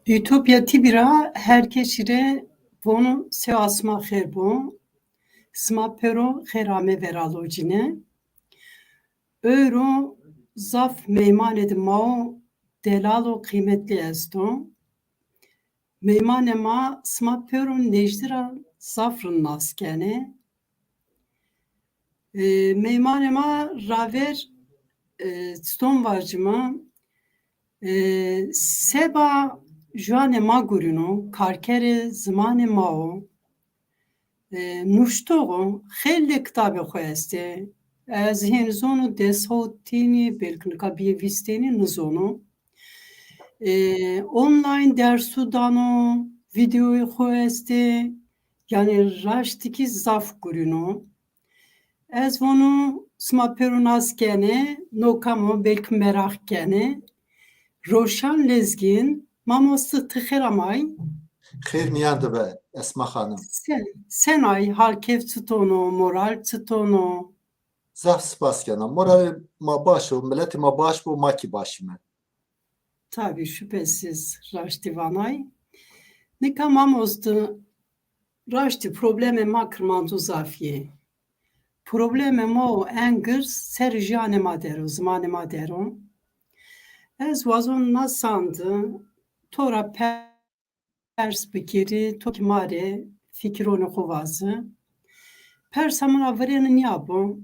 Ütopya tibira herkesire bunu se asma xerbo sma pero xerame veralojine öro zaf meyman edi mao delalo kıymetli esto meyman ma sma pero nejdira zafrın naskene meyman ma raver ston varcıma seba Joane Magurino, karkere zmane mao, nuştoğu xeyli kitabı xoyeste, az henzonu desotini belknika biyevisteni nizonu, online dersu dano, videoyu xoyeste, yani raştiki zaf gurino, az onu smaperunas gene, nokamo belki merak gene, roşan lezgin, Mamostu tıxeramay. Xeyr niyandı be Esma Hanım. Sen ay halkev tutonu, moral tutonu. Zaf spaskena. Moral ma baş o, milleti ma baş bu maki baş mı? Tabii şüphesiz Raşti Vanay. Nika mamostu Raşti probleme makrmantu zafiye. Probleme mo engers serjane madero, zmane madero. Ez vazon nasandı. Tora pers bikiri tokimare fikironu xuvazı. Pers hamuna varyanın yabo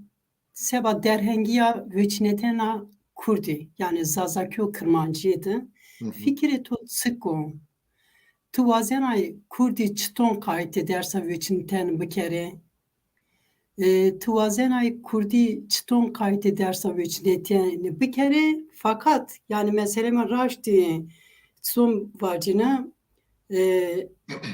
seba derhengiya veçnetena kurdi yani Zazakyo Kırmancıydı. Fikri to sıkı. Tu vazenay kurdi çıton kayıt dersa veçneten bikere. Tu vazenay kurdi çıton kayıt dersa veçneten bikere fakat yani meseleme raşti son vacina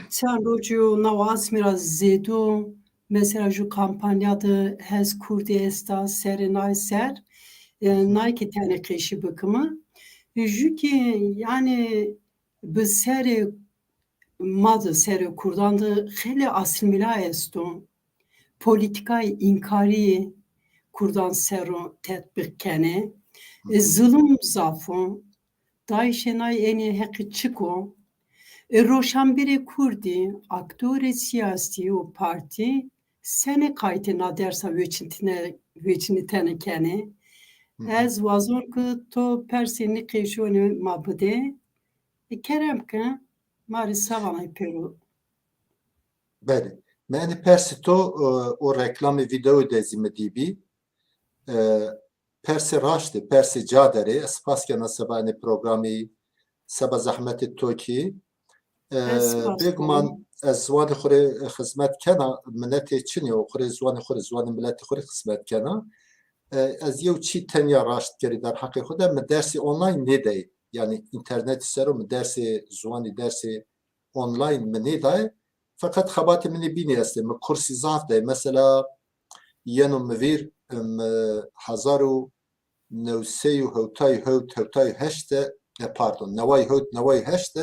sen roju navas miraz zedu mesela şu kampanyada hez kurdi esta serenay ser Nike tane kişi bakımı çünkü yani bu seri madı seri kurdandı hele asimila esto politikay inkari kurdan sero tetbik kene zulüm zafon dayşenay eni heki çıko Roşanbiri Kurdi aktörü siyasi o parti sene kaytına dersa veçnitene kene ez vazon ki to persini keşonu mabde kerem ki mari savanay peru. Beli. Meni persi to o reklamı video dezimi dibi persi raşti, persi caderi spaskena sebani programı seba zahmeti toki بگمان از زوان خوری خدمت کنه منت چینی و خوری زوان ملت خوری خدمت کنه از یو چی تنیا راشت کردی در حق خودم درسی آنلاین ندای یعنی اینترنت سرم درسی زوانی درسی آنلاین من ندای فقط خبات منی بینی است من کرسی زاف دای مثلا ینو مویر 1998 pardon نوای هشت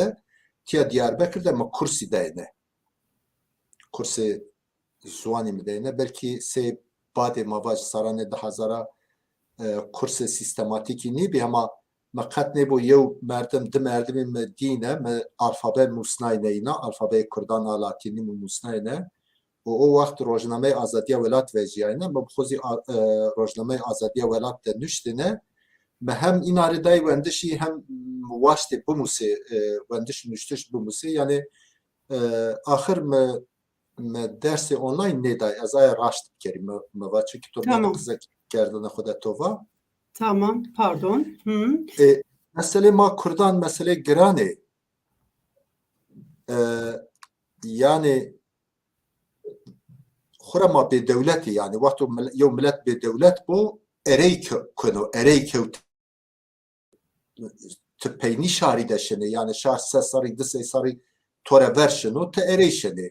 تیا Diyarbakır da ma kursi dayne. Kursi zuani mi dayne. Belki se bade mavaj sarane da hazara kursi sistematiki ni bi ama ma kat ne bu yev merdem de merdemi me dine me alfabe musnayne alfabe kurdan alatini musnayne o vakt rojname azadiya velat veciyayne ma bxozi rojname azadiya velat de nüştine hem inaridayı vendişi hem vaşte bu musi vendiş nüştüş bu musi yani ahir me dersi online neday az ay raşt kerim me vaçı ki to kızak kerdine xuda tova tamam pardon mesele ma kurdan mesele grane yani xurama be devleti yani vaktu yo millet be devlet bu ereyk konu ereyk tepeyni şari deşene yani şar sesari disesari tore versiyonu te ereyşene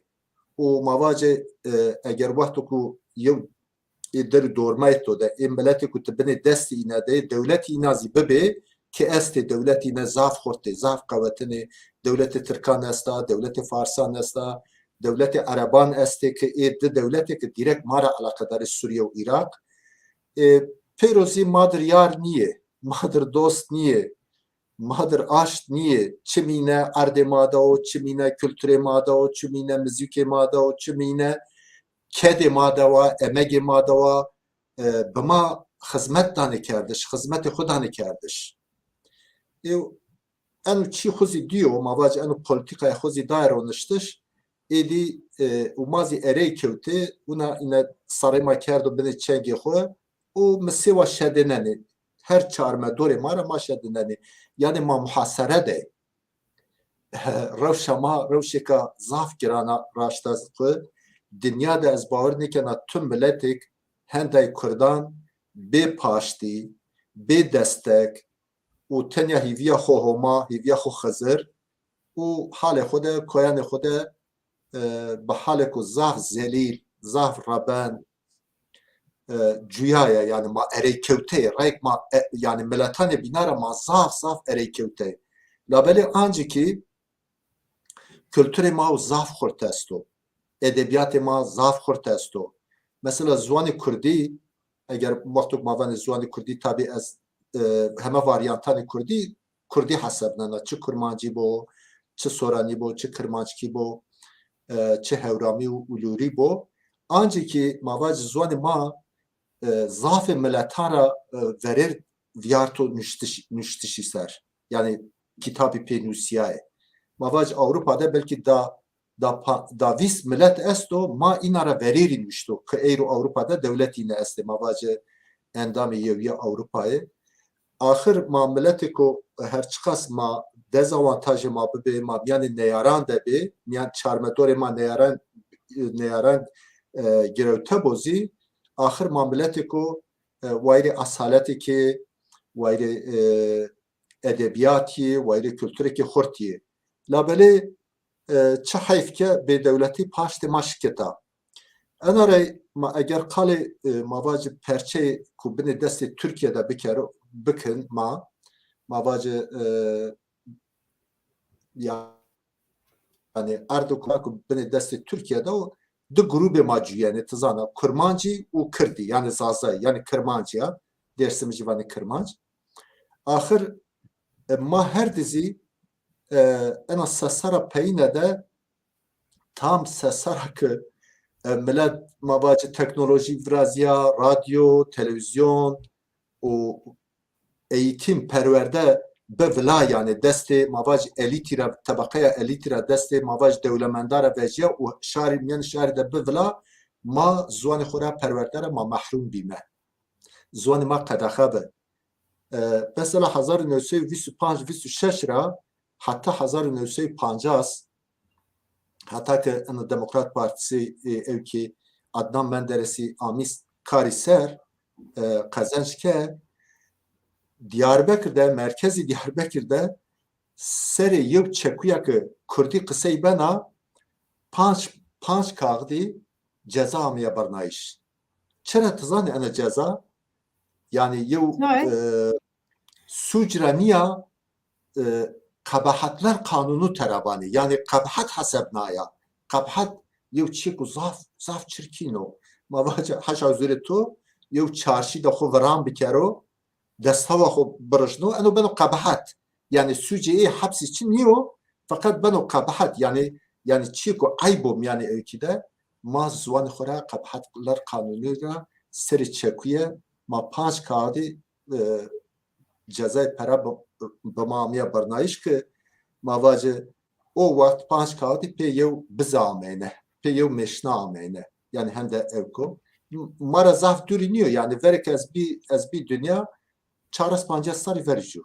o mavace eğer vaktu ku yev der dormayto da emleti ku tebne desti inade devleti inazi bebe ki este devleti ina zaf xorte zaf qavatene devleti Türkan esta devleti Farsan esta devleti Araban este ki devleti ki direkt mara alakadar Suriye ve Irak Perozi madır yar niye? Madır dost niye? madır aşt niye? Çimine erde mada o, çimine kültüre mada o, çimine müzike mada o, çimine kedi mada o, emegi mada o, bima hizmet dane kardeş, hizmet xud dane kardeş. Enu çi xuzi diyor, mavac enu politikaya xuzi dair onuştuş, edi umazi erey kevti, una ine sarıma kardo bine çengi xo, o mesiva şedeneni, her çarme dore mara ma şedeneni, yani ma muhasere de, revşa ma revşeka zaf girana raştaz xo, dünyada ez bawer nikena tüm milletek henday Kurdan bê paştî, bê destek û tenya hîviya xwe homa, hîviya xwe xizir û halê xwe de koyanê xwe de bi halê ku zaf zelîl, zaf reben cuyaye yani ma erêkewteyê reyk ma yani milletanê bînare ma zaf zaf erêkewteyê. Labelê ancikî kültürê ma û zaf xurt est o. Edebiyatê ma zaf xurt est o. Mesela ziwanê Kurdî eger wextûk mavanê ziwanê Kurdî tabî ez heme varyantanê Kurdî Kurdî hesebnena çi kurmancî bo, çi soranî bo, çi kirmanckî bo, çi hewramî û lûrî bo. Ancikî mavac ziwanê ma zafê milletan ra verir viyarto nuştişî ser. Yani kitabî pê nûsiyaye. Mavac Avrupa'da belki da vis millet est o ma inara verîrî nuşto ki eyro Avrupa'da devletîne est mavacı endamê yewiya Avrupa'yê. Axir ma milletê ku her çiqas ma dezavantajê ma bibe ma yani neyaran de bê yani çarmedorê ma neyaran girewte bozî axir ma milletê ku wayrê asaleteke wayrê edebiyatiyê wayrê kültûrekê xurtiyê. Labelê çi heyf ke bêdewletî paştê ma şiketa. Enare ma eger qalê mavacı perçeyê ku binê destê Türkiye'de bikin ma mavacı yani Erdoğan ku binê destê Türkiye'de o du grubê ma ciyane tizana Kurmancî û Kirdî yani Zazayî yani Kirmanciya dersim civanê Kirmanc. Axir ma her dizî ena sesara peyine de tam sesara ki millet mavacı teknoloji viraziya, radyo, televizyon û eğitim perwerde bevla yani destê mavacı elîtîra tabaqeya elîtîra destê mavacı dewlemendara vejiya û şarî yani şarî de bevla ma ziwanê xwe re perwerdere ma mehrûm bîme. Ziwanê ma qedexe be. Mesela 1925-26 ra hatta 1950 hatta ki Demokrat Partisi ev ki Adnan Menderesî amis karî ser qezençke Diyarbakır'da merkezi Diyarbakır'da serê yew çekuya ki Kurdî qisey bena panç kağdî ceza amıya bernayış. Çera tizanê ene ceza yani yew sucraniya kabahatlar kanunu terabani yani kabahat hasebnaya kabahat yew çiku zaf çirkino mavaca haşa zureto yew çarşî de xwe viran bikero destava xwe birişno eno beno kabahat yani suceyê hapsî çi niyo fakat beno kabahat yani çiku aybom yani evkide ma ziwanê xwe re kabahatlar kanunu ra serê çekuye ma panç kağdî cezayê pera bimamiya bernayış ki mavacı o vakt panç kağdî pê yew bizamene pê yew meşna amene yani hem de evko mara zaf duriniyor yani verek ez bir dünya çaras panca sarı verici.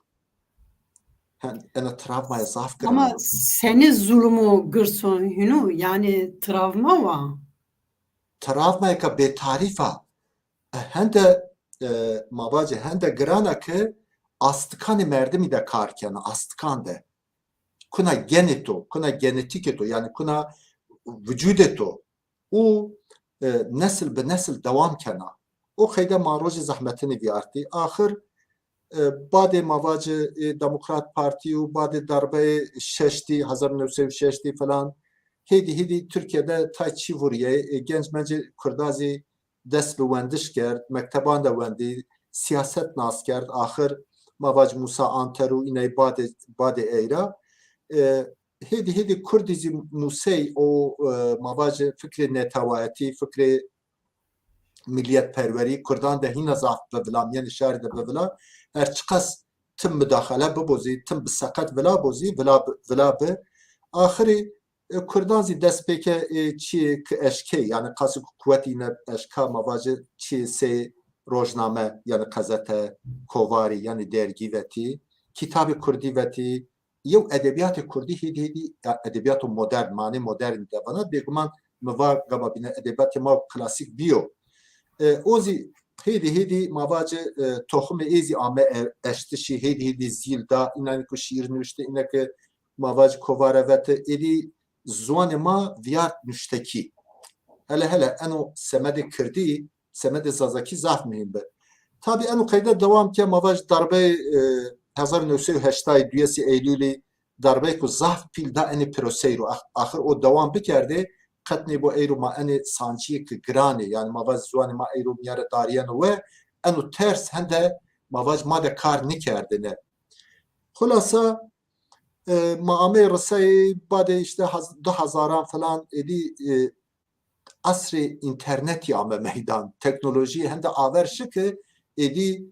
Ene travmaya zaf Ama seni zulmü gırson hünü yani travma var. Travmaya ka betarifa hende mavacı hende grana ki astıkanı merdimi de karkena astıkan de kuna geneto kuna genetiketo yani kuna vücudeto o nesil be nesil devam kena o xeyde maroji zahmetini viyarti ahir bade mavacı Demokrat Parti u bade darbe şeşti 1906 falan hedi Türkiye'de taçi vuriye genç mence Kurdazi dest bi wendiş kerd mekteban da wendi siyaset nas kerd ahir مواج موسا آنترو اینای باد ایرا هدی کردیزی موسی او مواج فکر نتوایتی فکر ملیت پروری کردان ده هینا زاف ببلام یعنی شهر ده ببلا هر چقص تم مداخله ببوزی تم بسقط ولا بوزی ولا به آخری کردان زی دست پکه چی که اشکی یعنی قاسو قوتی نه اشکا مواجه چی سه روزنامه یعنی قزته کوواری یعنی درگی وتی کتاب کردی وتی یو ادبیات کردی هدی ادبیات مدرن معنی مدرن دبنا بگمان موا گما بینه ادبیات ما کلاسیک بیو اوزی هدی مواجه توخم ایزی آمه اشتشی هدی زیل دا اینا که شیر نوشته اینا که مواج کوواره وته ایدی زوان ما ویارت نشتکی هله انو سمد کردی سمد زازاکی زاف مهم به tabi انو قیده دوام که مواج دربه 1980 دویسی ایلولی دربه که زاف پیل دا اینی پروسی رو آخر او دوام بکرده قطنی با ایرو ما اینی سانچی که گرانه یعنی مواج زوان ما ایرو میاره داریان و انو ترس هنده مواج ما ده کار نکرده نه خلاصه معامله رسای بعد işte 2000 falan edi asr interneti ama meydan teknoloji hem de averşi ki edi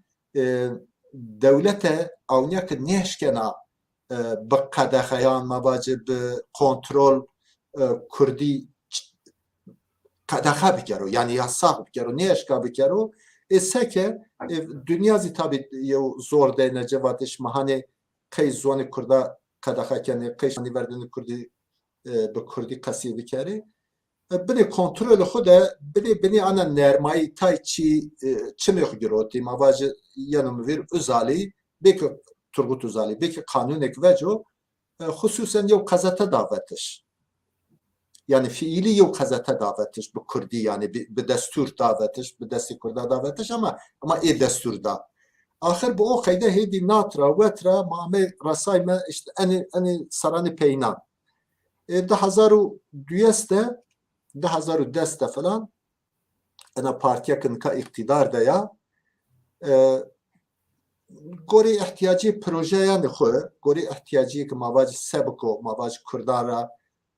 devlete avniya ki neşkena bu kadahayan mabacı bu kontrol kurdi kadaha bikero yani yasak bikero neşka bikero seke dünya tabi zor dene cevatiş mahane kay zoni kurda kadaha yani qeşani verdiğini kurdi bu kurdi kasiye bikeri beni kontrol xuda beni ana nermai tay çi çime xgiroti mavacı yanım ver özali beki Turgut Özali beki kanunek veco hususen yev kazata davetiş yani fiili yev kazata davetiş bu kurdi yani bir destur davetiş bir desti kurda davetiş ama desturda آخر به او قیده هیدی ناترا وترا مامه رسای ما işte انی سرانی پینا 2010 falan ana partiya ka iktidar da ya gori ihtiyacı proje yani xo gori ihtiyacı ki mavac sebko mavac kurdara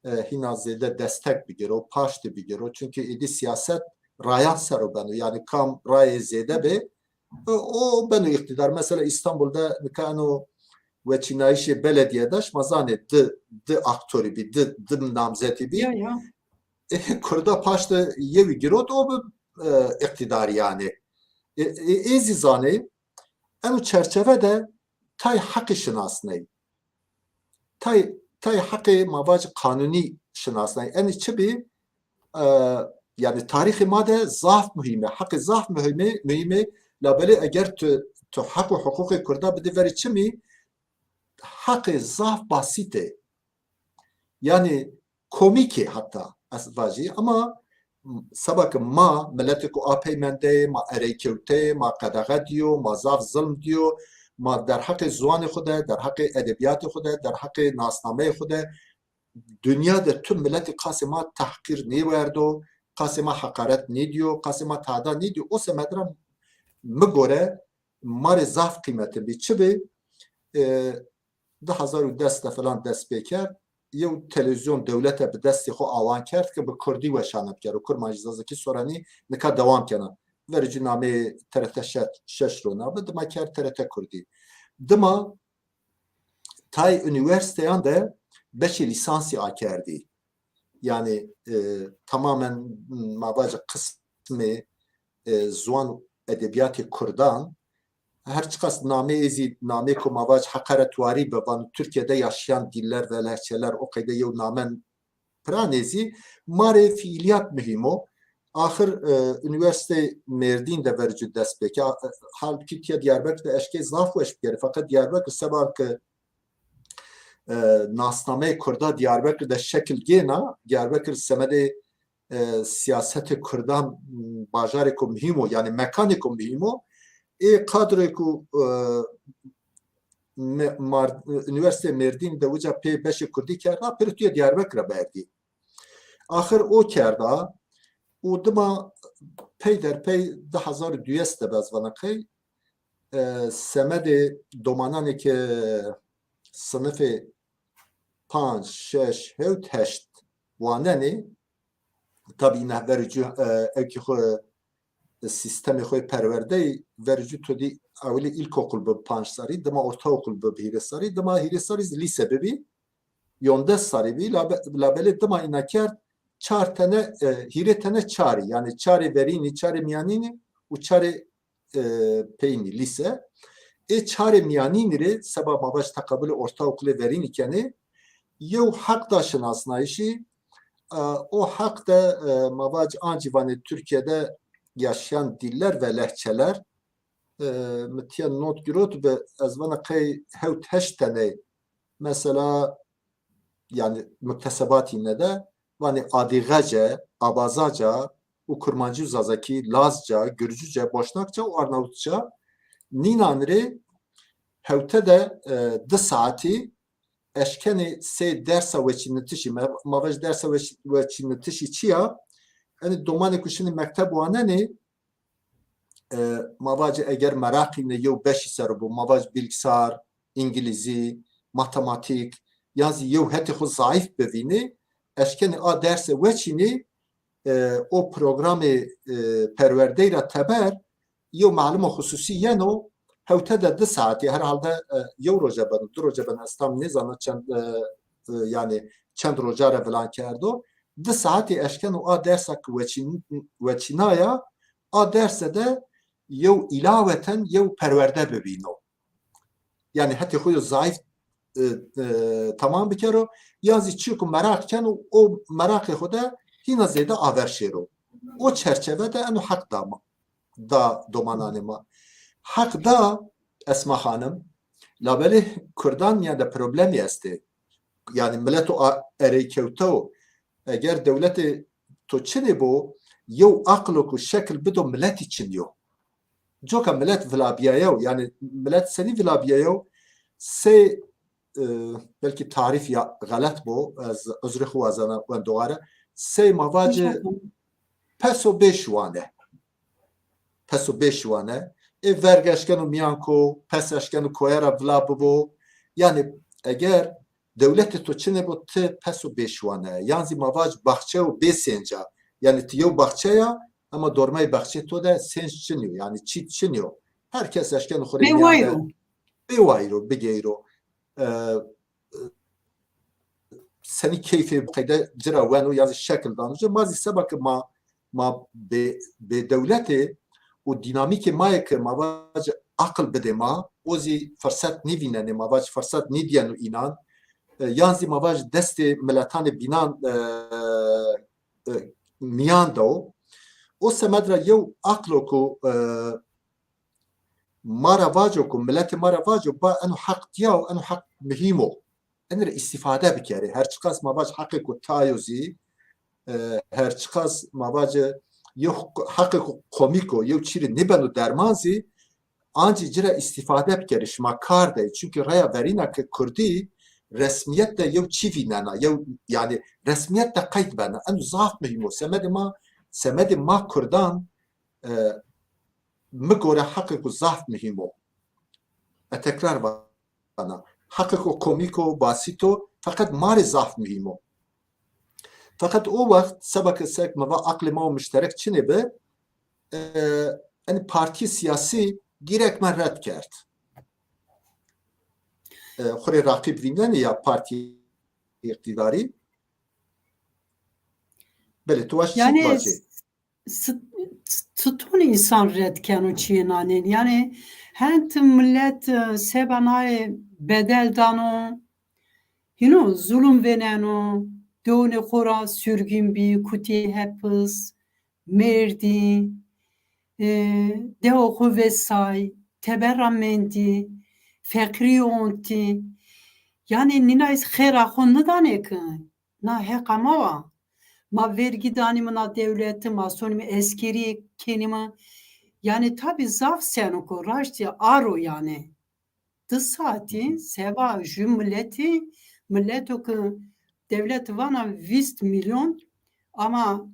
hina zede destek bigero paşti bigero çünkü idi siyaset rayan sero banu yani kam ray zede be o beni iktidar mesela İstanbul'da kanu ve Çinayşe belediyedaş mazane de aktörü bir de namzeti bir kurda paşta yevi girot o iktidar yani ezi zane enu çerçevede tay hakkı şinasney tay hakkı mavac kanuni şinasney eni çibi yani tarihi made zaf mühime hakkı zaf mühime labeli eğer tu hak ve hukuki kurda bide veri çimi hakkı zaf basite yani komiki hatta asvaji ama sabak ma milleti ku apeymende ma ereykevte ma qadağa diyor ma zaf zulm diyor ma der hakkı zuani xuda der hakkı edebiyatı xuda der hakkı nasname xuda dünyada tüm milleti kasima tahkir ne verdo kasima hakaret ne diyor kasima tada ne diyor o semedram مگوره مار زاف قیمته بی چه به 2010 falan dest beker یو تلویزیون دولت به دستی خو آوان کرد که به کردی و شانب کرد و کرد مجزازه که سورانی نکا دوام کنه ورجی نامه TRT شش رو نابه دما کرد TRT کردی دما تای üniversiteyan da 5 lisansi kerdی yani tamamen mabacı kısmı zuan edebiyatı Kurdan her çıkas name ku mavac hakaretvari bevan Türkiye'de yaşayan diller ve lehçeler o kayda yev namen pranezi mare fiiliyat mühimo ahir üniversite Merdin de verici dest peki halbuki tiye Diyarbakır'da eşke zaf ve eşkeri fakat Diyarbakır sebar ki nasname Kurda Diyarbakır'da şekil gena Diyarbakır semede siyaseti Kurdan bajarı ku mühimo yani mekani ku mühimo kadro ku üniversite Merdin de uca P5 Kurdi kerda pertuya Diyarbakır'a verdi. Ahir o kerda o dima peyder pey 2002 de bezvanakay semedi domananê ki sınıfı 5, 6, 7, 8 wanenê tabii ne verici evki sistemi xwe perwerdeyî verici tu dî ewlê ilkokul bi 5 salî dima ortaokul bi hîrê salî dima hîrê salî lîse bibî 11 salî bî labelê dima îneker 4 tane hîrê tene çarî yani çarê verînî çarê miyanînî û çarê peynî lîse çarê miyanînî rê seba mavaş tekabülü ortaokulê verînî kenê yew hek da şinasnayişî o hak da mavac ancîvanê Türkiye'de yaşayan diller ve lehçeler metiyen not girot ve ezvana kay hevt heştene mesela yani müktesebatî ne de yani Adigece, Abazaca, u Kurmancı Zazaki, Lazca, Gürcüce, Boşnakça u Arnavutça ninanri hevte de 2 saati eşkeni se dersa veçinetişi mavaj dersa veçinetişi çiya yani domane kuşini mektep waneni mavacı eğer merakine yew 5 ser bu mavaj bilgisayar, İngilizce, matematik yazı yew heti xu zayıf bevini eşkeni a derse veçini o programı perwerdeyra teber yew maluma hususi yeno hevte de 2 saati herhalde yew roja ben 2 roja ben astam ne zanı yani çend roja revelan kerdo 2 saati eşken o a dersak veçinaya a derse de yew ilaveten yew perwerde bebino yani heti xuyu zayıf tamam bikero yazı çıkı merakken o merakı xuda hina zede averşero o çerçevede en hak da domananıma hak da Esma Hanım labeli Kurdan ya da problemi este yani millet o ereykevto eğer devleti to çini bu yew aklo ku şekil bido millet için yo joka millet vilabiyayo yani millet seni vilabiyayo se belki tarif ya galat bu az özre xwazana ve doğara se mavacı peso 5 wane peso 5 wane vergeşkenu miyanko peseşkenu koyara vlabubo yani eğer devleti to çine bu te peso 5 wane yani mavac bahçe u besenca yani tiyo bahçeya ama dormay bahçe to da senç çiniyor yani çit çiniyor herkes eşkenu xore bewayro begeyro seni keyfi kayda cira wenu yazı şekil danıcı mazi sebak ma be devleti o dinamiki mayek mavac akıl bedema ozi fırsat nivinen mavac fırsat nidiyanu inan yanzi mavac deste milatane binan miyando o semedra yew aklo ku mara vaco ku millet mara vaco ba enu hak diyav enu hak mühimo enre istifade bikere her çıkas mavac hakkı ku tayozi her çıkas mavacı yok hakkı komiko yok çiri ne benu dermanzi anci cira istifade bikere şma karde çünkü raya verina ki kurdi resmiyette yok çivinana yok yani resmiyette kayıt bana enu zaf mühimo semedi ma kurdan migore hakkı ku zaf mühimo tekrar bana hakkı komiko basito fakat mare zaf mühimo fakat o vakit sabak sek mava aklı ma müşterek çine be yani parti siyasi direktmen red kert xure rakip vinden ya parti iktidari bele tuvaş yani tutun insan redken o çiğnanen yani hent millet sebanay bedel dano zulüm veneno done kora sürgün bir kuti hepız merdi deoku vesay teberramendi fekri onti yani ninayız khera khonu danekin na hekamava ma vergi danimına devleti ma sonimi eskeri kenime yani tabi zaf senuko raşti aro yani 2 saati seva jümleti millet oku devlet vana 20 milyon ama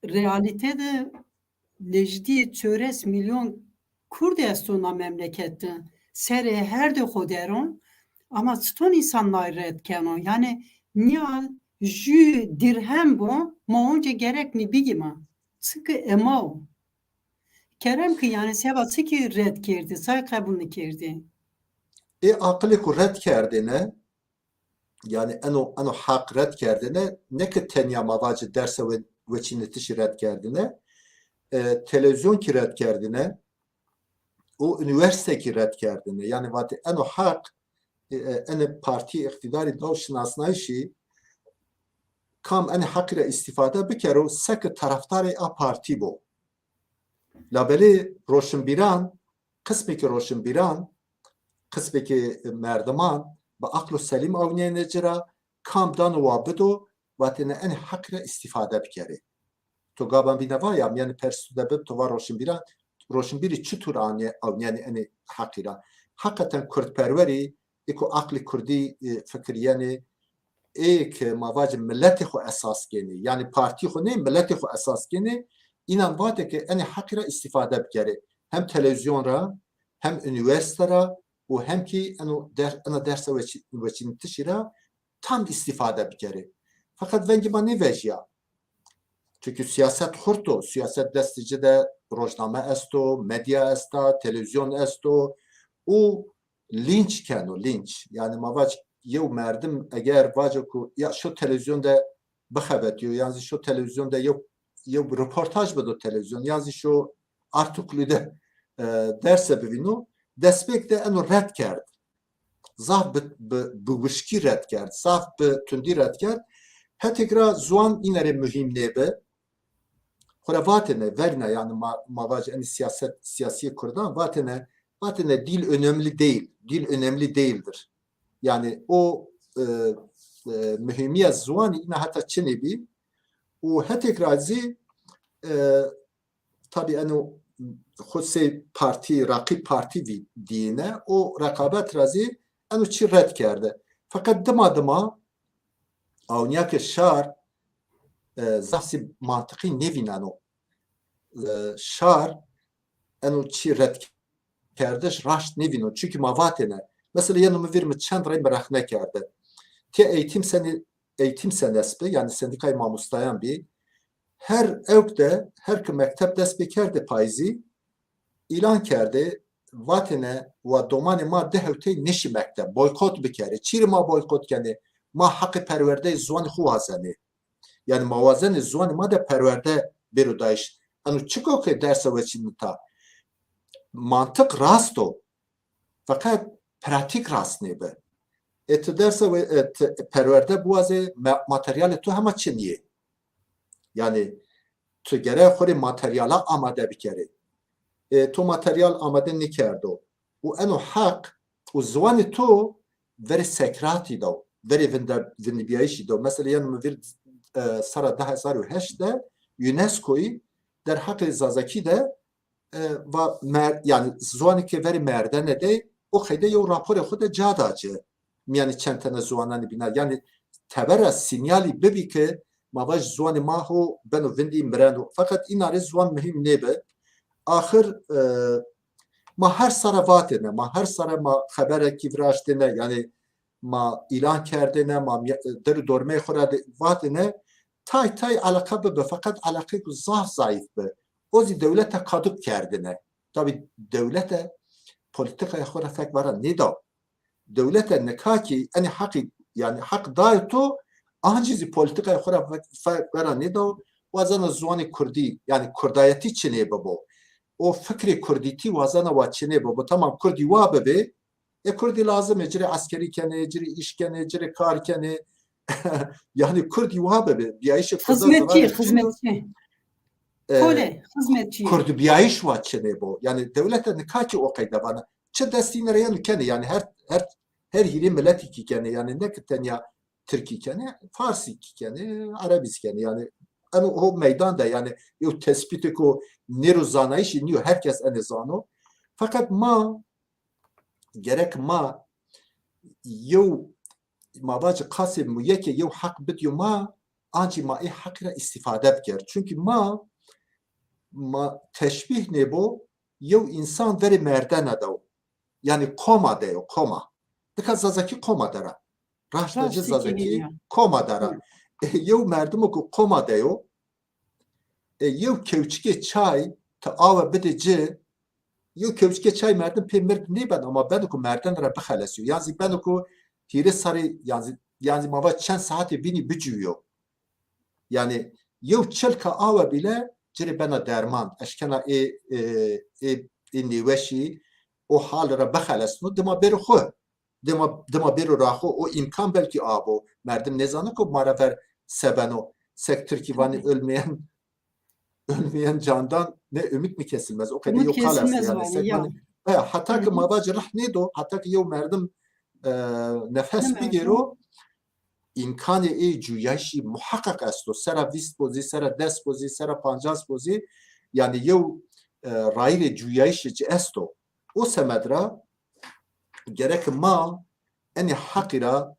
realitede necdi çöres milyon Kurdistana memleketi seri her de koderon ama ston insanlar redkenon yani niyal jü dirhem bu ma önce gerek mi bigima sıkı ema kerem ki yani seva sıkı red kirdi say kabulünü kirdi aklı ku red kerdine yani eno hak red kerdine ne ki tenya mavacı derse ve veçinetişi red kerdine televizyon ki red kerdine o üniversite ki red kerdine yani vati eno hak ene parti iktidarı dav şinasnayişi kam ene hakire istifade bikero sek taraftarı a parti bu labeli roşinbiran kısmeki roşinbiran kısmeki merdiman ve aklı selim avniye necera kamdan vabido vatine en hakire istifade bikeri to gaban binavayam yani persude bib to var roşinbiri çutur avniye en hakira hakikaten Kürtperveri eko akli Kurdi fikriyeni ek mavac milleti xo esas geni yani parti xo ne milleti xo esas geni inan vate ki en hakira istifade bikeri hem televizyonra hem üniversitera و hem ki ana derse veçinitişira tam istifade bikeri. Fakat vengi bana ne vejya? Çünkü siyaset hurto, siyaset destici de rojname esto, medya esta, televizyon esto, o linç keno, linç. Yani mavac yev merdim eğer vacı ku ya şu televizyonda bixebet diyor, yani şu televizyonda yev röportaj bedo televizyon, yani şu artikulüde derse bivinu despek de eno red kerd. Zaf bi wişkî red kerd. Zaf bi tundî red kerd. Hetekra zuan inere mühim nebe. Xora vatene verine yani mavacı en siyasi Kurdan vatene dil önemli değil. Dil önemli değildir. Yani o mühimiyet zuan yine hatta çinebi o hetekra zi tabi eno خودse parti, rakip parti diyene o rekabet razı enu çi red kerde. Fakat dıma avniyake şar zahsi mantıki nevinen o. Şar enu çi red kerdeş raşt nevin o. Çünkü mavatene. Mesela yanımı verme çend ray merakne kerde. Ki eğitim senesbi yani sendikayı mamustayan bir her evde her ki mektep dest bekerde payzi ilan kerdi vatine ve domani ma dehevte neşi mektep boykot bikere çiri ma boykot kene ma hakkı perverde zuan huvazani yani mavazani zuan ma da perverde berudayış anu çıko ki derse veçinita mantık rasto fakat pratik rast nebe et derse ve perverde buaze materyal tu hema çiniye yani tu gere xori materyala amade bikere تو ماتریال آماده نکرد و انو حق و زوانی تو وری سکراتی دو وری وندبیایشی دو مثلا یعنی مفیر سال 2008 یونسکوی در حق زازاکی ده و yani زوانی که وری مردنه ده o خیده یو راپور خود جاداجه yani چند tane زوانانی بینا yani تبره سینیالی ببی که مواج زوانی ما هو بنو وندی مرندو fakat inari زوان مهم نبه آخر ما هر سر واتنه ما هر سر ما خبره کی وراشتنه yani ما ilan kerdine ma der dorme xorade vatine tay alaka be fakat alaka zayıf be ozi devlete kaduk kerdine tabi devlete politika xora fek vara nida devlete nekaki ani haki yani hak dayto acizi politika xora fek vara nida vazana zuani kurdi yani kurdayeti çine babo o fikri Kurditi vazana vaçine bu tamam Kurdi va bebe Kurdi lazım ecre askeri kene ecre iş kene ecre kar kene yani Kurdi va bebe biayış hizmetçi kole hizmetçi Kurdi biayış vaçine bu yani devlete nikaki o kayda bana çe destine yani kene yani her hili milleti ki kene yani ne kiten ya Türkiye kene Farsi ki kene Arabis kene yani yani o meydanda yani o tespiti ko nero zanayişi niyo herkes ene zano fakat gerek yew mabacı kasim yeke yew hak bitiyor anci hakira istifade bker çünkü teşbih ne bu yew insan veri merdene de o. Yani koma de o, koma. Dika zazaki koma dara. Raştacı Rastiki zazaki geliyor. koma dara. Yew merdum ku koma de o. Yew kevçike çay ta ava bideci yew kevçike çay merdum pemir ne ben ama ben ku merden ra bixelesiyor. Yani ben ku tire sarı yani mava çen saati bini bicüyor. Yani yew çelka ava bile ciri bana derman eşkena niveşi o halera bixelesno dima beri xo. Dima beri raxo o imkan belki abo. Merdim nezanı ku maraver sebeno sektir ki vani ölmeyen candan ne ümit mi kesilmez? O kadar Umut yok kalası kesilmez yani. var ya. Sekman hatta ki mavacı rah ne do hatta ki yev merdim Ne nefes bir merdum? gero imkanı cüyaşi muhakkak esto. Sera 20 pozi, sera 10 pozi, sera 50 pozi yani yev rayre cüyaşi esto. O semedra gerek ma eni hakira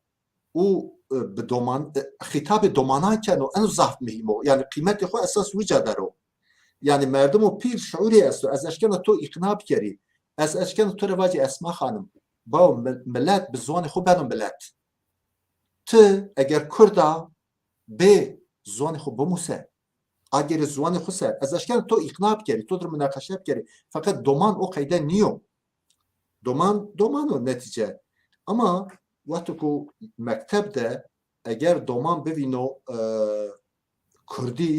o bedoman hitap domana keno en zahf mihimo yani kıymeti o esas vücadaro. Yani mردم و پیر شعوری است و از اشکال تو اقناع کردی از اشکال تو رواج اسما خانم با ملت به زبان خوب بدون ملت تو اگر کردا به زبان خوب بموسه اگر زبان خوب سر از اشکال تو اقناع کردی تو در مناقشه کردی فقط دومان او قیده نیو دومان و نتیجه اما وقتی که مکتب ده اگر دومان ببینو کردی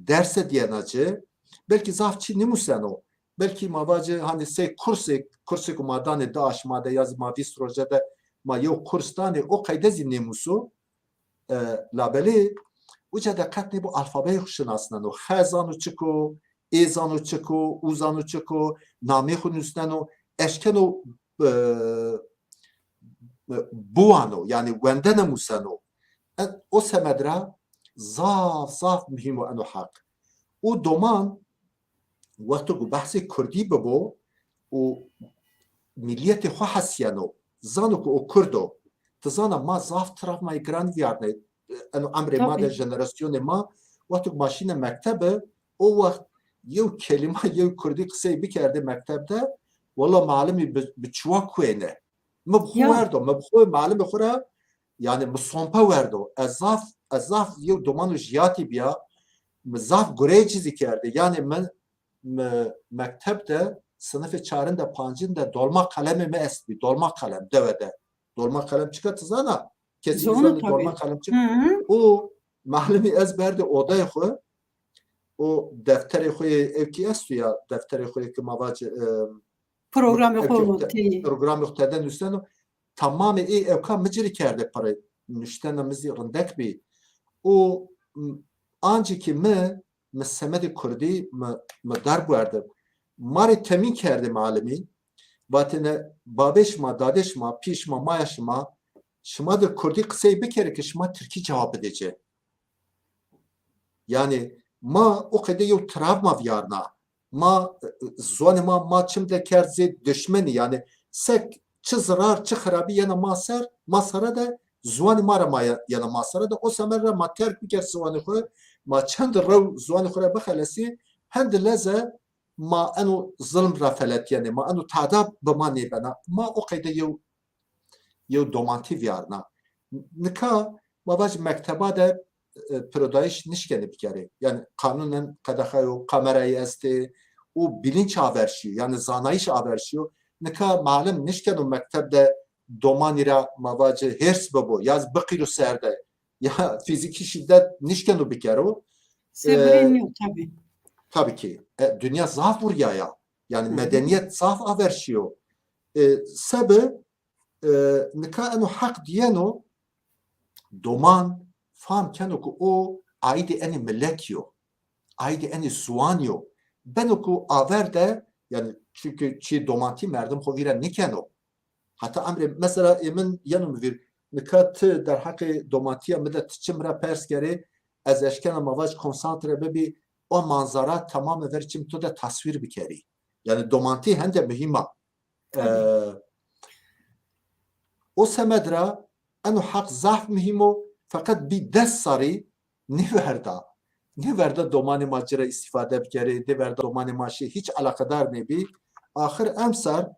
درس دیاناچه belki zafçı nimusen o. Belki mavacı hani kursi kumadane daş made yaz mavis projede ma yo kurstane o kaydezi nimusu labeli uca da katni bu alfabeyi şinasnan o khazanu çiko ezanu çiko uzanu çiko name xunusnan o eşken o buano yani wendene musano o semedra zaf mühim o anu hak o doman وقتی که بحث کردی ببو و ملیت خو حسیانو زانو که او کردو تزانا ما زاف طرف ما گران ویارنه انو امر ما در جنراسیون ما وقتی که ماشین مکتبه او وقت یو کلمه یو کردی قصه بکرده مکتبده والله معلمی بچوا کوینه مبخو وردو مبخو معلم خوره yani مصنپه وردو ازاف یو دومانو جیاتی بیا مزاف گره چیزی کرده yani من mektepte sınıfı çağırında pancında dolma kalemi mi esbi dolma kalem devede dolma kalem çıkartızana kesinlikle dolma kalem çık o mahlemi ezberde odaya koy o defteri koy evki estu ya defteri koy ki mavacı program yuhteden üstüne tamamı evka mecri kerde para müştenimizi rındek bir o ancak mi مسمد کردی مدار بردم ماری تمین کرده معلمی وقتی بابش ما دادش ما پیش ما مایش ما شما در کردی قصه بکره که شما ترکی جواب بدهجه yani ma o kadar yok travma viyarna ma zone ma çim de kerze düşmeni yani sek çı zarar çı harabi yana masara da zone mara yana masara da o semerre ma terk bir kere zone koy ما چند رو زوان خوره بخلصی هند لزه ما انو ظلم را فلت یعنی ما انو تعداب بما نیبنا ما او قیده یو دومانتی ویارنا نکا ما باج مکتبا ده پرودایش نشکنی بکره yani kanunen kadakayو kamerayı esti o bilinç averşiyor yani zanayış averşiyor neka malum nişkenu mektebde domanira mavacı hers babo yaz bıkıru serde ya fiziki şiddet nişkenu bir kere o. Tabii. Tabii ki. Dünya zaaf buraya ya. Yani medeniyet zaaf averşiyor. Sebep nika enu hak diyeno doman fam kenu ku o aidi eni melekyo. Aidi eni suanyo. Benu ku averde yani çünkü çi domanti merdim hovira nikeno. Hatta amre mesela emin yanım bir نکات در حق دوماتی مدت چمرا پرس کردی از اشکال مواج کنسانتره ببی o manzara tamamen verçim tu da tasvir bikeri. Yani domanti hende mühima. O semedra enu hak zaf mühimo fakat bir dest sarı ne verda domani macera istifade bikeri de verda domani maşı hiç alakadar ne bi آخر امسر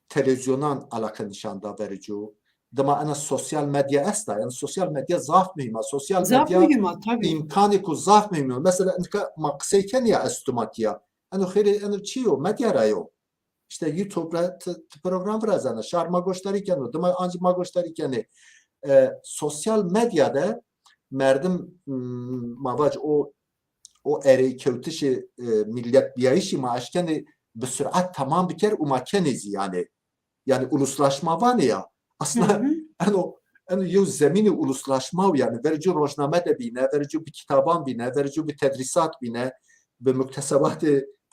تلویزیونان علاقه نشان داوریجو دما انا سوسیال medya است yani sosyal medya zaaf mühim sosyal Zaaf medya mühim tabii. imkanı ku zaaf mühim mesela انك ما قسيكن يا استوماتيا انه خير انه چيو medya رايو işte YouTube'da program bırazana şarma gösterirken o dema ancak ma gösterirken sosyal medyada merdim mavac o ereği kevtişi millet biyayişi maaşkeni bir sürat tamam biker umakenizi yani uluslaşma var ya aslında yani yo zemini uluslaşma yani verici rojname de bine verici bir kitaban bine verici bir tedrisat bine bir müktesebat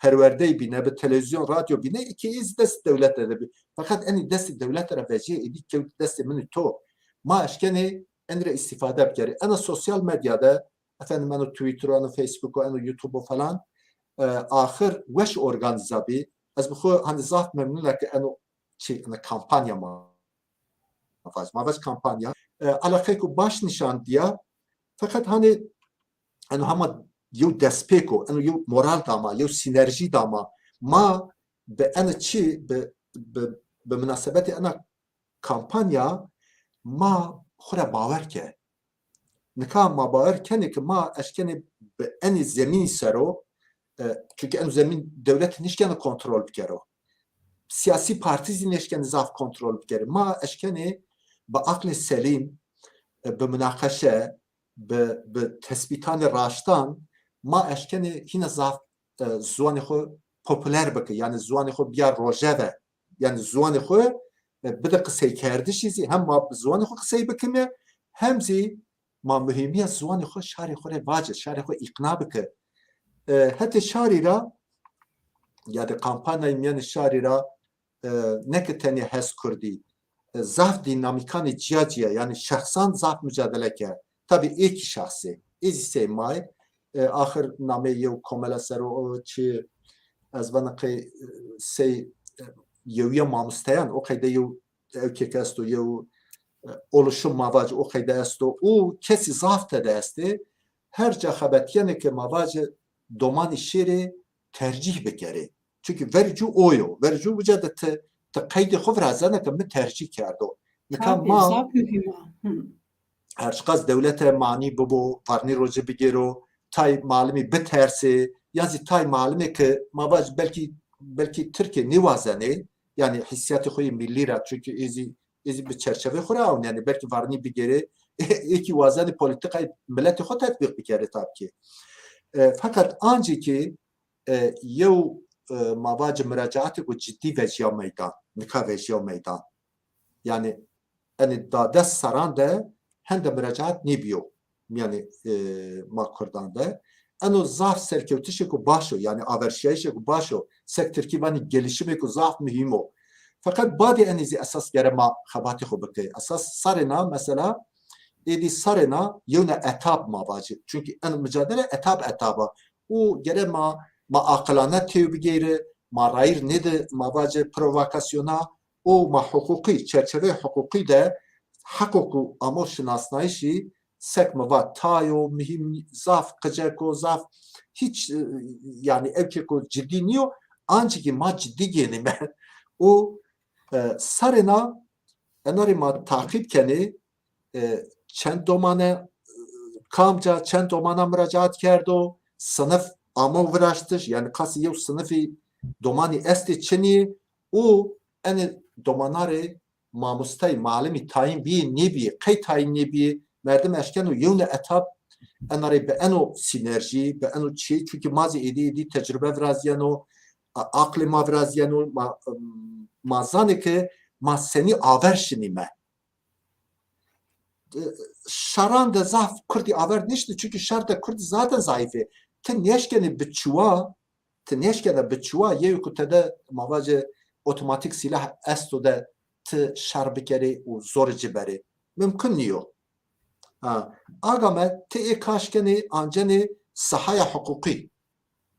perverde bine bir televizyon radyo bine iki iz dest devletlere fakat en dest devletlere veciye edik ki dest mini to maaşkeni enre istifade bikeri ana sosyal medyada efendim en Twitter'ı en Facebook'u en YouTube'u falan ahir weş organiza bi az bu hani zaf memnunlar ki en şey en kampanya mavaç kampanya alakayı ku baş nişan diye fakat hani en hama yo despeko en yo moral dama yo sinerji dama ma be en çi be münasebeti ana kampanya ma xura bawer ke nika ma bawer kene ki ma eşkene be en zemin sero çünkü en zemin devlet nişkene kontrol bikero siyasi parti nişkene zaf kontrol bikero ma eşkene به عقل سلیم به مناقشه به تثبیتان راشتان ما اشکنه هینا زوان خو پوپولر بکه یعنی زوان خو بیا روژه yani زوان خو بده قصه کرده چیزی هم ما زوان خو قصه بکنه هم زی ما مهمیت زوان خو شاری خو واجد شاری خو اقناع بکه حتی شاری را yani kampanya میان شاری را نکتنی حس کردی zaf dinamikanı cihaciye yani şahsan zaf mücadele ke tabi ilk şahsi izse may ahir name yev komela sero çi az bana ki say yeviye mamustayan o kayda yev evkekesto yev oluşum mavac o kayda esto o kesi zaf tedesti her cahabet yani ki mavac doman işiri tercih bekeri çünkü verici oyo verici mücadele قید خود را زنه که من ترجیح کرده نکام ما هر چقدر دولت معنی ببو فرنی روزه بگیرو تای معلومی بترسه یعنی تای معلومه که ما باز بلکی ترکیه نیوازنه yani hissiyatı koyu milli ra çünkü izi bir çerçeve kura yani belki varni bigere iki vazani politikayı milleti xo tatbik bikere tabii ki fakat ancaki yev mavac müracaatı bu ciddi veciya meydan nika veciya meydan yani yani da dest saran da hem de müracaat ne biyo yani makurdan da eno zaf serkevtişi ku başo yani averşiyayşi ku başo sektörki vani gelişimi ku zaf mühim o fakat badi enizi esas gere ma xabati xo bike esas sarena mesela edi sarena yine etap mavacı çünkü en mücadele etaba o gere ma akılana tevbigeri ma rayir nedir mavacı provokasyona o ma hukuki çerçeve hukuki de hakuku amor şinasnayişi sekmeva tayo mühim zaf kıcako zaf hiç yani evkeko ciddi niyo ancak ma ciddi gelime o sarena enari ma takip keni çend domane kamca çend domana müracaat kerdo sınıf ama uğraştır yani kası yev sınıfı domani esti çini o en domanare mamustay malumi tayin bi nebi kay tayin nebi merdim eşkenu yevne etap enare be eno sinerji be eno çi çünkü mazi edi tecrübe vraziyano akli ma vraziyano ma zane ki ma seni averşini me şaran da zaf kurdi aver nişti çünkü şar da kurdi zaten zayıfı تنیشکنه بچوا یه کتده مواجه اتوماتیک سلاح استو ده ت شر بکره و زور جبره ممکن نیو آگامه ت اکاشکنه آنجنه صحای حقوقی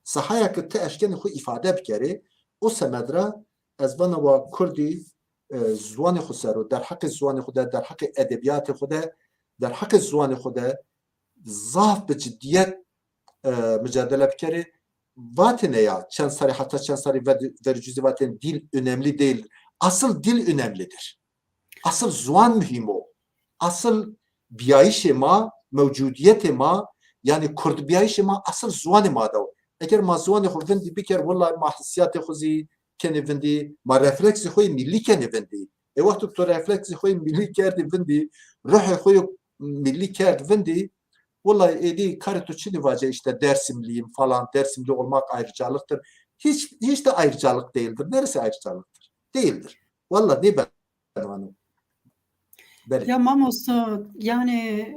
صحای که ت اشکنه خو ifade بکره o semedra از بنا و کردی زوان خو سرو در حق زوان خود در حق ادبیات خود در حق زوان خود ضعف به جدیت mücadele bikeri vatene ya çansari hatta çansari ve cüzi vaten dil önemli değil. Asıl dil önemlidir. Asıl zuan mühim o. Asıl biyayişe ma, mevcudiyete ma, yani Kurd biyayişe ma asıl zuan ma da o. Eğer ma zuan xo vindi biker vallahi ma hissiyat xuzi kene vindi, ma refleksi xo milli kene vindi. Vakti tu refleksi xo milli kerdi vindi, ruhu xo milli kerdi vindi. Vallahi edi karı çini vace işte Dersimliyim falan, Dersimli olmak ayrıcalıktır. Hiç de ayrıcalık değildir. Neresi ayrıcalıktır? Değildir. Vallahi ne ben onu. Ya mamosta yani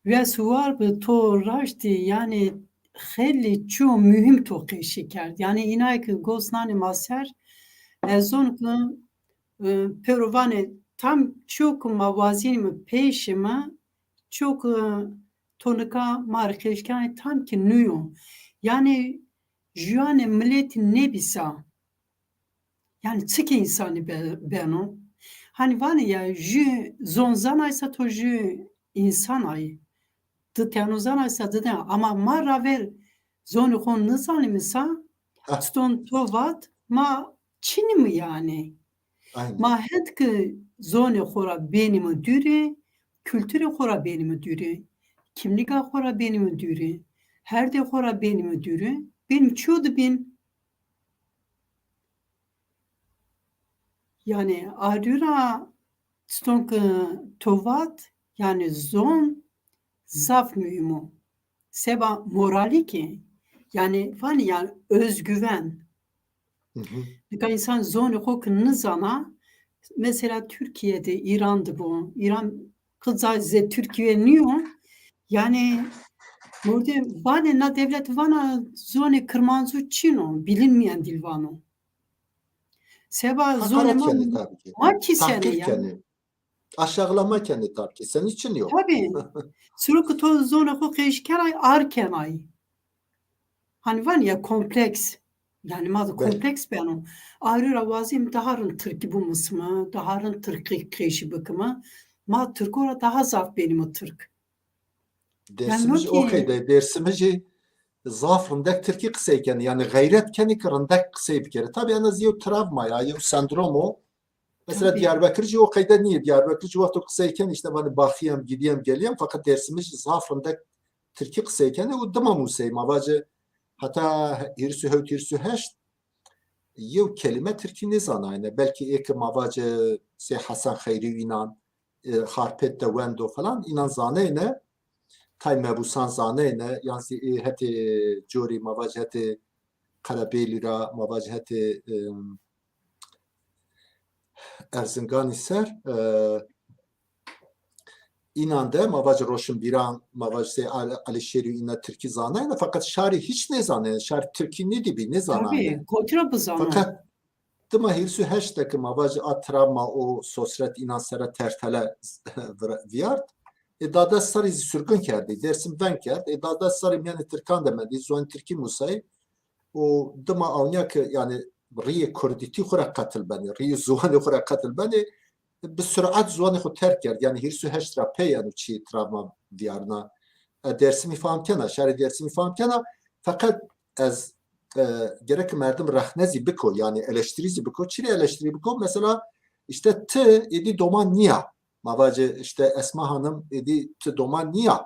ve suvar bi to raşti yani خیلی çو mühim to şeker. Yani inay ki gosnani maser ezon ki peruvane tam çok mavazin peşime çok tonika markeşkan tam ki nuyo. Yani jüane milletin ne bisa. Yani çık insanı beno. Hani var ya jü zonzanaysa to jü insan ay. Tı tenuzanaysa dıdı ama mara ver zonu kon nizani misa ston tovat ma çini mi yani? Ma het ki zonu xora benim düre kültürü xora benim düre kimliğe xora benim düre her de xora benim düre benim çoğu bin yani arura ston ki tovat yani zon zaf mühimo. Seba morali ki yani fani yani özgüven. Bir insan zonu hokun zana mesela Türkiye'de İran'dı bu. İran kızı Türkiye niyo yani burada vane na devlet vana zone kırmanzu çino bilinmeyen dil vano. Seba zone ma ki sene yani. Aşağılama kendi tabii ki. Senin için yok. Tabii. Sürü to zone hokuk ay arken ay. Hani var ya kompleks. Yani mazı kompleks benim. Ayrı ravazim daharın Türk'ü bu mısmı, daharın Türk'ü kreşi bakımı. Ma Türk ora daha zaf benim o Türk. Dersimiz okeyde. Dersimiz zaf rındek Türk'ü kısayken yani gayret kendi rındek kısayı bir kere. Tabii en az ya travma ya sendrom o. Mesela Diyarbakırcı okeyde niye? Diyarbakırcı vakti kısayken işte bana bakayım, gideyim, geleyim. Fakat dersimiz zaf rındek Türk'ü kısayken o dıma musayım. Avacı hatta hirsü heşt yev kelime Türk'ü ne zanayne. Belki ek mavacı se Hasan Khayri inan harpet de wendo falan inan zanayne tay mebusan zanayne yani heti jori mavacı heti Karabelira mavacı heti Erzingani ser inandı mavacı Roşun Biran mavacı Alişeri ina Türk'ü zanayne fakat şari hiç ne zanayne şari Türk'ü ne dibi ne zanayne. Tabii kotra bu zaman. Fakat dıma hirsu hashtag mavacı atravma o sosret inansara tertele viyart. Dada sarı sürgün kerdi. Dersim ben kerdi. Dada sarı yani Türkan demedi. Zuan Türk'ü musay. O dıma avniyak yani riye Kurditi xura katıl beni. Riye zuanı xura katıl beni. Bir sürat zuanı xu terk kerdi. Yani hirsu hashtra peyan uçi travma viyarna. Dersimi fahamkena. Şari dersimi fahamkena. Fakat az gerek merdim rahnezi biko yani eleştirizi biko. Çile eleştiri biko. Mesela işte t edi doman niya. Mavacı işte Esma Hanım edi t doman niya.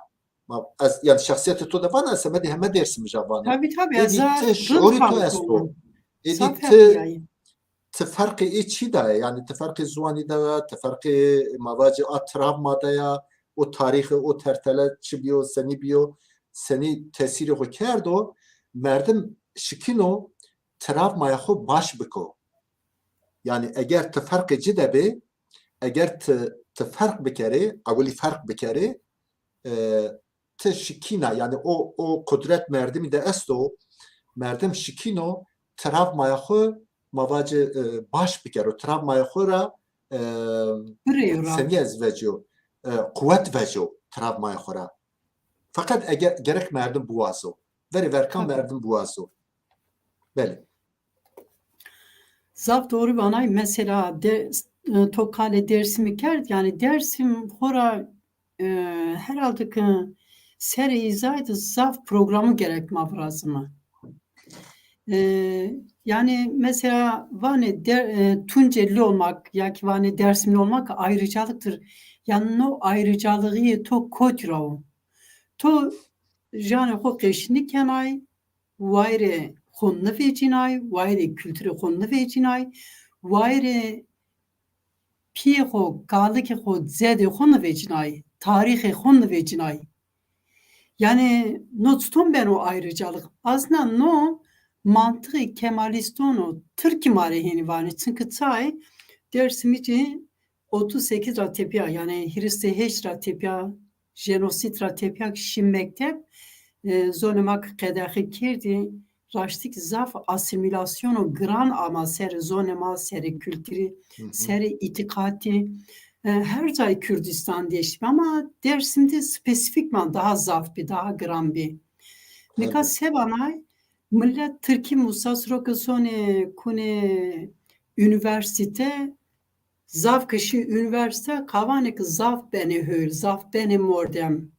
Yani şahsiyeti to da bana semedi heme dersim javana. Tabii. Edi t şuri to esto. Edi t farkı içi da yani t farkı zuani da t farkı mavacı atravma da ya o tarihi o tertele çıbiyo seni biyo seni tesiri ho kerdo merdim şikino travmaya ho baş biko. Yani eğer te farkı cide be eğer te fark bikere avuli fark bikere te şikina yani o kudret merdimi de esto merdim şikino travmaya ho mavacı baş bikere o travmaya ho ra seni ezvecio kuvvet vecio travmaya ho ra fakat eğer gerek merdim buazo veri verkan merdim buazo beli zaf doğru bana mesela Tokale Dersim'i kerdi yani Dersim hora herhalde ki seri izaydı zaf programı gerek mavrazıma. Yani mesela vane Tunceli olmak ya ki vane Dersimli olmak ayrıcalıktır. Yani o ayrıcalığı to kotrao. To jane xo qeşini kenay vayre xonne vecinay vayre kültürü xonne vecinay vayre piye xo galık xo zede xonne vecinay tarihi xonne vecinay. Yani no tutum ben o ayrıcalık. Aslında no mantığı Kemalistonu Türk marihini var. Çünkü çay Dersimici 38 ratepya yani Hristi heş ratepya jenosit ratepya şimmektep zonemak kedahi kirdi raştik zaf asimilasyonu gran ama seri zonema seri kültürü seri itikati her cay Kürdistan değişti ama Dersim'de spesifikman daha zaf bir daha gram bir. Nika sevanay millet Türkiye Musa Srokasone kune üniversite zaf kışı üniversite kavanek zaf beni hül zaf beni mordem.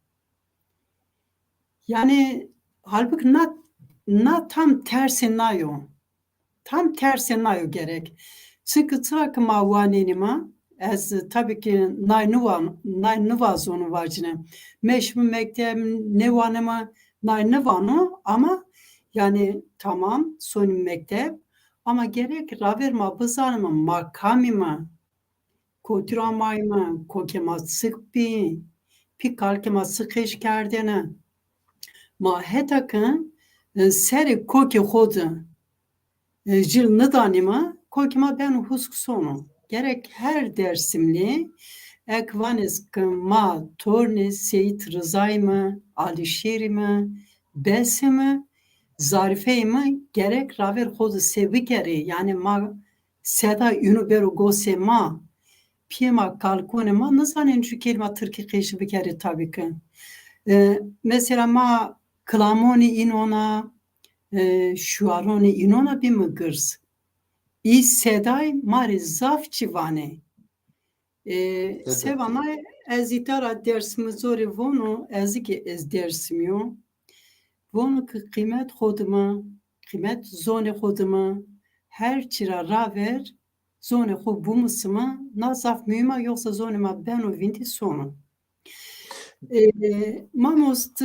Yani halbuki na tam tersi nayo. Tam tersi nayo gerek. Çünkü trak mavanenima ez tabii ki nay nuva zonu var cine. Meşmu mektep nevanema nay nevano ama yani tamam sonu mektep ama gerek raverma bızanıma makamima kotramayma kokema sıkpi pikalkema sıkış kerdene ma hetakın seri koki hodu jil nıdanima kokima ben husk sonu gerek her dersimli ekvanes ma torne Seyit Rızay mı Alişeri mi Besi mi Zarife mi gerek raver hodu sevi geri yani ma seda ünüberu gose ma piyema kalkone ma nazanen şu kelime Türkiye keşi bir kere tabii ki. Mesela ma klamoni inona şuaroni inona bir mi gırs. İ seday mari zaf çivane. Sevana ez itara dersimi zori vono ez ki ez dersimiyo. Vono ki kıymet hoduma, kıymet zone hoduma her çira raver zone ho bumusuma nazaf mühima yoksa zone ma ben o vinti sonu. Mamost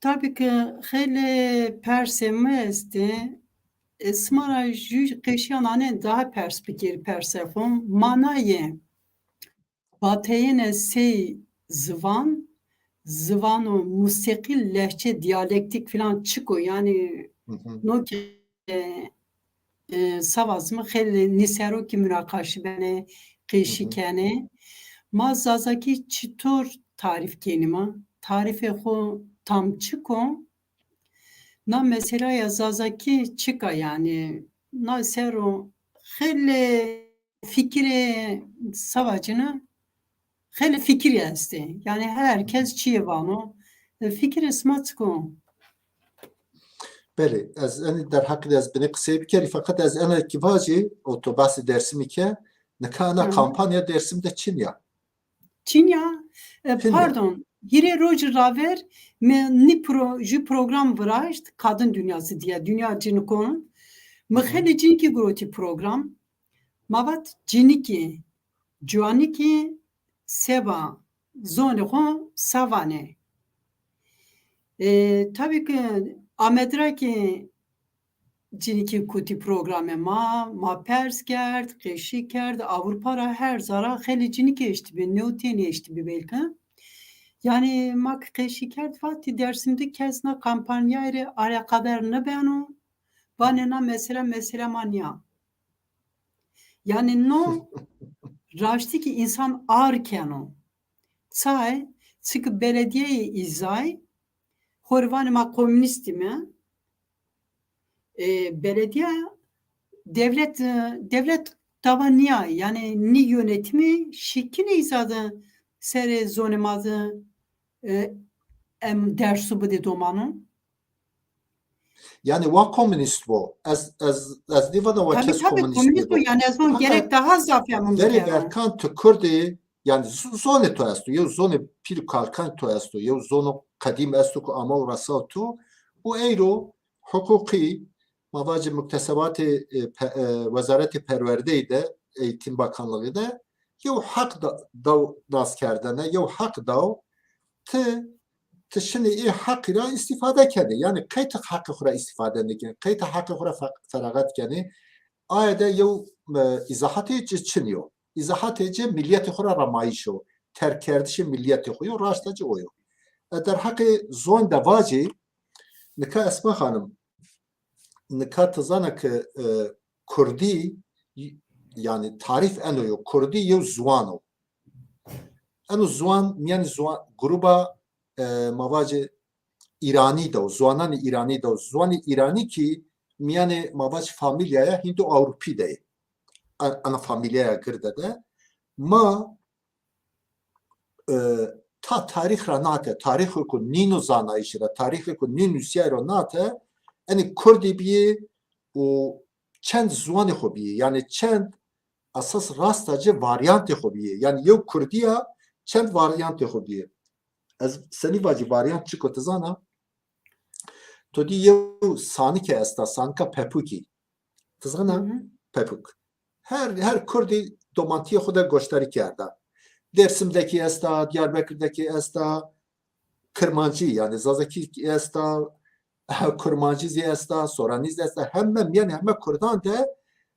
tabii ki hele perseme este smara ju keşiyanane daha perspekir persefon manaye bateyene sey zıvan o musiki lehçe diyalektik falan çıkıyor yani no ki savazımı hele nisero ki mürakaşı bene keşikene ma zazaki çitor tarif kenima tarife ho tam çıko na mesela ya zazaki çıka yani na sero hele fikre savacını hele fikir yazdı. Yani herkes çiğ vano fikir esmatko. Beli, ez eni der hakkı ez beni kısaya bir kere fakat ez eni kivacı otobası dersimi ki nekana kampanya dersimde Çin ya. Çin ya. Pardon. Yine Roger Raver ni program vraşt kadın dünyası diye dünya cini konu. Mıheli cinki groti program. Mavat ciniki Juaniki Seba Zonho Savane. Tabii ki Amedraki ciniki kuti programı ma pers kerd, keşi kerd, Avrupa'ra her zara heli ciniki eşti bir neoteni eşti bir belki. Yani mak keşi kerd vati dersimde kesna kampanyayla alakadarını ben o banena mesela manya. Yani no raşti ki insan ağırken o. Say, çünkü belediyeyi izay, horvanıma komünisti mi? Belediye devlet tavaniya yani ni yönetimi şikine izadı sere zonemadı em dersu bu domanu. Yani va komünist bu. Az divada va kes komünist bu yani azon gerek daha zafyamın veri verkan tu kurdi yani zone to estu ya zone pir kalkan to estu ya zone kadim estu ku ama urasa tu o euro hukuki mavacı muktesebatı Vezaret-i Perverde'yi de Eğitim Bakanlığı da yev hak da nas kerdene yev hak da şimdi hak ile istifade kedi. Yani kayıt hakkı kura istifade neken. Kayıt hakkı kura feragat keni. Ayda yev izahatı çiniyor. İzahatı milliyeti kura ramayişo. Terk kerdişi milliyeti koyuyor. Rastacı oyu. در حق زون دواجی نکا اسما خانم نکا تزانه که کردی yani tarif enoyo Kurdi yev zuano eno zuan yani zuan gruba mavac İrani da zuanan İrani da zuani İrani ki yani mavac familyaya Hindu Avrupi de ana familyaya girde de ma ta tarih ranate tarih ku nino zanayişi ra tarih ku nino siyero nate yani Kurdi bir o çend zuani hobi yani çend asas rastacı varyantı hobi yani yev Kurdiya çend varyantı hobi az seni vacı varyant çıkot zana to di yev sanike esta sanka pepuki tızgana pepuk her Kurdi domantiye xuda goştari kerda Dersim'deki esta, Diyarbakır'daki esta, Kırmancı yani Zazaki esta, Kurmancı esta, Soraniz esta, hemen yani hemen Kurdan de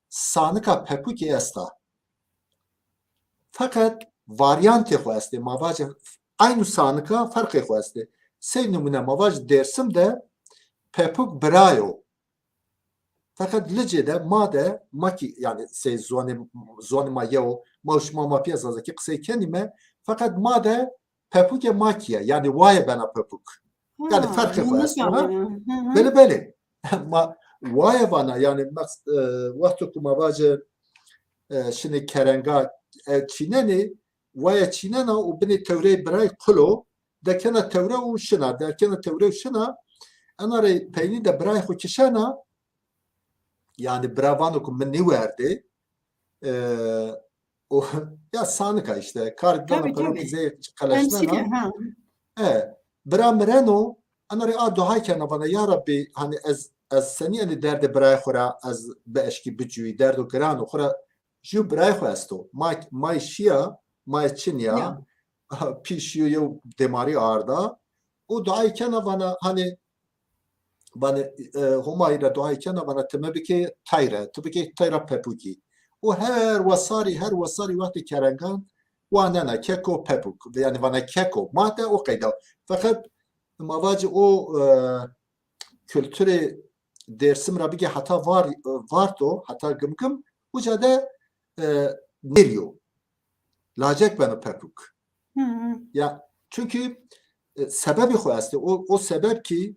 sanıka pepuki esta. Fakat varyantı xueste, mavacı aynı sanıka farkı xueste. Sev numune mavacı Dersim'de pepuk brayo. Fakat Lice'de made maki yani se zoni ma yeo mavşma mapya zazaki kısay kendime fakat made pepuke makiye yani vaye bana pepuk. Yani farkı var aslında. Böyle. Ma vaye bana yani vakti kuma vacı şimdi kerenga çineni vaye çinena o beni tevre bray kulu dekena tevre u şina dekena tevre u şina anare peyni de bray xu kişana yani bravanokum men ne verdi? O ya sanıka işte kargana para bize kalaştana. Bramreno anare a duhayken bana ya Rabbi hani az seni ani derde bray xura az beşki bicuyi derdo grano xura ju bray xasto may şia may çinya pişiyor ya demari arda o duhayken bana hani bana Humayra duayken bana temebiki tayra pepuki. O her wasari vakti kerengan wanana keko pepuk. Yani bana keko madde o kayda. Fakat mavacı o kültürü dersim rabige hata vardı hata gımgım ucada neriyor. Lacek bana pepuk. Ya çünkü sebebi xuaste o sebep ki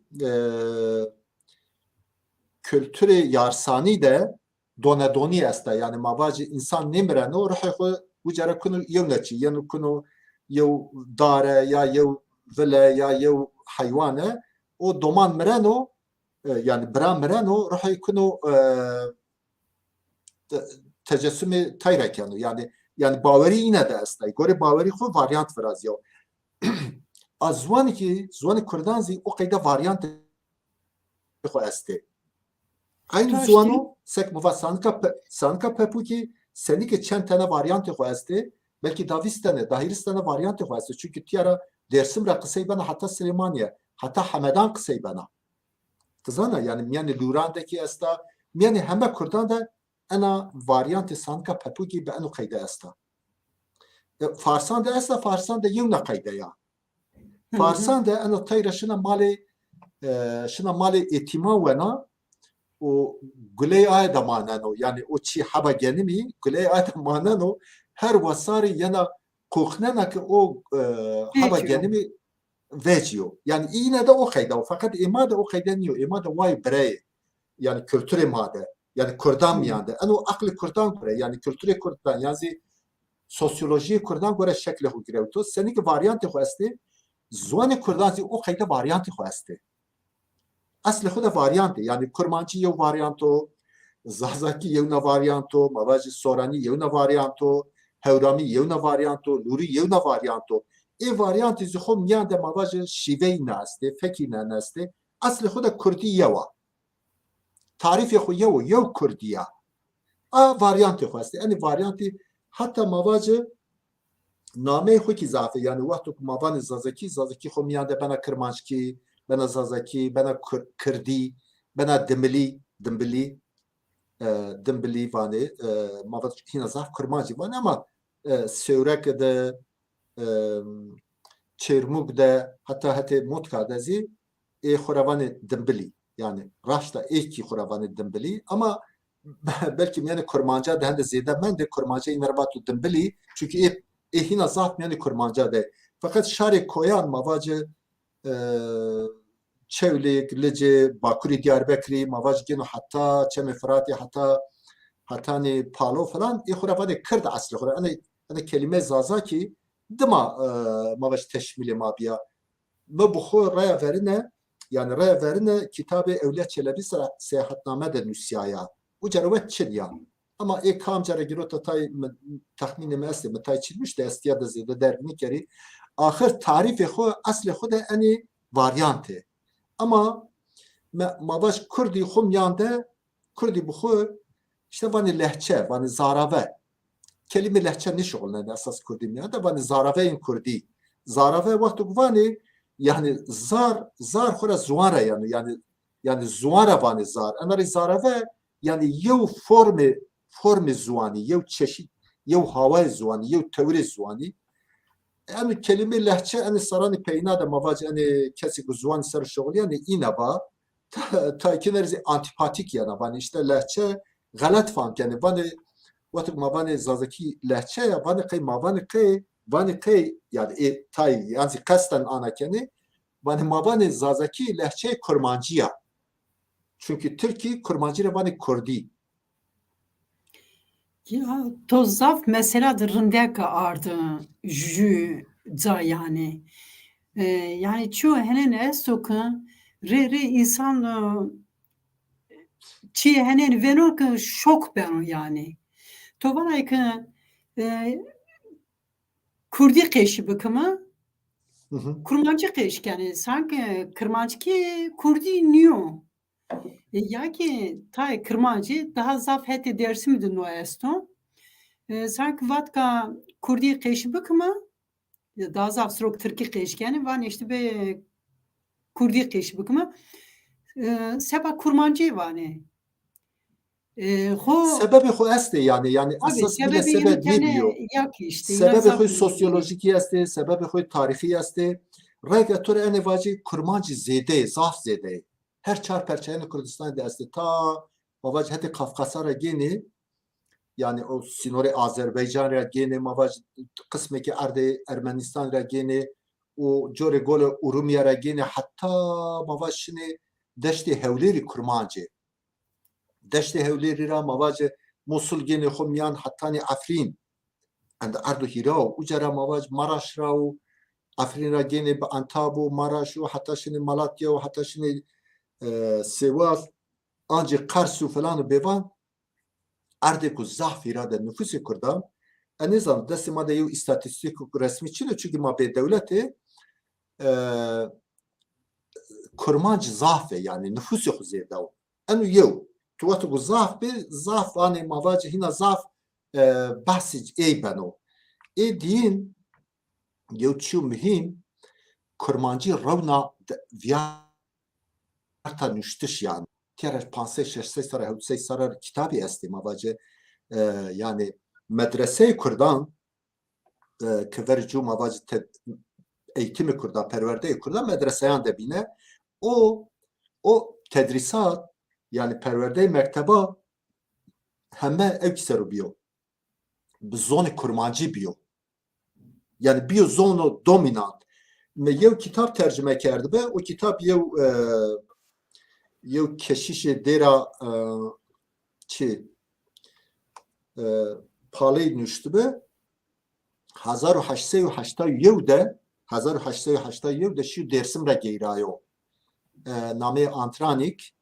kültürü yarsani de donedoni esta yani mavacı insan nemre no ruhu ucara kunu yevneçi yani kunu yev dare ya yev vile ya yev hayvane o doman mereno yani bra mereno ruhu kunu tecessümü tayrek yani baveri yine de esta gore baveri xu varyant biraz ya azwani ki zwani kurdanzi o kayda varyant xu este aynı zuano sek muva sanka pepuki seni ki çend tane varyantı xu este belki davistane dahiristane varyantı xu este çünkü tiyara dersim ra kısay bana hatta Süleymaniye hatta Hamedan kısay bana tızana yani Luran'daki esta yani heme kurdan da ana varyantı sanka pepuki be enu kayda esta Farsan da esta Farsan da yevna kayda ya Farsan da enu tayra şuna mali etima vena o guley ay da manano yani o çi haba genimi guley ay da manano her vasari yana koknana ki o haba genimi veciyo yani yine de o kayda fakat imade o kayda niyo imade vay birey yani kültür imade yani Kurdan miyande o aklı Kurdan göre yani kültürü Kurdan yani sosyoloji Kurdan göre şekli hu girevto seni ki varyantı hu esti zuane Kurdan o kayda varyantı hu esti asli xuda varyantı yani Kurmancı yev varyanto Zazaki yevna varyanto Mavaci Sorani yevna varyanto Hevrami yevna varyanto Luri yevna varyanto varyantı zixom yande Mavaci şivey naste feki naste asli xuda Kurdi yeva تعریف خو یو کردیه واریانت خو است یعنی واریانتی حتی مواجه نامه خو کی ضعفه یعنی وقت که مابان زازکی خو میانده بنا کرمانشکی بنا زازکی بنا کردی بنا دمبلی وانه مابان هینا ضعف کرمانجی وانه اما سورک ده چرموک ده حتی موتکا دزی خوروان دمبلی yani raşta ilki Kur'an'ı dembeli ama belki yani Kurmanca da hem de ziyade ben de Kurmanca inerbatu dembeli çünkü hina zat yani Kurmanca da fakat şari koyan mavacı çevlik lece Bakuri Diyarbakır'ı mavacı gene hatta Çeme Fırat'ı hatta ne Palo falan Kur'an'ı Kürt aslı Kur'an'ı kelime zaza ki dima mavacı teşmili mabiya ve bu xo raya verine yani raya verine kitabı Evliya Çelebi seyahatname de nüsyaya. Bu cervet çil ya. Ama kam cara girota tay tahminime esti metay çilmiş de estiya da zede derini keri. Ahir tarifi xo asli xo da ani varyante. Ama mavaş Kurdi xum yanda Kurdi bu xo işte vani lehçe, vani zarave. Kelime lehçe ne şoğulna esas Kurdi ya da vani zarave Kurdi. Zarave vakti vani yani zar xora zuara yani zuara vani zar. Anari zarave yani yev formi zuani, yev çeşit, yev havay zuani, yev tevri zuani. Yani kelime lehçe yani sarani peyna da mavacı yani kesik zuani ser şoğul yani inaba ta kinerizi antipatik yana vani işte lehçe galat fan yani vani vatık mavani zazaki lehçe ya vani kay yani tay yani kasten anakeni vani mavani zazaki lehçe kurmancıya. Çünkü Türkiye kurmancıyla vani Kurdi. Ya to zaf mesela rındeka ardı jü za yani. Yani çoğu henen esokun re insan çi henen venor ki şok ben yani. To bana ki Kurdi keşi bakımı kurmancı keş yani sanki kurmancı ki Kurdi niyo. Ya ki tay kurmancı daha zaf heti dersi mi no esto. Sanki vatka Kurdi keşi bakımı daha zaf srok Türkiye keş yani van işte be Kurdi keşi bakımı seba kurmancı vani. Sebebi xo este yani esas bile sebep ne diyor? Sebebi xo sosyolojik este, sebebi xo tarihi este. Rayga tor ene vaci kurmancı zede, zaf zede. Her çar perçeyeni Kürdistan'da este ta mavac hadi Kafkasara gene yani o sinore Azerbaycan ra gene mavac kısmeki arde Ermenistan ra gene o core gole Urumya ra gene hatta mavac şine deşti hevleri kurmancı. Deşte hevleri ra mavac Musul gene Humyan hatta ni Afrin and ardu Hirav ucara mavac Maraş ra Afrin ra gene Antabu Maraş hatta şine Malatya hatta şine Sivas ancak Karsu falan bevan ardeku zahf irade nüfusu Kurdan enizam desima da yu istatistik resmi çile çünkü ma be devleti kurmancı zahfe yani nüfusu ziyade o enu yu tuatu bu zahf bir zahf ani mavacı hina zahf bahsic eybeno din yu çu mühim kurmancı ravna via ta nüştüş yani. Tiyarar panse şeşse sarar hutse sarar kitabı esti mavacı yani medrese Kurdan kıvercu mavacı eğitimi Kurdan perverde Kurdan medreseyan da bine o tedrisat yani perverde mekteba heme evkiseru biyo zonu kurmancı biyo yani biyo zonu dominant yev kitap tercüme kerdi be o kitap yev keşiş dera çi palay nüştü be 1880 de şu dersim ra geyrayo name Antranik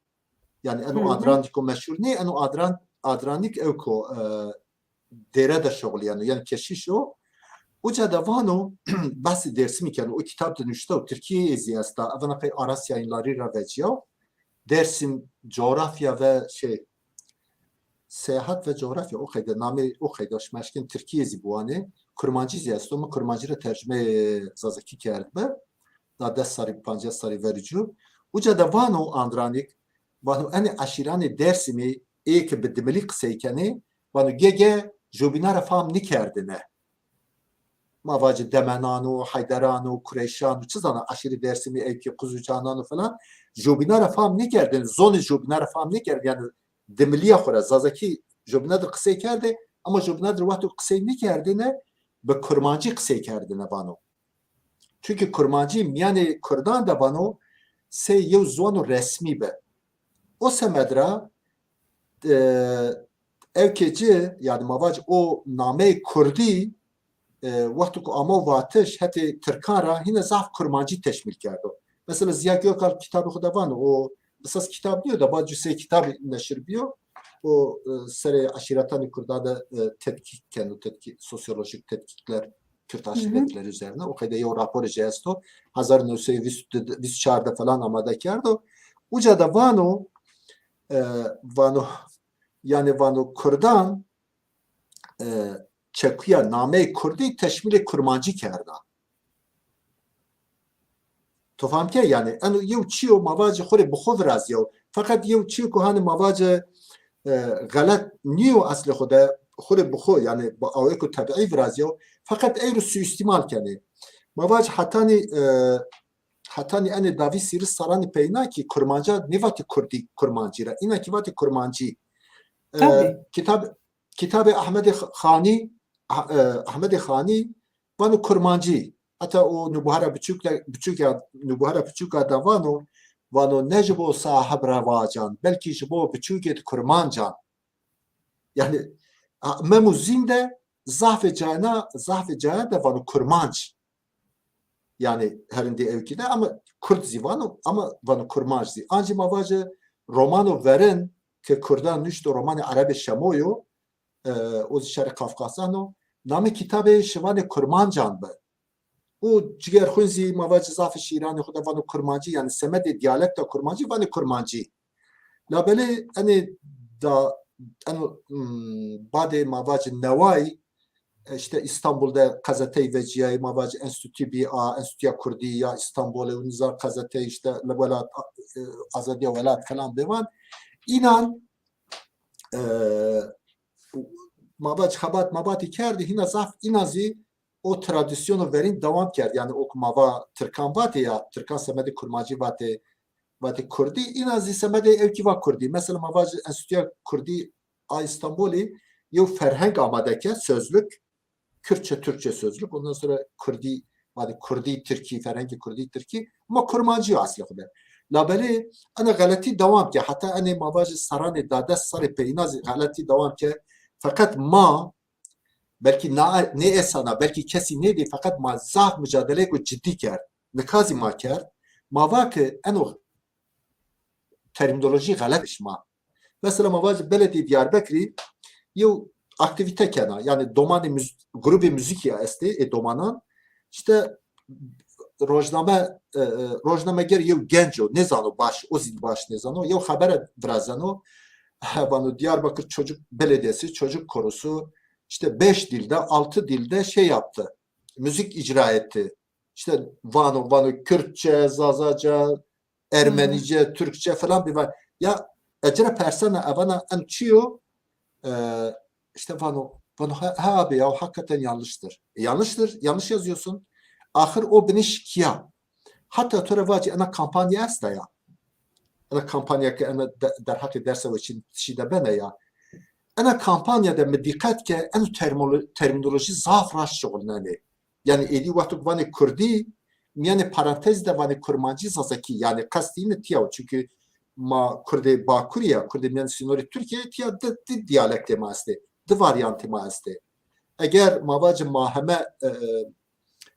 yani enu Adranik o meşhur ne enu Adranik evko dera da şoğul yani keşiş o Uca da vano basi dersimi yani o kitap dönüşte o Türkiye eziyasta avana pey Aras yayınları ra veciyo Dersim coğrafya ve seyahat ve coğrafya o kadar nami o kadar şmeşkin Türkiye zibuane kurmancı ziyasto mu kurmancı tercüme zazaki kerbe da 10 sari 5 sari vericu uca da vano andranik vano ani aşirani Dersimi ki bedimeli kısaykeni vano gege jobinara fam nikerdine mavacı Demenanu, Haydaranu, Kureyşanu çizana aşırı Dersimi ki Kuzucananu falan jobinara fam nikerdine zoni jobinara fam nikerdine yani demiliye xora zazaki jobinadır kısay kerdi ama jobinadır vakti kısay nikerdine ve kurmancı kısay kerdine vano. Çünkü kurmancı yani Kurdan da vano yev zonu resmi be. O semedra evkeci yani mavac o name Kurdi vakti ku ama vatış heti Türkara yine zaf kurmancı teşmil kerdi. Mesela Ziya Gökalp kitabı kuda vano o esas kitap diyor da bazı kitap neşir diyor. O sere aşiretani Kurdada tetkik kendi tetkik sosyolojik tetkikler Kürt aşiretleri üzerine o kadar o rapor cesto 1924'da falan amada kerdo. Uca da vano yani vano Kurdan çekuya name Kurdi teşmili kurmancı kerda. Tofam ki yani anu yev çiyo mavacı xore bixov razyo fakat yev çiyo ku hani mavacı غلط نیو اصل خود بخو یعنی با اوی کو طبیعی ورازیو فقط ای رو سوءاستعمال کنه مواج حتانی ان داوی سیر سارانی پینا کی کرمانجا نیواتی کردی کرمانجی را اینا کی واتی کرمانجی کتاب احمد خانی وانو کرمانجی حتی او نبوهره بچوک دوانو وانو نجبو صاحب رواجان بلکه جبو بچوکت کرمانجان yani memuzinde zahve cana da vanu kurmanç yani herinde evkide ama Kürt zivanu ama vanu kurmanç zi anci mavacı romano veren ki Kurdan nüşto romanı Arabi şamoyo o şerq Kafkasano nami kitabı şivane kurmancan be o ciger xunzi mavacı zafı şirani xuda vanu kurmancı yani semede diyalekta kurmancı vanu kurmancı labele hani da bade mavacı nevai işte İstanbul'da gazete veciye mavacı enstitü BA enstitü Kurdiya İstanbul'da nizar gazete işte levelat azadiye velat falan devan inan mavacı habat mabati kerdi hina zaf inazi o tradisyonu verin devam kerdi yani o mava Türkan vate ya Türkan semedi kurmacı vate Kurdi inazi semedi evkiva Kurdi mesela mavacı enstitü Kurdi İstanbul'i yev ferheng amadeke sözlük Kürtçe Türkçe sözlük ondan sonra Kurdi Kurdi Türki ferhengi Kurdi Türki ama kurmancı aslında labeli ana galati devam ki hatta ana mavacı sarani dade sarı peynazi galati devam ki fakat ma belki ne esana belki kesi neydi fakat ma zah mücadele ko ciddi ker nekazi ma ker ma vaki eno terminoloji galat işma mesela mavacı belediye Diyarbakır'ı yev aktivite kena yani domani grubi müzik ya esti domanan işte rojname ger yev genco ne zano baş o zil baş ne zano yev haber brazano vano Diyarbakır Çocuk Belediyesi Çocuk Korosu işte 5 dilde 6 dilde yaptı müzik icra etti işte vano Kürtçe Zazaca Ermenice Türkçe falan bir var ya ecre persana avana ançio işte vano abi ya hakikaten yanlıştır. Yanlış yazıyorsun. Ahir o beni şikia. Hatta tora vaci ana kampanya esta ya. Ana kampanya ki ana der hakı derse için şide bene ya. Ana kampanyada me dikkat ki en terminoloji zaf raş şoğulnani. Yani edi vakti vani Kurdi yani parantezde vani kurmancı zazaki yani kastini tiyav çünkü ma Kurdi Bakuriya Kurdi yani sinori Türkiye tiya diyalekte maste. De varyantı maazde. Eğer mavacı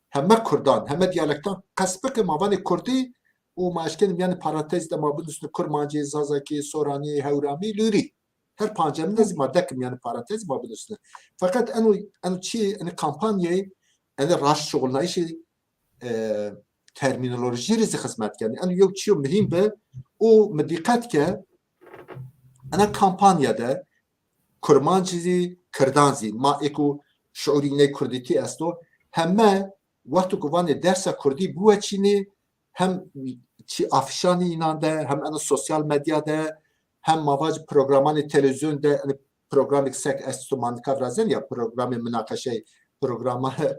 hemme Kurdan, hemme diyalektan kasbık mavani Kurdi o maşkenim yani parantezde mabun üstüne kurmancı, zazaki, sorani, hevrami, lüri. Her pancamda zimadekim yani parantez mabun üstüne. Fakat enu kampanyayı enu raş şoğulna işi terminoloji rizi hizmet yani. Yani yok çiyo mühim be o medikkat ke ana kampanyada kurmancı kırdanzi ma eko şuurine kurditi esto hemme vakti kuvane dersa kurdi bu açını hem çi afişani inande hem ana sosyal medyada hem mavac programani televizyonda hani programik sek esto man kavrazen ya programı münakaşe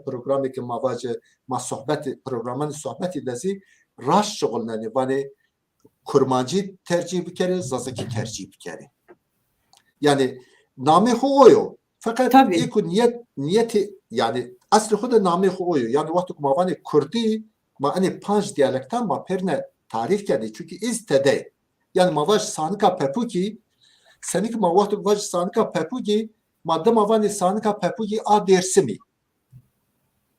programı ki mavacı ma sohbet programani sohbeti dezi raş şoğulnani vani kurmancı tercih bikere zazaki tercih bikere yani name ho oyo fakat Tabii. eko niyeti yani aslı huda name ho oyo yani vakti mavani kurdi ma hani panj diyalektan ma perne tarif kedi çünkü istede yani mavaş sanika pepuki senik ma vakti mavaş sanika pepuki madde mavani sanika pepuki a dersimi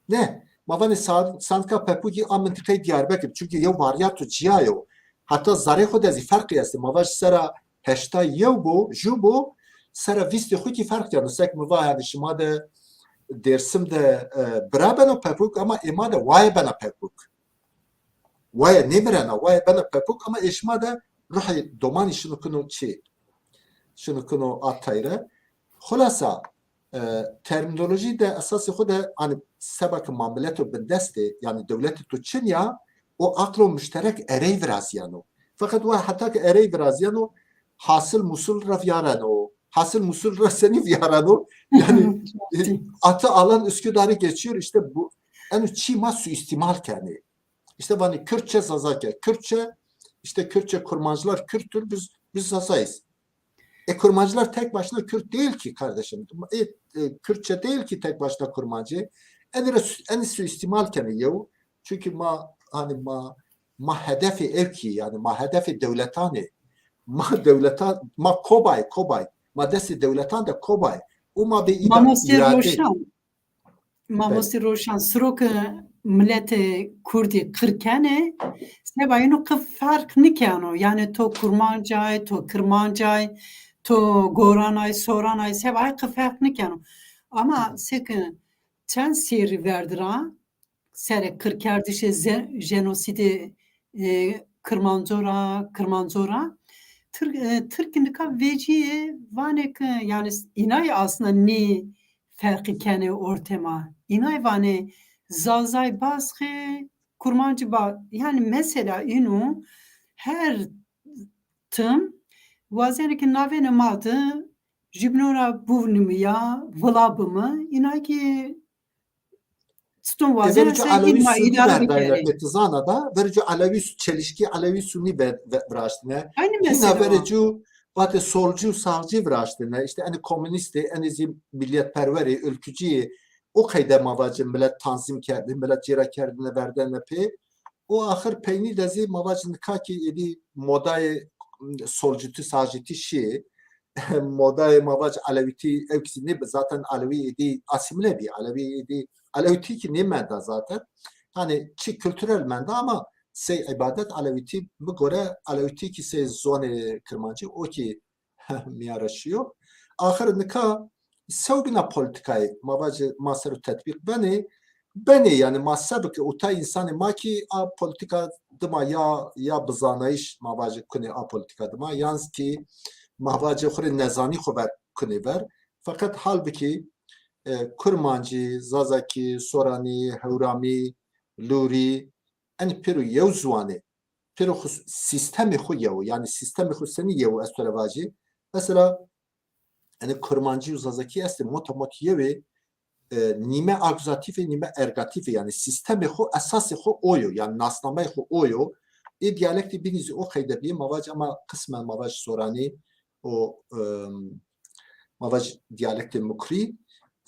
ne mavani sanika pepuki a mıntıkayı Diyarbakır çünkü yev varyatu ciyayo hatta zare huda zi farkı yasti mavaş sera heşta yev bu jubu sera visti xuki fark yani sek mava yani şima de dersim de brabena pepuk ama ema de vay bana pepuk vay nemirena vay bana pepuk ama eşma de ruhi doman şunu kunu çi şunu kunu atayra hulasa terminoloji de esası xuda hani sebak mamletu bindeste yani devleti tu Çin ya o aklo müşterek erey vraziyano fakat vay hatta ki erey vraziyano hasıl musul raf yarano hasıl musul raf seni yarano yani atı alan Üsküdar'ı geçiyor işte bu en çima suistimal kendi işte hani Kürtçe zazake Kürtçe işte Kürtçe kurmancılar Kürttür biz zazayız kurmancılar tek başına Kürt değil ki kardeşim Kürtçe değil ki tek başına kurmancı en suistimal kendi yahu çünkü hani ma hedefi evki yani ma hedefi devletani ma devletan ma kobay ma desti devletan da kobay o ma bir irade Mamosti roşan srok millete Kurdi kırkene sebayino kı fark nikano yani to kurmancay to kırmancay to goranay soranay sebay kı fark nikano ama sekin çen seri verdira sere kırkerdişe jenosidi kırmanzora Türk'ün veciye vanek yani inay aslında ni farkı kene ortema inay vane zazay baskı kurmancı yani mesela inu her tım vazene ki navene madı jibnora buvnumu ya vılabımı inay ki Stun vazene Verici se Alevi ilma Sunni idare verdaylar bikeri. Petizana da verici Alevi çelişki Alevi Sunni vraştine. Aynı Hina mesele o. verici vate solcu sağcı vraştine. İşte en komünisti, en milliyetperveri, ülkücü o kayda mavacı millet tanzim kerdi, millet cira kerdine verdiğine pe. O ahir peyni dezi mavacın kaki edi modayı solcutu sağcıtı şi. Modayı mavacı Aleviti evkisi ne zaten Alevi edi asimile bir Alevi edi Aleviti ki ne menda zaten hani çi kültürel menda ama ibadet Aleviti bu göre Aleviti ki zone kırmancı o ki miyaraşıyor. Ahir nika sevgina politikayı mavacı masaru tetbik beni yani masabı ki uta insanı ma ki a politika dıma ya bızanayış mavacı kuni a politika dıma yalnız ki mavacı xuri nezani xober kuni ver fakat halbuki kurmancı, zazaki, sorani, hevrami, luri en piru yev zwane piru sistemi xu yev yani sistemi xu seni yev estolevacı mesela yani kurmancı zazaki esti motomot yevi nime akuzatifi nime ergatifi yani sistemi xu esası xu oyo yani nasname xu oyo diyalekti binizi o xeydebi mavac ama kısmen mavac sorani o mavac diyalekti mukri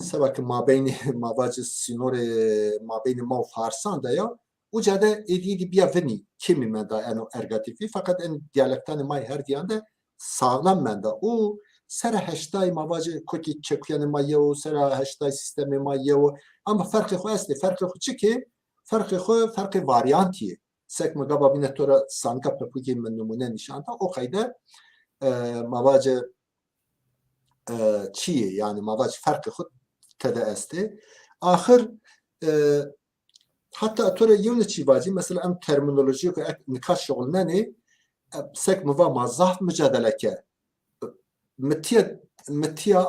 sebaki mabeyni mavacı sinore mabeyni mav farsan da ya o cade ediydi biya veni kimi menda yani ergatifi fakat en diyalektan may her diyanda sağlam menda o sera heştay mavacı koki çekyanı mayo sera heştay sistemi mayo ama farkı xo esti farkı xo çiki farkı varyanti sek magaba binetora sanka pepuki men numune nişanta o kayda mavacı çiye yani mavacı farkı xo tede esti ahir حتی تو یون چی باجی مثلا ام ترمینولوژی که نکاش شغل ننی سک موا مزاف مجادله که متیا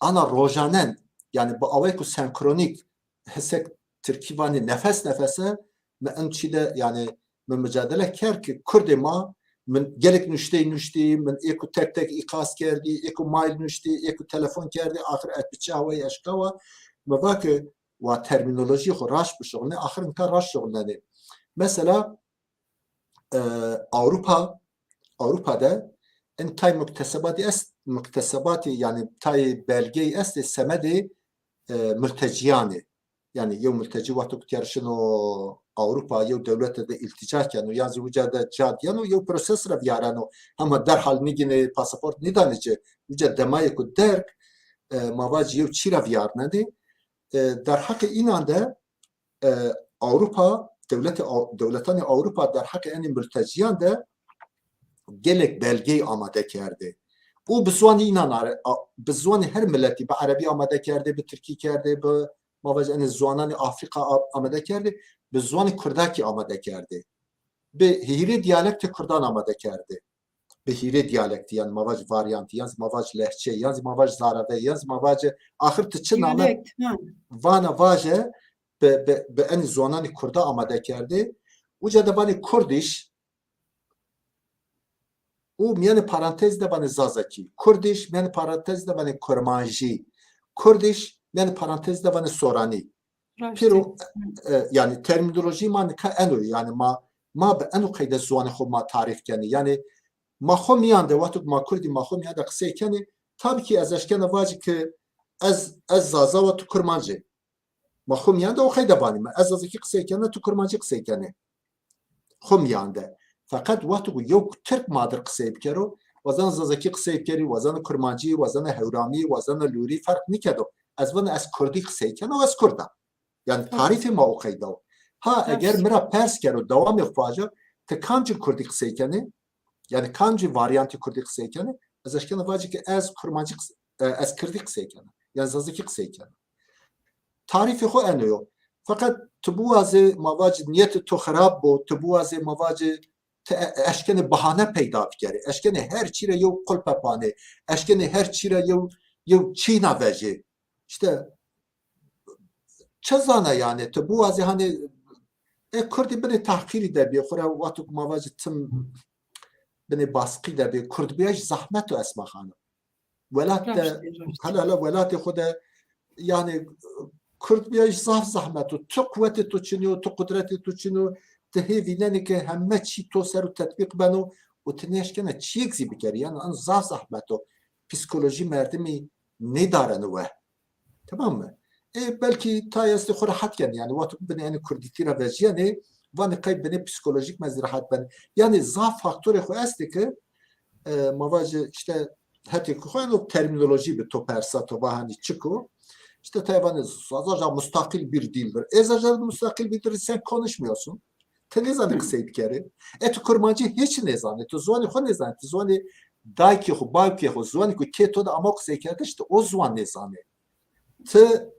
ana rojanen yani bu avayku senkronik hesek Türkivani nefes nefese me ençide yani men mücadele ker ki Kürdi ma men gerek nüşti men eko tek ikas kerdi eko mail nüşti eko telefon kerdi ahir et biçava yaşkava me vakı ve terminoloji xo raş bu şoğne ahirin ka raş şoğlani mesela Avrupa'da en tay muktesebatı yani tay belgeyi est semedi mülteciyani yani yev mülteci vatuk yarışını Avrupa yev devlette de ilticaken yazı vücada cadiyano yev prosesra viyarano ama derhal nigine pasaport nidanice vücada demaye ku derk mavaci yev çira viyarnadi der hakkı inande Avrupa devletani Avrupa der hakkı en mülteciyan de gelek belgeyi amade kerdi. O bizwani inanar, bizwani her milleti be Arabi amade kerdi, be Türki kerdi, be mavaz en zwanani Afrika amade kerdi, bizwani Kurdaki amade kerdi. Be hiri diyalekti Kurdan amade kerdi. Be hiri diyalekti yani mavaz varyanti, yani mavaz lehçe, yani mavaz zarabe, yani mavaz ahir tıçın amade vana vaje be en zwanani Kurda amade kerdi. Uca da bani Kurdiş او میان پرانتز ده بنی زازکی کردیش میان پرانتز ده بنی کرمانجی کردیش میان پرانتز ده بنی سورانی پیرو yani terminoloji man ka eno yani ma be eno qeyde zuani xo ma tarif keni yani ma xo miyan de watuk ma kurdi ma xo miyan de qise keni tabii ki ez eşkene vaci ki ez zaza ve tu kurmanji ma xo miyan de o qeyde bani ma ez zazaki qise keni tu kurmanji qise keni xo miyan de fakat وقتی یک ترک مادر قصه بکرو وزن زازکی قصه بکری وزن کرمانجی وزن هورامی وزن لوری فرق نکدو از ون از کردی قصه کنه و از کردم yani tarifi ma o kayda ha eğer mera pers kero devam yapacak te kanji kurdi qise kene yani kanji varyantı kurdi qise kene az eşkene vacı ki az kurmanji az kurdi qise kene yani zazaki qise kene tarifi xo eniyor fakat tu az mavacı niyet tu xarab bu tu az mavacı eşkene bahane peyda fikeri eşkene her çire yev kulpapane eşkene her çire yev çina veji işte çazana yani te bu az hani kurdi beni tahkiri de bir xora vatuk mavacı tım beni baskı da bir kurd biyaj zahmet o esma hanım velat de hala velat xuda yani kurd biyaj zahmet o tu kuvveti tu çiniyor tu kudreti tu çiniyor تهيفيناني كهمة شيء توصل التطبيق بنو وتنيش كنا شيء زي بكري يعني أنا زحمته psikoloji merdimi ne daranı ve tamam mı? Belki ta yazdı rahatken yani vakit beni yani kurditira veciyane ve kayıp beni psikolojik mezrahat ben yani zaf faktörü koyastı ki mavacı işte hatta koyun terminoloji bir topersa tobahani çıkıyor işte tabii zaten müstakil bir dildir. Zaten müstakil bir dil sen konuşmuyorsun. Te ne zanı kısa kere? Tu kurmancı hiç ne zanı? Tu zuani xo ne zanı? Tu zuani dayki xo bayki xo zuani ku keto da ama kısa kere işte o zuan ne zanı? Te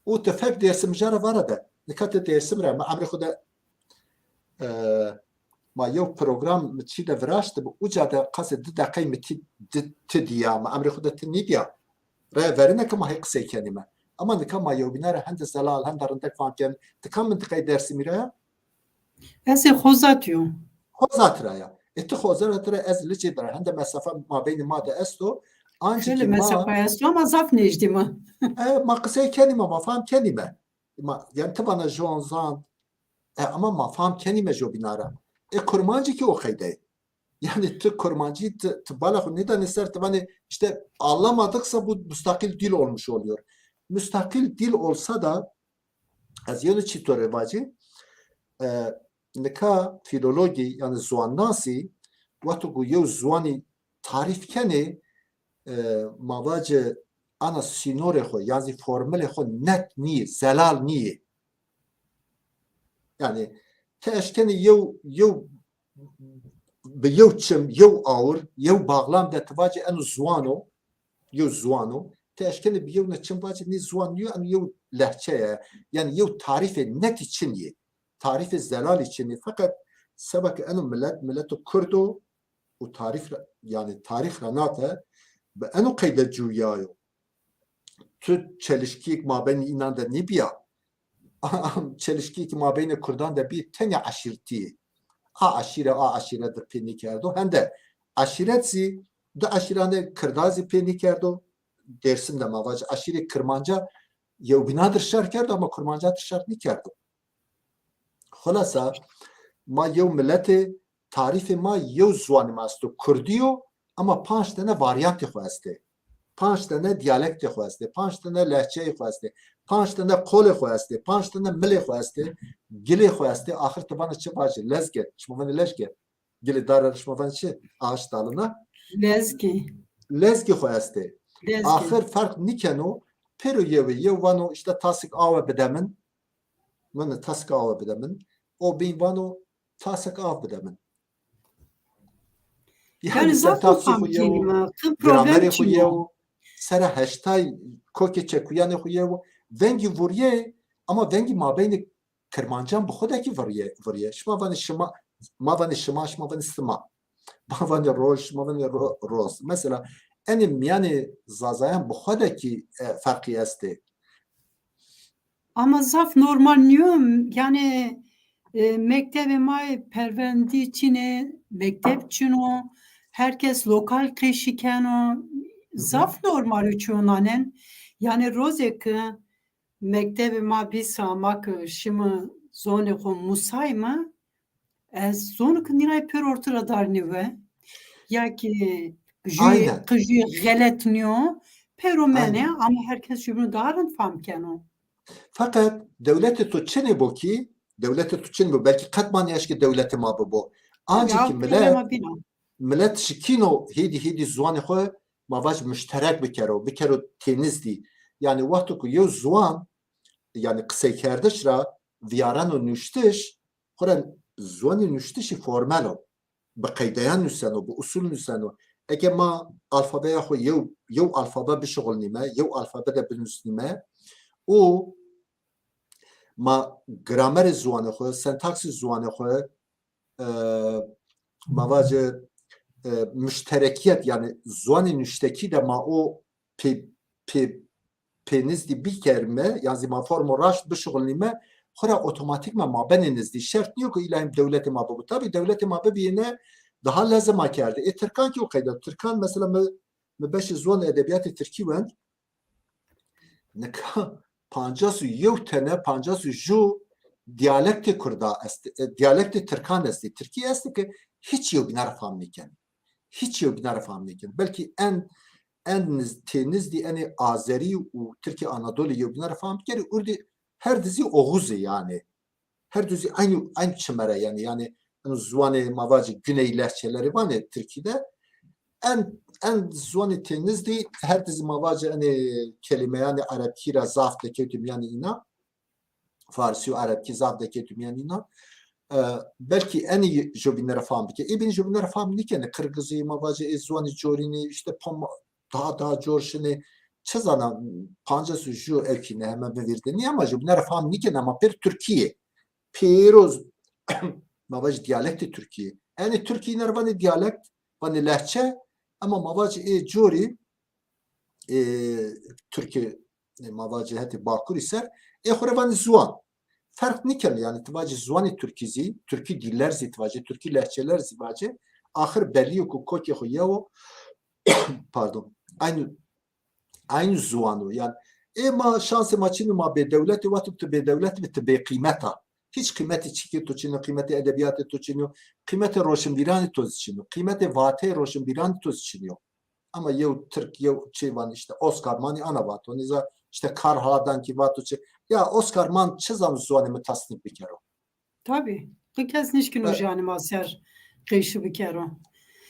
o tefek dersim jara var da. Dikkat dersim ra ma amri xuda ma yok program çi de vraştı bu uca da qası da kıymeti te diya ma amri xuda te ne diya? Ra verine ki ma hek kısa kelime. Ama ne kama yok binara hende zalal hendarındak fanken te kam mıntıkayı dersim ra Ez xozatyo. Xozat raya. Tu xozat ra ez liçi dar hende mesafe ma beyni ma da esto ancak Şöyle mesafe esto ama zaf necdi mi? ma kısa kelime ma fam kelime. Ma yani tabana jonzan ama ma fam kelime jo binara. Kurmancı ki o kaydı. Yani tu kurmancı tu bala neden ister tabani işte anlamadıksa bu müstakil dil olmuş oluyor. Müstakil dil olsa da az yönü çitore vacı neka filoloji yani zuannasi vatu yev zuani tarif kene mavacı ana sinore xo yani formele xo net ni zelal ni yani teşkeni yev be yev çim yev ağır yev bağlam da tvaci en zuano yev zuano teşkili bir yevne çimbacı ni zuanıyor an yev lehçeye yani yev tarifi net için ye tarifi zelal için ye fakat sebek enu milletu Kurdu o tarif yani tarih ranata be enu kayda cuyayo tu çelişkik mabeyni inan da Libya çelişkik mabeyni Kurdan da bir tane aşirti aşiredir peni kerdo hem de aşiretsi da aşirane kırdazi peni kerdo dersin de mavac aşire kırmanca yev binadır şer kerdo ama kırmanca şer ni kerdo Xulasa ma yev milleti tarifi ma yev zwanı mastu Kurdiyo ama 5 tane varyantı xweste 5 tane diyalekti xweste 5 tane lehçeyi xweste 5 tane kole xweste 5 tane mili xweste gili xweste axir tabana çi bacı lezge şmovani lezge gili darar şmovani çi ağaç dalına lezge xweste axir fark nikeno pero yev vano işte tasik ava bedemin من tasik ava bedemin o bin vano tasik ava bedemin Yani zaten kelime, grameri problem xuyev sera heştay koke çekuyane xuyev vengi vuriye ama vengi mabeyni Kırmancan bu xodaki vuriye şma vani şma sıma ma vani roj ma vani roz mesela enim yani zazayan bu xodaki farkı esti ama zaf normal niyo yani mektebe may pervendi çine mektep çino herkes lokal kreşikeno zaf normal uçunanen yani rozek mektebe ma bisamak şimdi zone xo musayma ez zone kniray per ortura darnive ya ki aynen kıjı galet niyo pero mene aynen ama herkes şimdi darın famkeno fakat devleti tu çini bu ki devleti tu çini bu belki katman yaşki devleti ma bu ancak millet şikino hedi zuanı xo mavaç müşterek bir kere tenizdi yani vakti ku yev zuan yani kısa kardeşra viyaran nüştiş xoran zuanı nüştişi formalo bi qeydayan nüseno bu usul nüseno ege ma alfabeya xo yev alfabe bişogulnime yev alfabe de binüsnime o ma gramer zuanı xo sentaksi zuanı xo mavacı müşterekiyet yani zuanı nüşteki de ma o penizdi bir kerme yani ma formu raş bişogulnime xora otomatikman ma beninizdi şart yok ki ilahim devleti ma bu tabi devleti ma biyine daha lazım akardı Türkan ki o kayda Türkan mesela me beş zuanı edebiyatı Türkiye wen neka pancasu yev tane pancasu ju diyalekti Kurda diyalekti Türkan esti Türkiye esti ki hiç yok binar famliken hiç yok binar famliken belki en tenizdi yani Azeri u Türkiye Anadolu yok binar famliken urdi her dizi Oğuz yani her dizi aynı çimere yani zuanı mavacı güney lehçeleri var ya Türkiye'de en zuanı tenizdi her dizi mavacı hani kelime yani Arapkira zaf deketum yani ina Farsi ve Arapki zaf deketum yani ina belki en iyi jobinlere faham dike. İbin jobinlere faham dike ne Kırgızı mavacı zuanı corini işte daha corşini çizana pancası ju evkine hemen verirdi. Niye ama jobinlere faham dike ama bir Türkiye Piroz mavacı diyalekti Türkiye. Yani Türkiye nervani diyalekt vani lehçe ama mavacı cori Türkiye mavacı heti Bakur iser xurevani zuan fark nikel yani tivacı zuani Türkizi Türkiye diller zitvacı Türkiye lehçeler zivacı ahir belli yok koki xoyevo pardon aynı zuanu yani ama şansı maçını ma be devleti vatıp be devleti be kıymeta hiç kıymeti çiki toçino kıymeti edebiyatı toçino kıymeti roşinbirani toçino kıymeti vate roşinbirani toçino ama yev Türk yev çevan işte Oscar mani anavat oniza işte Karhadan ki vatuçi ya Oscar man çizam zuanımı tasnif bir kere. Tabii. Kız nişkin hocani maser kıyışı bir kere.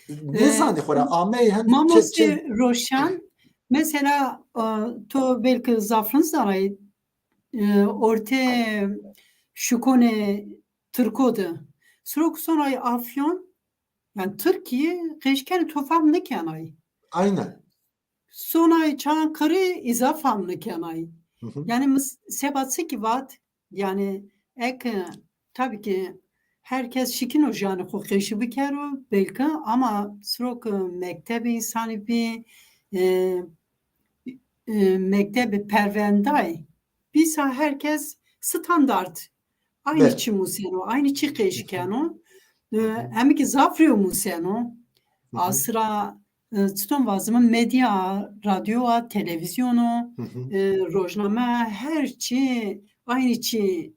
Ne zannı xora amey hem Mamosti Roşan mesela to belki zafrın zanay orte şukone Türkodu. Sırok sonay Afyon yani Türkiye keşken tofam ne kenay. aynen. Sonay Çankırı izafamlı kenay. Yani sebatsı ki vat yani ek tabii ki herkes şikin ocağını hokeşi bikero belki ama srok mektebi insanı bir mektebi pervenday bisa herkes standart aynı Evet. çi museno aynı çi keşkeno hem ki zafriyo museno asra tutum vazımı medya radyo televizyonu rojname her çi aynı çi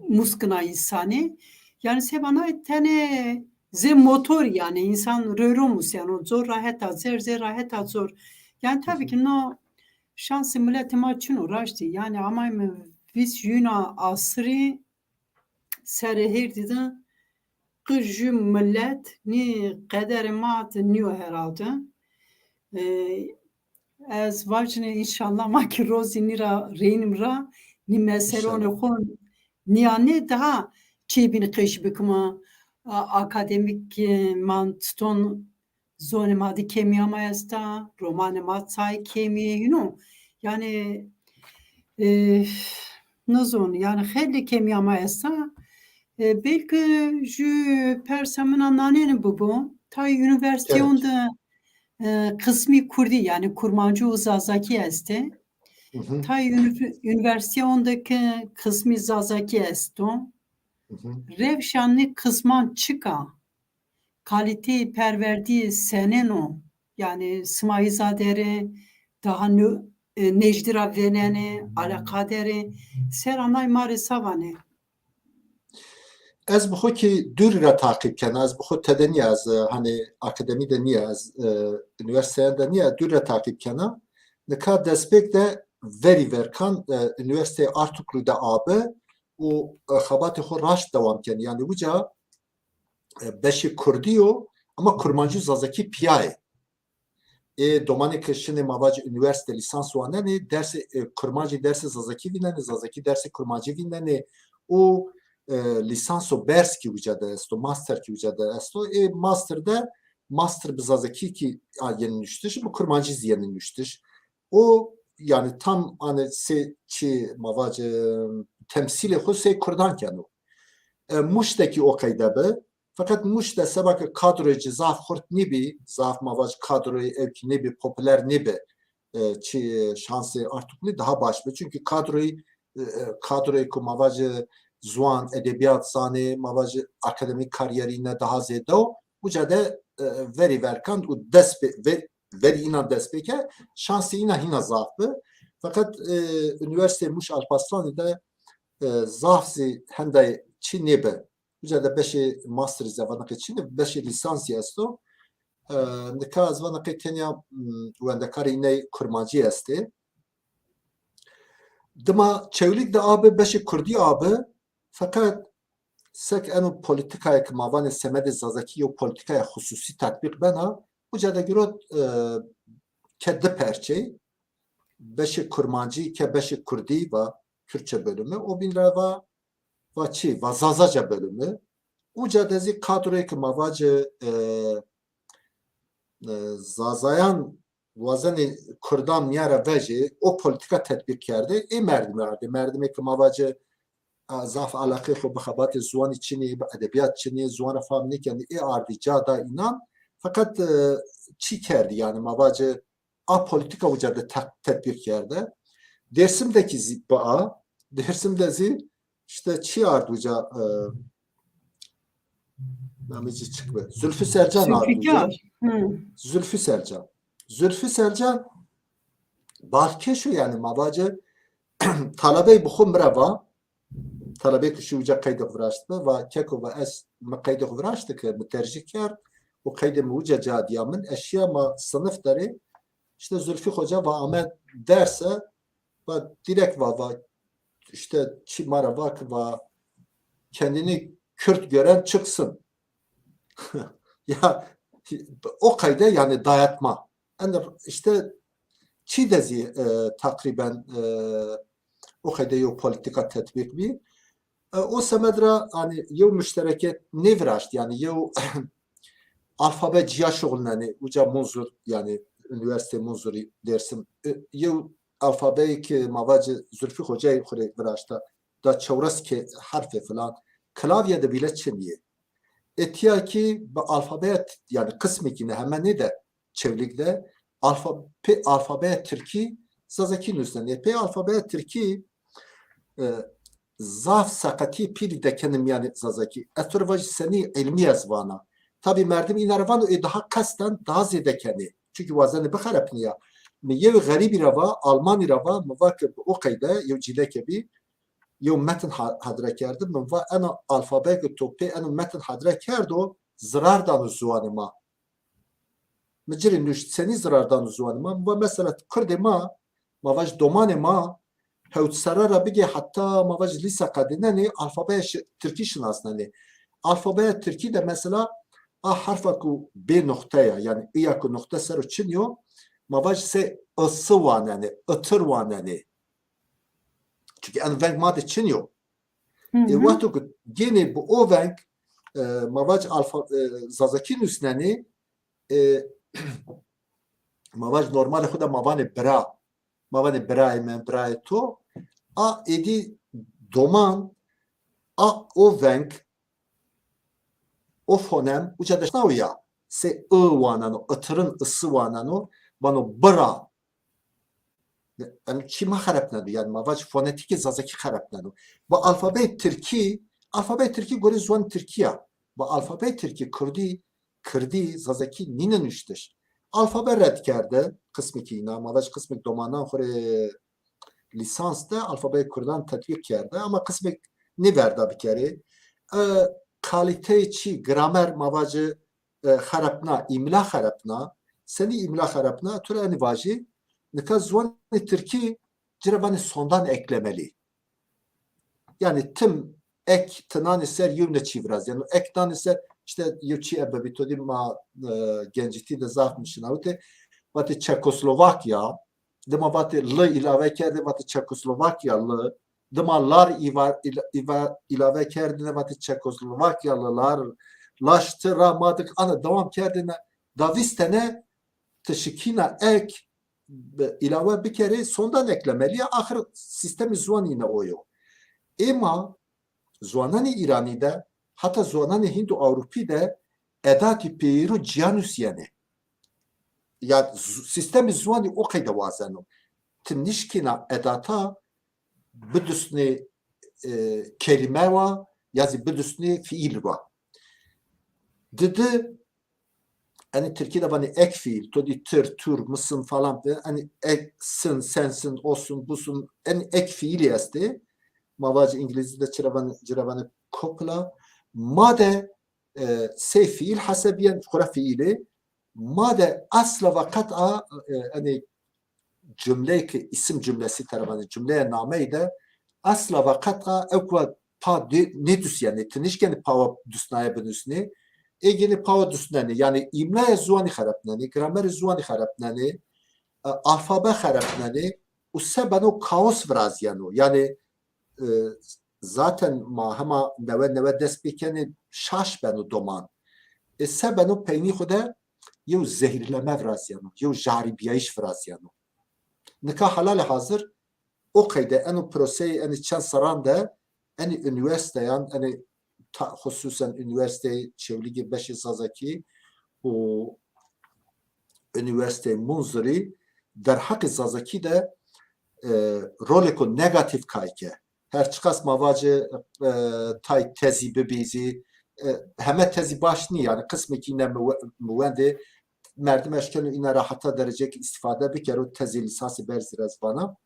muskına insani yani sebana tane ze motor yani insan röro museno zor rahat zer rahat zor yani tabii ki no şansı milletim için uğraştı. Yani ama biz yuna asrı serehir dedi kıcı millet ni kader mat niyo herhalde. Az vacne inşallah ma ki rozi nira reynim ra ni meselone khon niyane daha çebini kış bikma akademik manton zone madi kemiya mayasta roman matsay kemiye you know yani nazon yani خیلی کمی mayasta belki ju persamın nanenin bu ta üniversite onda kısmi kurdi yani kurmancı uzazaki este ta üniversite ondaki kısmi zazaki esto revşanlı kısman çıka kalite perverdiği seneno yani smayizadere daha necdira venene alakadere seranay mare savane Ez bixwe ki dûr re takip ken ez bixwe te de niye ez hani akademî de niye ez üniversiteye de niye dûr re takip kena nika destpêk de verî verkan üniversiteye Artuklu de abe û xebatê xwe raş dewam ken yani wîca beşê Kurdî o ama kurmancî zazakî piyayê domanê kişinê mavacî üniversite lisans wanenê dersê kurmancî dersê zazakî vînenê zazakî dersê kurmancî vînenê û lisanso bers ki wîca de est master ki wîca de est master de master bi zazakî ki yeni nüştiş bu kurmancî ziyeni nüştiş o yani tam hani se çi mavacı temsili xwe sê Kurdan ken o muşteki o kayda be fakat muşte sebak kadroyı zaf xurt nibi zaf mavacı kadroyu evki nibi popüler nibi çi şansı artık daha baş be çünkü kadroyu ku mavacı Zuan edebiyat zanê mavacı akademik kariyerine daha zêde o buca de verî verkan û dest verî îna destpêke şansî îna hîna zaf bi fakat üniversite Muş Alparslanê de zaf zî hende çi nêbe buca de beşê master zevanekê çi nê beşê lisansî est o nika ez vanekê tenya wendekarî ney kurmancî est ê dima çewlik de abe beşê Kurdî abe fakat sek eno politikaya ki mavanê Semedê Zazakî û politikaya xusûsî tatbîq bena buca de girot ke di perçe beşê kurmancî ke beşê Kurdî ve Türkçe bölümü o binre ve çi ve Zazaca bölümü buca de zî kadroyê ki mavacı Zazayan wazenê Kurdan miyara vejê o politika tetbîk kerde merdimê ki mavacı zaf alaqê xwe bi xebatê ziwanê Çînê bi edebiyat Çînê ziwana famînê kendî ardîca da înan fakat çi kerdî yani mavacı a politika wîca de tetbîk kerde Dersim'deki zî bi a Dersim'de zî işte çi ard wîca namêcî çık be Zülfü Sercan ard wîca Zülfü Sercan balkêşo yani mavacı talebeyê bi xwe mireva talebê kişî wîca qeydê xwe viraştibê ve keko ve ez me qeydê xwe viraş dikir me tercih kerd û qeydê me wîca cadiya min eşya me sınıf derê işte Zülfü Hoca ve Ahmet derse ve direkt ve işte çi mara vak ve kendini Kürt gören çıksın. Ya o kayda yani dayatma. Yani işte çi dezi takriben o kayda yok politika tetbik bir o semedra hani yev müştereket nevraşt yani yev alfabe ciya şoğulnani uca muzur yani üniversite muzuri dersim yev alfabeyi ki mavacı Zülfü Hoca'yı kure viraşta da çevres ki harfi falan klavyede bile çiniye. Etiya ki alfabe yani kısmı ki ne hemen ne de çevlikte alfabe Türkiye Zazaki nüzden. Alfabe Türkiye zaf sakati pili dekenim yani Zazaki. Eturvacı seni ilmi yazvana. Tabi merdim inarvan daha kasten daha zedekeni. Çünkü vazeni bixarep niya. Yev garibi rava, Almani rava, muvakib o kayda, yev cileke bi, yev metin hadre kerdim, muva ena alfabe topi, ena metin hadre kerdo, zırardan zuanima. Meciri nüş, seni zırardan zuanima, muva mesela kurdi ma, mavaj domani ma, hevt sarara bige hatta mavaj lisa kadineni, alfabe Türki şinasneni. Alfabe Türki de mesela harfa ku B noktaya yani iya ku nokta ser çiniyor. Mavaj se ısı vaneni, ıtır vaneni. Çünkü en venk madde çiniyor. Vakti ku gene bu o venk mavaj alfa zazakin üstneni mavaj normal huda mavani bra. Mavani bra men bra to a edi doman a o venk o fonem uçadeşna uya se vanano ıtırın ısı vanano bana bra yani kime harapnadı yani mavaç fonetiki zazaki harapnadı bu alfabe Türki gore zuan Türkiye bu alfabe Türki kırdi zazaki ninen üçteş alfabe red kerdi kısmı ki ina mavaç kısmı domanan hore lisansta alfabe kurdan tatbik kerdi ama kısmı ne verdi bir kere kalite çi gramer mavacı harapna imla harapna seni imla harapna türeni vaji nika zuan Türkiye ciravani sondan eklemeli. Yani tüm ek tınan eser yuvne çivraz. Yani ek tan eser işte yuçi ebebi todi ma genciti de zahmışın avute vati Çekoslovakya dema vati l ilave kerdi vati Çekoslovakya l dema lar ilave kerdine vati Çekoslovakyalılar laştıramadık ana devam kerdine davistene teşikina ek ilave bir kere sondan eklemeli. Ahir sistemi zuan yine oyo. Ama zuanani İrani'de hatta zuanani Hindu Avrupi'de edati peyru cianus yani. Ya sistemi zuani o kayda vazenu. Tinişkina edata bidüsni kelime va yazı bidüsni fiil va. Dedi hani Türkiye'de hani ek fiil, todi tır, tur, mısın falan hani eksin, sensin, olsun, busun en ek fiil yazdı. Mavacı İngilizce'de ciravanı kopla. Made se fiil hasebiyen kura fiili. Made asla ve kat'a hani cümle ki isim cümlesi tarafından cümleye nameyde asla ve kat'a evkva pa ne düs yani tinişken pa düsnaya benüsni egeni pa düsnani yani imla zuani harapnani gramer zuani harapnani alfabe harapnani usebano kaos vraziyano yani zaten ma hema neve dest bikeni şaş benu doman sebeno peyni xude yew zehirleme vraziyano yew jaribiyeyiş vraziyano nika halal hazır o kayda enu proseyi eni çen saran da eni üniversiteyan eni hususen üniversite çevrigi beşi sazaki o üniversite munzuri der hakkı sazaki de roleko negatif kayke her çıkas mavacı tay tezi bebizi heme tezi başni yani kısmı ki ne müvendi merdim eşkeni ina rahata derecek istifade bir kere o tezi lisansı berzirez bana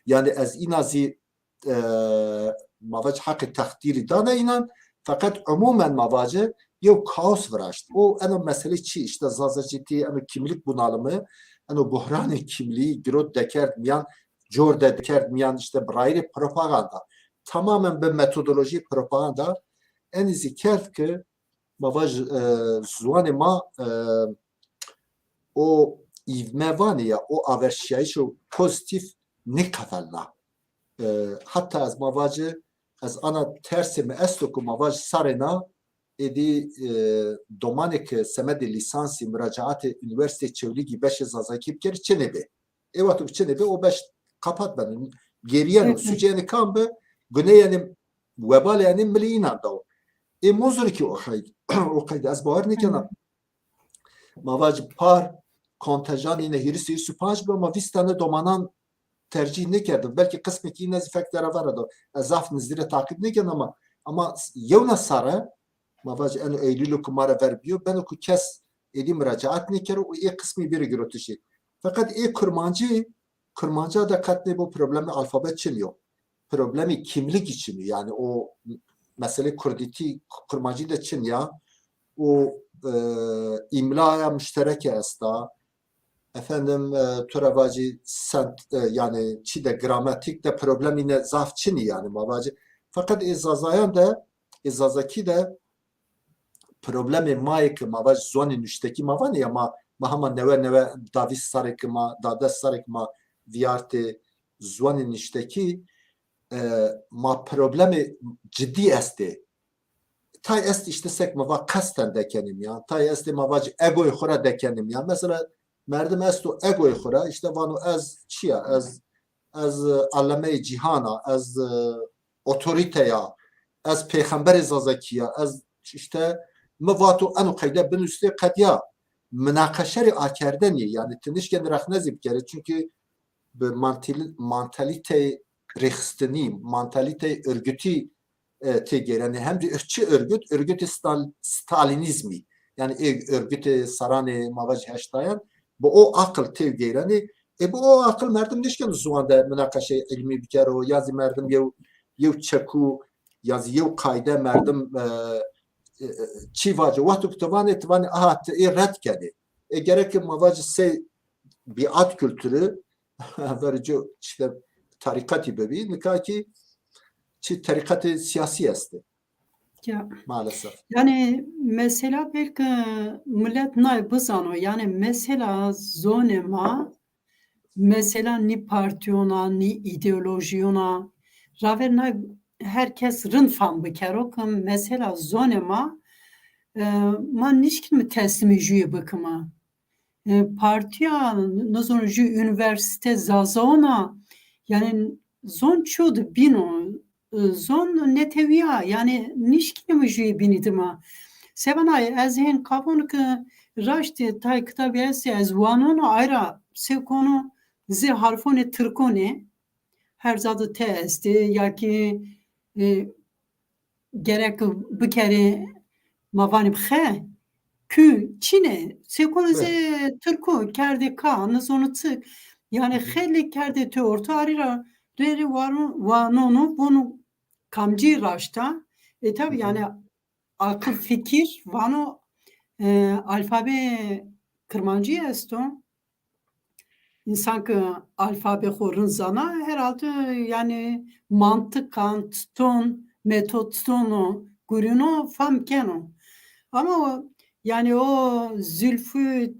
yani az inazi mavac hakkı takdiri dana inan fakat umumen mavacı yev kaos vraştı. O en o mesele çi işte zazaciti en o kimlik bunalımı en o buhranı kimliği girot dekert miyan jor dekert miyan işte brayri propaganda tamamen bir metodoloji propaganda en izi kert ki mavac zuanı ma o ivmevani ya o aversiyayı şu pozitif ne kadarla hatta az mavacı az ana tersimi estoku mavac sarena edi domanek semedi lisansi müracaat üniversite çevligi 5 zazaki bker çenebe. Evat çenebe o 5 kapat benim. Geriyen o süceni kambe güneyeni vebal yani milina da. Mozur ki o kaydı az bağır ne kana. Mavac par kontenjan yine hirisi süpanj ama vistane domanan tercih ne kerdim. Belki kısmı ki yine zifeklere var da. Zaf nizire takip ne kana ama yevna sara mavac en Eylül kumara verbiyor. Ben oku kes edi müracaat ne kere o kısmı biri görüntüsü. Fakat kurmancı da katne bu problemi alfabet çiniyor. Problemi kimlik için yani o mesele kurditi kurmancı da çin ya o imlaya müştereke esta efendim turavacı yani çi de gramatik de problemi ne zaf çini yani mavacı fakat izazayan da izazaki de problemi maik mavac zoni nüşteki mavani ama mahama neve davis sarık ma dada sarık ma viyarte zoni nüşteki ma problemi ciddi este tay est işte sek mava kasten dekenim ya tay est mavac egoy xora dekenim ya mesela merdim esto egoy xora işte vanu az çiya az allame cihana az otorite ya az peygamber zazakiya az işte mevatu anu kayda bin üstü kadya münakaşeri akerdeni yani tinişken rahnezip kere çünkü mantalite rehstini mantalite örgütü yani hem de ırkçı örgüt Stalinizmi yani örgüt sarani mavac heştayan bu o akıl tevgerani bu o akıl merdim nişken zuanda münakaşe ilmi bir kere o yazı merdim yev çeku yazı yev kayda merdim çi vacı vaktu tavane ahat red kedi gerek mavac se biat kültürü verici işte tarikati bebi nikaki çi tarikatı siyasi esti. Ya. Maalesef. Yani mesela belki millet nay bızano yani mesela zonema mesela ni partiyona ni ideolojiyona raver nay herkes rınfan bir kerokum mesela zonema man nişkin mi teslimi jüye bakıma partiya nazon jü üniversite zazona yani zon çoğdu bino zon neteviya yani nişkin mi jüye binidima sevanay ez hen kapon ki raşti tay kitabiyesi ez vanon ayra sevkonu zi harfone tırkone her zadı te esti ya ki gerek bir kere mavani bxe kü Çin'e sekolize Türk'ü kerdi kan sonra tık yani xeli kerdi te orta arira reri vanonu bunu kamcı raşta tabi yani akıl fikir vano alfabe kırmancı esto insan ki alfabe xorun zana herhalde yani mantıkan ton metot tonu gurino famkeno ama yani o Zülfü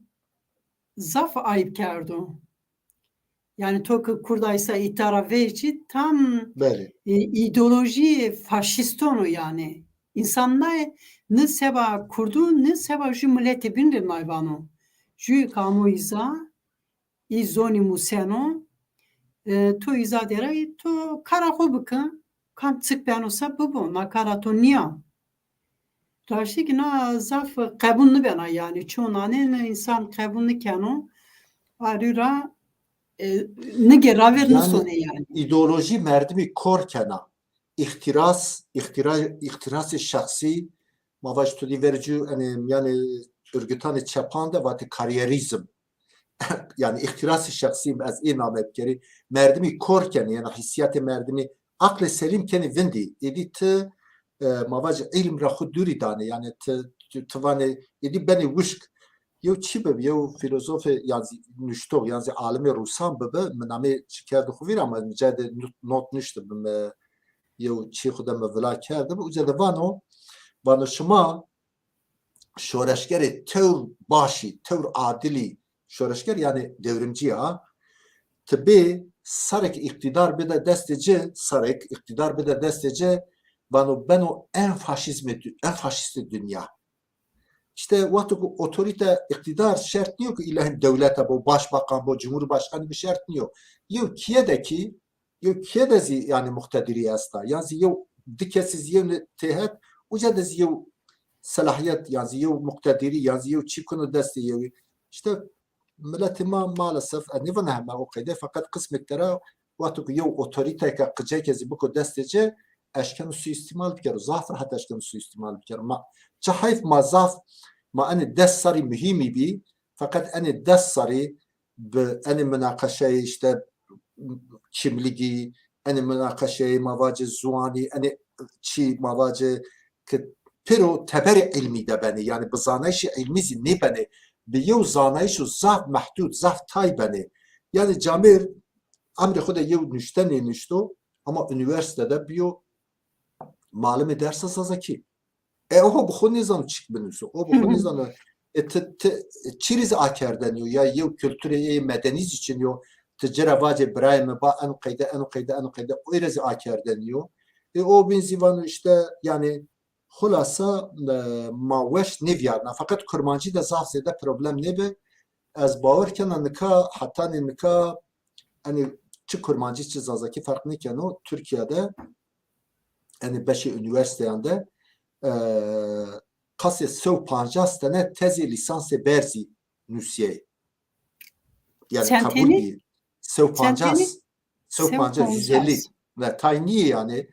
zaf ayıp kerdi. Yani Toku kurdaysa itara verici tam ideoloji faşistonu yani. İnsanlar ne seba kurdu ne seba jü milleti bindir mayvano. Jü kamu iza izoni museno to iza dera to karaho bıkın kan tık benosa bu nakarato niya. Raşti ki na zaf kabunlu bena yani çoğunane insan kabunlu keno arira ne geraver ne sone yani. İdeoloji merdimi korkena ihtiras şahsi mavaş tudi verici yani örgütani çapanda vatı kariyerizm yani ihtiras şahsi az inamet keri merdimi korken yani hissiyatı merdimi aklı selim keni vindi edit mavac ilm ra xud duri dane yani tivane edi beni wishk yew çi be yew filozof yazı nüşto yazı alimi rusan be mename çıkardı xuvir ama mücade not nüştü be yew çi xuda me vela kerdi bu üzerinde vano şuma şoreşgeri tevr başı tevr adili şoreşger yani devrimci ya tabi sarık iktidar bir de desteci sarık iktidar bir de desteci ben o en faşist dünya. İşte vakti otorite iktidar şart yok ki ilahi devlete bu başbakan bu cumhurbaşkanı bir şart yok. Yok kiyedeki yok kiyedezi yani muhtediri asta. Yani yok dikesiz yevne tehet uca dezi yok salahiyet yani yok muhtediri yani yok çikunu desti yok. İşte milleti maalesef ne var hem o kaydı fakat kısmetlere vakti yok otorite ka kıcakezi bu destece eşken suistimal bikar zafir hatta eşken suistimal bikar ma çahayf mazaf ما أنا دست صاري مهمي بي فقط أنا دست صاري أنا مناقشة إشتا كملجي أنا مناقشة مواجه زواني أنا شيء مواجه كترو تبرع علمي دبني يعني بزانيش علمي زي نبني بيو زانيش وزاف محدود زاف تاي بني يعني جامير أمر خود يو نشتني نشتو أما üniversitede بيو معلم درس سازكي o bu konu nizam çık beniyorsun. O bu konu nizamı çiriz aker deniyor. Ya yev kültüreye medeniz için yo ticra vace brayme ba en kayda o irezi aker deniyor. O benzivanı işte yani hulasa maweş nevyarna fakat kurmancı da zafzede problem ne be az bawarken nika hatta nika hani çi kurmancı çi zazaki fark ne ki o Türkiye'de hani beşi üniversitede قصد 150 tane tezi lisansı berzi nüsiye. Yani kabul Senteni? değil. 150 150 ve tayni yani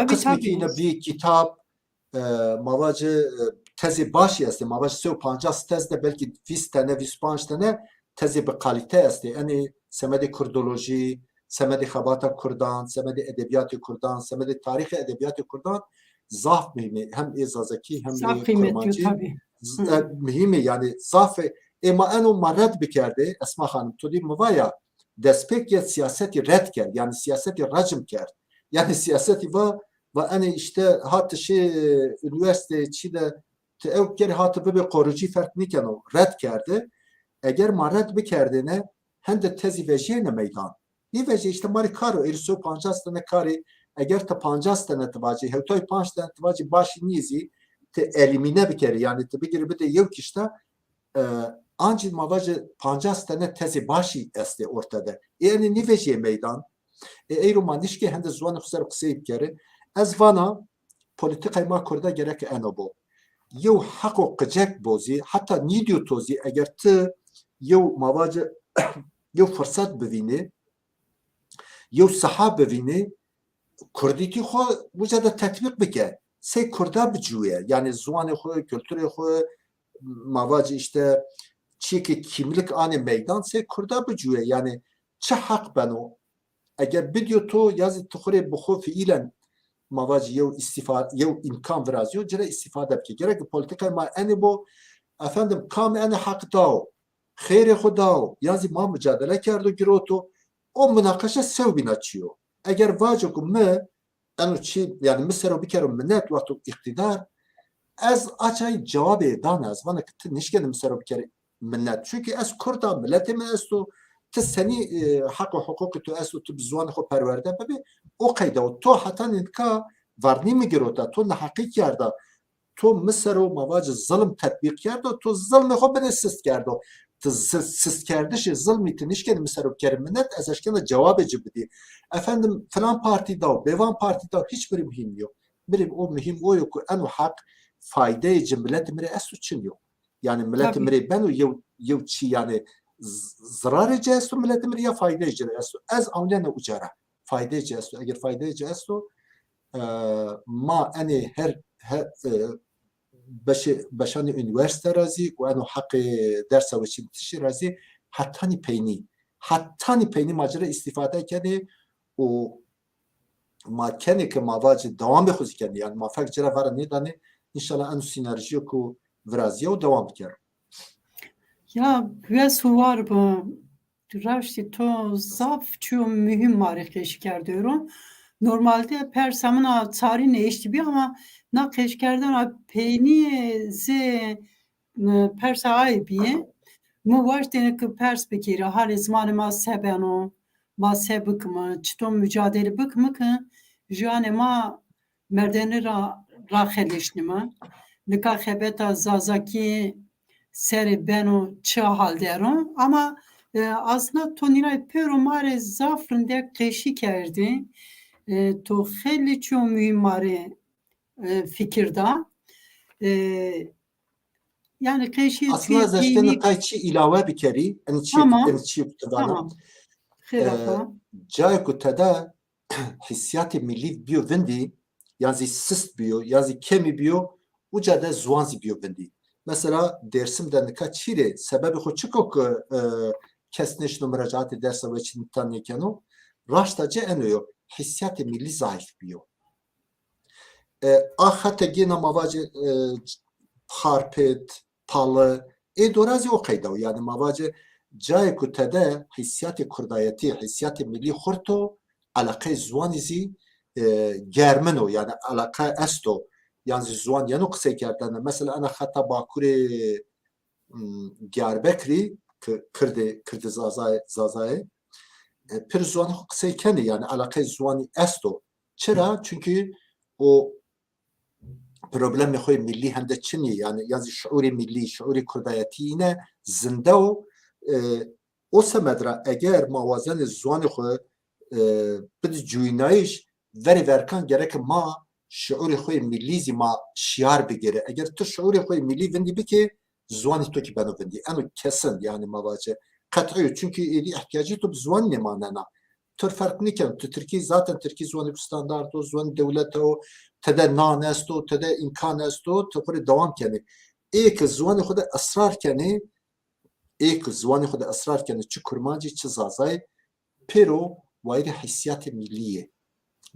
kısmı ki yine bir kitap mavacı tezi başı است mavacı 150 tezde belki 20 tane 25 tane tezi bir kalite است yani semedi kurdoloji semedi habata kurdan semedi edebiyatı kurdan semedi tarihi edebiyatı kurdan zaf mühimi hem izazaki hem de kurmancı mühimi yani zaf ama en o marad bikerdi Esma Hanım to değil mi var ya despek ya siyaseti red ker yani siyaseti racim ker yani siyaseti var ve hani işte hatta üniversite çide ev geri hatta bir korucu fark niken o red kerdi eğer marad bikerdiğine hem de tezi veciyene meydan ne veci işte mari karo eriso pancastane kari eğer te 50 tane tıvacı, hevtoy 5 tane tıvacı başı nizi te elimine bir kere yani te bir kere de yok işte ancak mavacı 50 tane tezi başı este ortada. Yani ne veciye meydan? Eyruman ki hende zuan xusar qseyb kere az vana politikayı ma kurda gerek enobo. Yev haqo qicek bozi hatta nidiyo tozi eğer te yev mavacı yev fırsat bivini yev saha bivini Kurdiki xo buca da tatbik bike. Se Kurda bicuye. Yani zuanı xo, kültürü xo, mavacı işte çiki kimlik anı meydan se Kurda bicuye. Yani çi hak beno. Eğer bidiyo to yazı tıkure bu xo fiilen mavacı yev istifade yev imkan vrazıyor. Cire istifade bike. Gerek politikayı ma eni bu efendim kam eni hak dao. Kheyri xo dao. Yazı ma mücadele kerdo giroto. O münakaşa sevbin açıyor. Eğer vacukum me enu çi yani mesela bir kere minnet vakti iktidar az açay cevap edan az bana ki nişken mesela bir kere minnet çünkü az Kurda milletime estu te seni hak ve hukuk tu estu tu bizwan xo perverde bebe o kayda o to hatta nka varni mi girota to ne hakik yarda to mesela mavacı zulm tatbik yarda to zulm xo ben sist yarda siz kardeşi zulmiti nişken mesela kerimenet az eşkene cevap cibdi. Efendim falan partide bevan partide hiçbir mühim yok. Bir o mühim o yok. En hak faydayı millet mire esu için yok. Yani millet mire ben o yev çi yani zarar cesu millet mire ya faydayı cesu. Az amlene ucara. Faydayı cesu. Eğer faydayı cesu ma hani her بشان üniversite razı و انو حق درس و چی تشی razı hattani peyni macera istifade kedi o ma kene ke mavacı devam bekhuzi kedi yani ma fak cera var ne dane inşallah enu sinerji ku vrazia o devam ker ya ve suvar bu Raşti to zaf çu mühim marifeşker diyorum. Normalde persamına tsari ne işti bir ama na keşkerden peyni ze persa aybiye mu var denek pers bekiri hal zmanı ma sebeno ma sebık mı çton mücadele bık mı ki jane ma merdeni ra xelişnime nika xebeta zazaki seri beno çı halderon ama aslında tonina pero mare zafrinde keşi kerdi to xeli ço mimari fikirda yani keşi Aslında tüye zaten dini kayçı ilave bir kere tamam ençi kutbana tamam xerafa cay kutada hissiyat milli biyo vindi yani sist biyo yani kemi biyo uca da zuanzi biyo vindi. Mesela dersimde nika çire sebebi xo çıkok kesneş numaracaatı dersa ve için tanıkeno raştaca enoyo hissiyat milli zayıf biyo. Ahate gena mavacı harpet palı dorazi o kayda yani mavacı cay kutada hissiyat kurdayeti hissiyat milli xorto alaka zuanizi germeno yani alaka esto yani zuan yani kısa kerdane mesela ana hatta bakure Diyarbakır'ı kırdı zazay pir zuan kısa kendi yani alaka zuani esto çıra çünkü o problem خوی ملی هنده چنی yani شعور milli شعور کردایتی اینه زنده o semedra eğer mavazen zuan xwe bid cuynayiş veri verkan gerek ma şuur xwe milli zima şiar bigere eğer tu şuur xwe milli vendi biki zuan to ki beno vendi enu kesin yani mavace kat'i çünkü ihtiyacı tu zuan ne manana tür fark niken tu Türkiye zaten Türkiye zuan standart o zuan devlet o تده نان است و تده امکان است و تو خود دوام کنی ایک زوان خود اصرار کنی ایک زوان خود اصرار کنی چه کرمانجی چه زازای pero وایل حسیات ملیه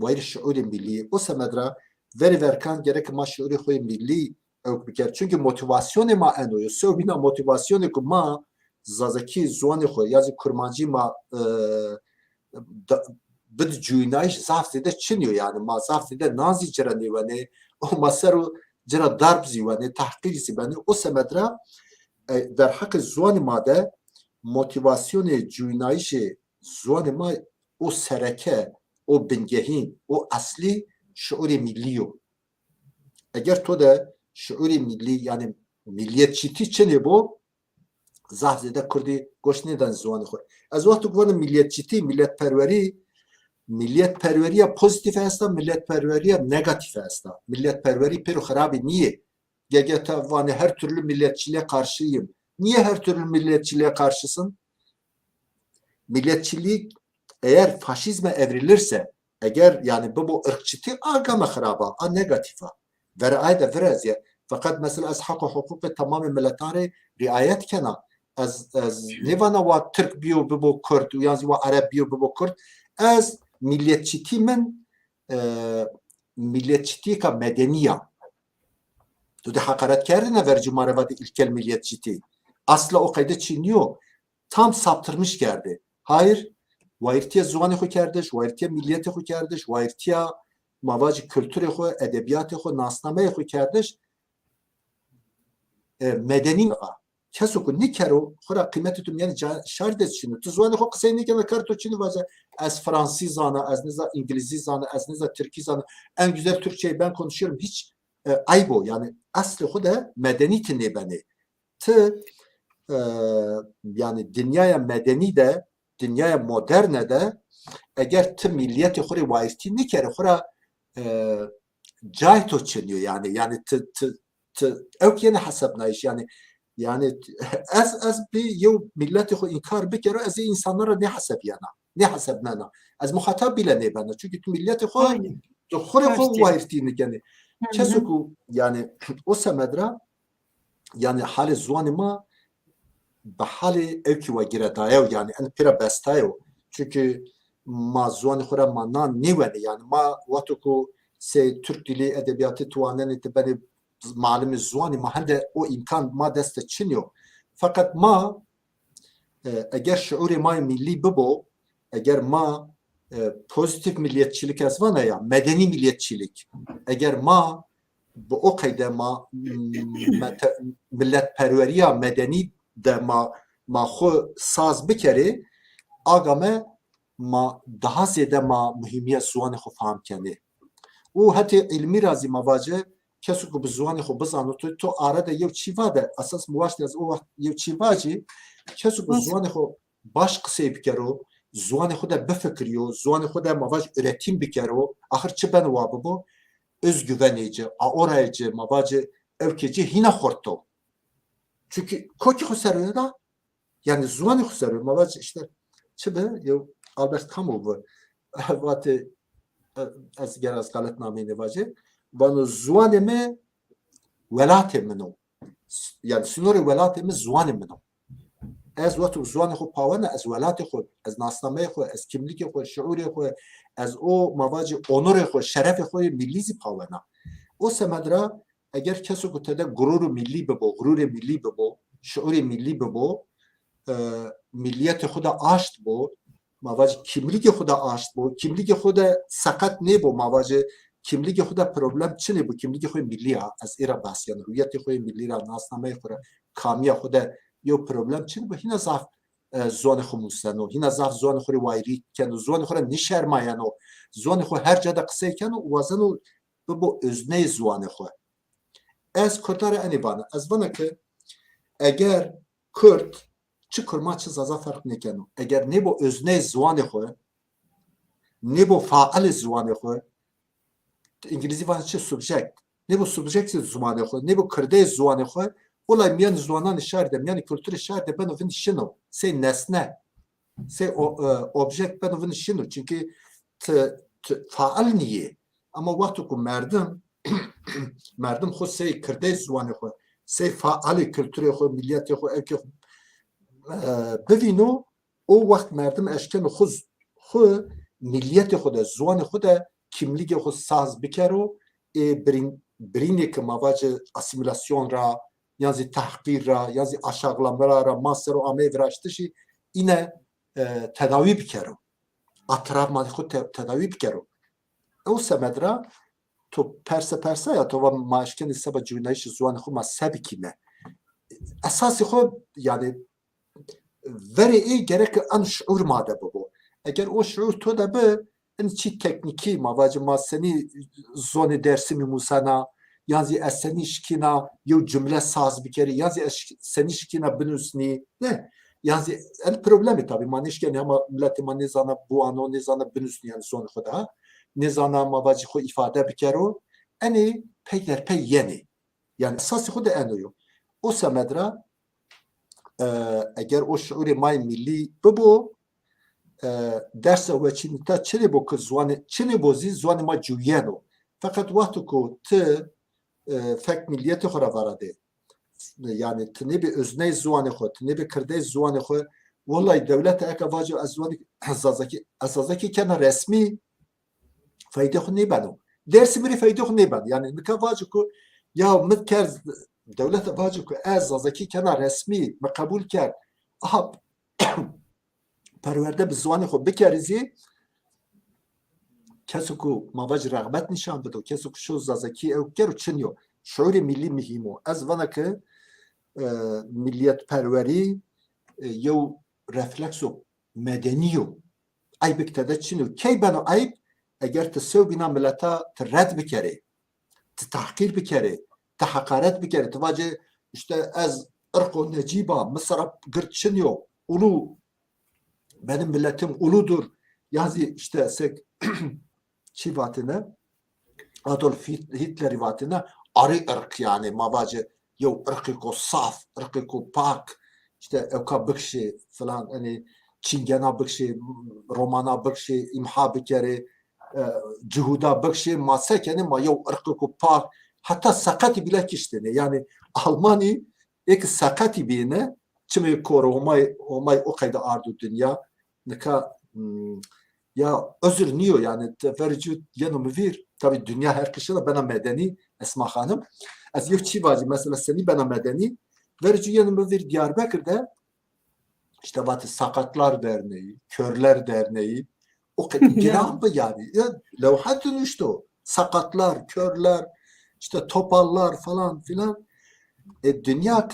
وایل شعور ملیه o semedra veri verkan gerek ma şuuru xoy milli ok biker çünkü motivasyon ma enoyo so bina motivasyon ku ma zazaki zuan xoy yazı kurmancı ma bid cuynayiş zaf zede çiniyor yani ma zaf zede nazi cira nevane o masaru cira darb zivane tahkir zivane o semedra در حق زوان ماده موتیواسیون جوینایش زوان ما o sereke o bengehin o asli şuur milliyo eğer to da şuur milli yani milliyetçiti çene bu zaf zede kurdi goş neden zuan xo az vakti ku milliyetçiti milletperveriye pozitif hasta, milletperveriye negatif hasta. Milletperveri pero harabi niye? Gegeta vani her türlü milletçiliğe karşıyım. Niye her türlü milletçiliğe karşısın? Milletçilik eğer faşizme evrilirse, eğer yani bu ırkçıtı agama haraba, a negatifa. Vera ayda biraz ya. Fakat mesela az hakkı hukuku tamamen milletare riayet kena. Az nevana va Türk biyo bu Kürt, yani va Arap biyo bu Kürt. Az milliyetçiliğimin milliyetçiliği ka medeniya. Tu de hakaret kerdine ver cumarevati ilkel milliyetçiliği. Asla o kayda çiniyor. Tam saptırmış geldi. Hayır. Vairtiya zuvanı xo kerdiş, vairtiya milliyeti xo kerdiş, vairtiya mavacı kültürü xo, edebiyatı xo, nasnameyi xo kerdiş. Medeni کسو کو نیکرو خورا قیمت تو میان شرط چینو تو زوان خو قصه نیکنه کار تو چینو واجه از فرانسی زانه از نزا انگلیسی زانه از نزا ترکی زانه en güzel Türkçeyi ben konuşuyorum hiç ayıp o yani aslı o da medeniyeti ne beni tı yani dünyaya medeni de dünyaya moderne de eğer tı milliyeti xuri vairti nikere xura cahit o çiniyor yani tı evkiyene hesaplayış yani az bir yıl milleti xo inkar bikere az insanlara ne hesabiyana ne hesabnana az muhatap bile ne bana çünkü milleti xo to xore xo vairtini yani kesuku yani o semedra yani hali zuani ma bahali evki ve giretayo yani en pira bestayo çünkü ma zuani xora manan neveni yani ma watuku se Türk dili edebiyatı tuanen beni malum zuani ma hende o imkan ma deste çiniyor. Fakat ma eğer şuuri ma milli bibo eğer ma pozitif milliyetçilik azvana ya medeni milliyetçilik eğer ma bu o kayda ma milletperveriya medeni de ma xo saz bikere agame ma daha ziyade ma mühimiyet zuani xo fahm kendi. او حتی علمی رازی مواجه کسی که به زوان خو بزانه تو آرده یو چیوا ده اساس مواشت از او وقت یو چیواجی کسی که زوان خو باش قصه بکرو زوان خود بفکریو زوان خود مواج üretim بکرو آخر چه بن وابو özgüvenici aorayıcı mavaci evkeci hina horto çünkü koki xusarı da yani zuani xusarı mavaci işte çe be yo Albert Camus bu vate az geraz galet namine vaci bana zuani me velate meno yani sinori velate me zuani meno از وقت زوان خو پاونه از ولات خود از ناسنامه خو از kimlik خو شعور خو از او مواجه onur خو شرف خو ملیزی پاونه o semedra eğer kesu kutede gurur milli bebo gurur milli bebo şuur milli bebo milliyet xuda aşt bo mavac kimlik xuda aşt bo kimlik xuda sakat ne bo mavac kimlik xuda problem çine bu kimlik xu milli az ira basyan hüviyet xu milli ra nasname xu kamiya xuda yo problem çine bu hina zaf zon xu musano hina zaf zon xu wayri ken zon xu nişermayano zon xu her cada qısayken wazanu bu özne zvanı xu ez kurtarı anibana ez bana ki eğer Kürt çi kurma çi zaza fark nekeno eğer ne bu özne zvanı xu ne bu faal zvanı xu İngilizce var çi subject ne bu subject zvanı xu ne bu kırde zvanı xu olay miyan zvanan şerde yani kültür şerde ben ovin şino se nesne se object ben ovin şino çünkü faal niye ama وقتی که مردم خود سه کرده زوان خود سه فعال کلتوری خود ملیت خود که ببینو او وقت مردم اشکن خود ملیت خود زوان خود kimlik خود ساز بکرو برینی که مواجه اسیمیلاسyon را یعنی تحقیر را یعنی aşağılama را ماستر و آمه ورشتشی اینه تداوی بکرو اطراف مالی خود تداوی بکرو او semedra to perse ya to maaşken seba cümleyi zuan xu masabi kime esası xu yani veri gerek an şuur made bu eğer o şuur to da be en çi tekniki mavacı maseni zone dersi mi musana yazı eseni şkina yo cümle saz bir kere yazı eseni şkina binusni ne yazı el problemi tabii manişken ama milleti manizana bu ano nizana binusni yani zone xu da nizana mavacı xu ifade bikero eni peyder pey yeni yani esası xu da enoyo o semedra eğer o şuuri may milli bu derse ve çinita çene bu kız zvanı çene bozi zvanı ma cuyeno fakat vakti ku te fek milliyeti xora varade yani tne bir özne zvanı xu tne bir kırde zvanı xu vallahi devlet ekavacı azvanı azazaki kana resmi fayda xu ne bano dersi biri fayda xu ne ban yani nikavacı ku ya mitker devlet avacı ku azazaki kana resmi makabul kar aha perverde bi zvanı xu bikerizi kesu ku mavacı rağbet nişan bedo kesu ku şu zazaki ev keru çinyo şuuri milli mihimo az vana ki milliyet perveri yew reflekso medeniyo ayb iktede çinyo key bano ayb eğer tesev bina milleta red bikere tahkir bikere hakaret bikere tıvacı işte az ırk-ı neciba Mısır'a gırtçınıyor ulu benim milletim uludur yazı işte sek çivatine Adolf Hitler vatine arı ırk yani mavacı yo ırkı ko saf ırkı ko pak işte evka bıkşi falan hani çingena bıkşi romana bıkşi imha bikere cuhuda bıkşi masakeni ma yo ırkı ko pak hatta sakati bile kiştene yani Almanya ek sakati bine çimi koro omay o kayda ardu dünya neka ya özür niyo yani teferrücü yanımı vir tabi dünya her kişiyle bana medeni Esma Hanım az yok çivacı mesela seni bana medeni verici yanımı vir Diyarbakır'da işte batı sakatlar derneği körler derneği o kadar giran mı yani levhatın işte o sakatlar körler işte topallar falan filan dünya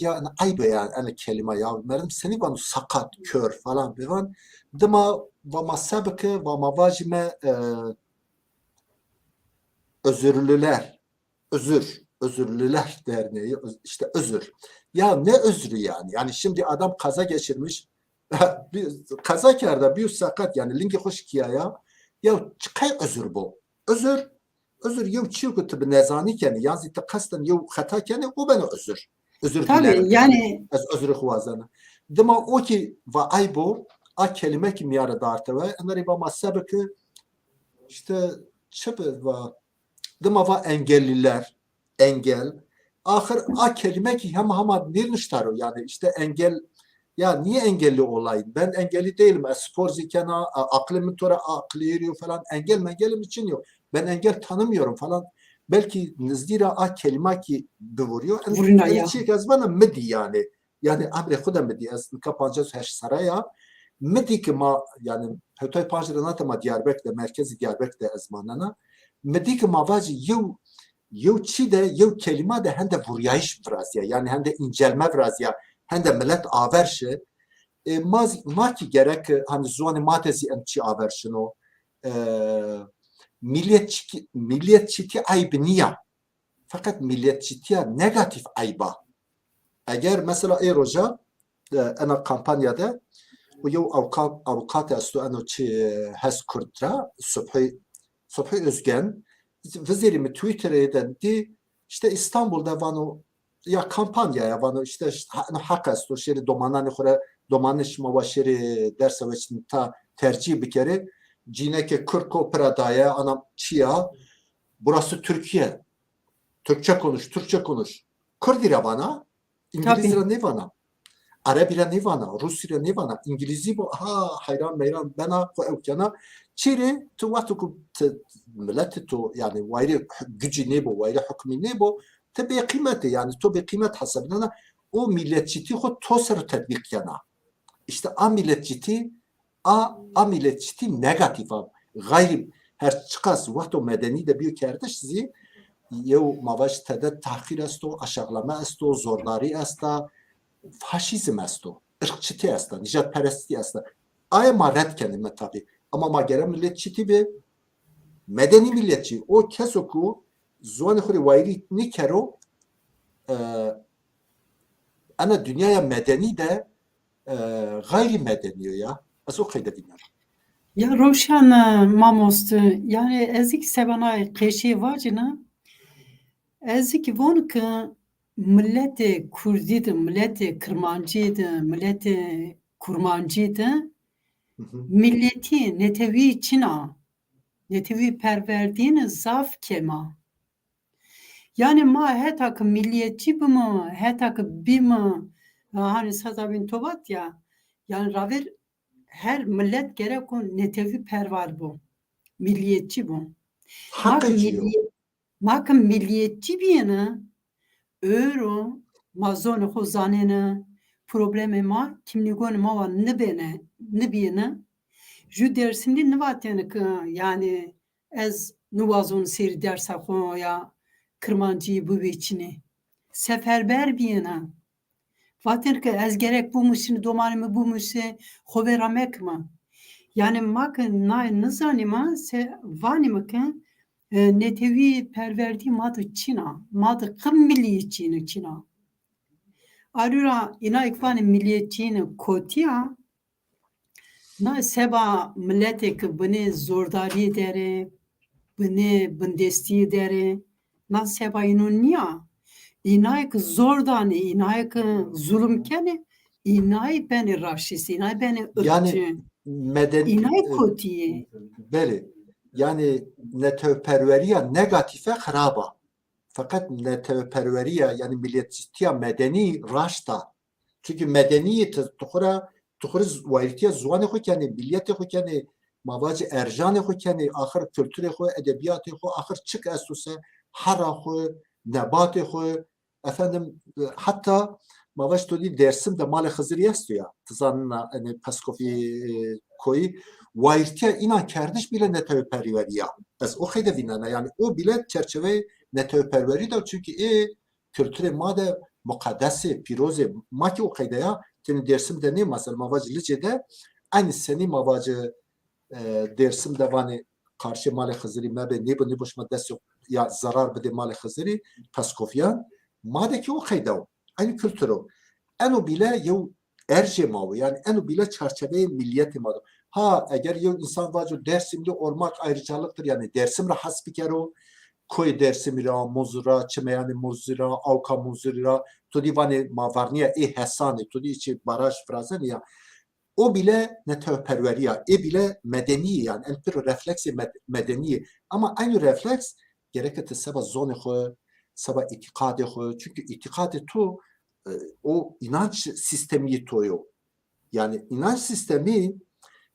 yani ayıp yani kelime ya merdim seni bana sakat kör falan filan dema ve masabke ve mavajime Özürlüler, Özürlüler Derneği, işte özür. Ya ne özrü yani? Yani şimdi adam kaza geçirmiş, kaza kârda bir sakat yani linki hoş kiyaya. Ya çıkay özür bu. Özür yev çiğ tıbı nezaniken yazı ta kasten yev hataken o bana özür. Özür dilerim. Tabii yani Az özür huazana. Dima o ki va aybo a kelime ki miyara darte ve enleri ba masabıkı işte çöpe va dima va engelliler engel ahir a kelime ki hem hama nirniştaro yani işte engel ya niye engelli olayım? Ben engelli değilim. Spor zikana, aklımı tora aklı yürüyor falan. Engelim için yok. Ben engel tanımıyorum falan. Belki nizdira a kelime ki vuruyor. vuruna En ya. çiğ az bana medi yani. Yani amre huda medi. Az kapancaz heş saraya. Medi ki ma yani hetoy panjranata ma Diyarbakır'da merkezi Diyarbakır'da azmanana. Medi ki ma vacı yev çi de yev kelime de hem de vuryayış vrazya. Yani hem de incelme vrazya. Hem de millet averşi. Ma ki gerek hani zuani matezi emçi averşino. Milliyetçiti ayıbı niye? Fakat milliyetçitiye negatif ayıba. Eğer mesela roja ana kampanyada o yev avukat astu ano çi hes kurtra Subhi Özgen vizirimi Twitter'dan di işte İstanbul'da vano ya kampanya ya vano işte hak astu şeri domanani khore domanış mavaşeri derse veçin ta tercih bir kere cineke Kırko Pradaya anam Çiya burası Türkiye. Türkçe konuş. Kurdira bana, İngilizce Tabii. ne bana? Arabira ne bana? Rusya ne bana? İngilizce bu ha hayran meyran bana ko evkana çiri tu vatuku millet tu yani vayri gücü ne bu vayri hükmü ne bu tabi kıymeti yani to bir kıymet hasabına o milletçiti o tosar tatbik yana işte a milletçiti negatif gayri her çıkas vakto medeni de bir kardeş sizi yev mavaş tede tahkir est o aşağılama est o zordari est faşizm est o ırkçıtı est nijat peresti est aya ma red kendime tabi ama ma gere milletçiti bir medeni milletçi o kes oku zuan khuri vayri nikero ana dünyaya medeni de gayri medeni ya az o kayda dinler. Ya Roşan mamostu yani ezik sebanay keşi vacına ezik von ki milleti Kurdiydi, milleti Kırmancıydı, milleti Kurmancıydı. Milleti netevi Çina, netevi perverdiğini zaf kema. Yani ma hetak milliyetçi bu mu, hetak bir mi? Hani sazabin tobat ya. Yani raver her millet gerek o netevi pervar bu. Milliyetçi bu. Hakkıcı o. Makım milliyetçi bir yana euro mazon xuzanene probleme ma kimligon ma var ne bene ju dersinde ne vatene ki yani ez nuvazon seri dersa xo ya kırmancıyı bu biçini seferber bir yana vaten ki ez gerek bu mışını domanımı bu mışı xoveramek ma yani makın ne zanima se vanima ki netevi perverdi madı Çina, madı kım milliyetçini Çina. Arura ina ikvani milliyetçini kotiya, na seba millete ki bini zordari dere, bini bindesti dere, na seba inu niya. İnay ki zordani, inay ki zulüm kene, inay beni raşist, inay beni Yani ırkçı, meden inay kotiye. beli yani neteperveriya negatife haraba. Fakat neteperveriya yani milliyetçiya medeni raşta. Çünkü medeniyet tuhura vayritiya zuanı xo yani milliyeti xo yani mavacı erjanı xo yani ahir kültürü xo edebiyatı xo ahir çık esuse hara xo nebatı xo efendim hatta mavaç todi dersim de male Hızırı ya tızanına hani Paskofi koyu vayritiya inan kardeş bile neteperveriya. Ez o xeyde vinana yani o bile çerçeve neteperveri de çünkü kültüre made mukaddesi piroze maki o kayda ya senin dersimde ne mesela mavacı licede aynı seni mavacı dersimde vani karşı mali Hızırı mebe ne bu ne boşma ders yok ya zarar bide mali Hızır'ı Paskofyan madeki o kayda aynı kültürü eno bile yev erce mavu yani eno bile çerçeve milliyeti mavu ha eğer yev insan vacı Dersim'de olmak ayrıcalıktır yani Dersim'le hasbikero koy Dersim'ira muzura çimeyani muzura avka muzura tudi vani mavarniya hesani tudi içi baraj frazen ya o bile neteperveriya, bile medeni yani bir refleksi medeni ama aynı refleks gerekirse sabah zonu xo, sabah itikadı xo çünkü itikadı tu o inanç sistemi toyo. Yani inanç sistemi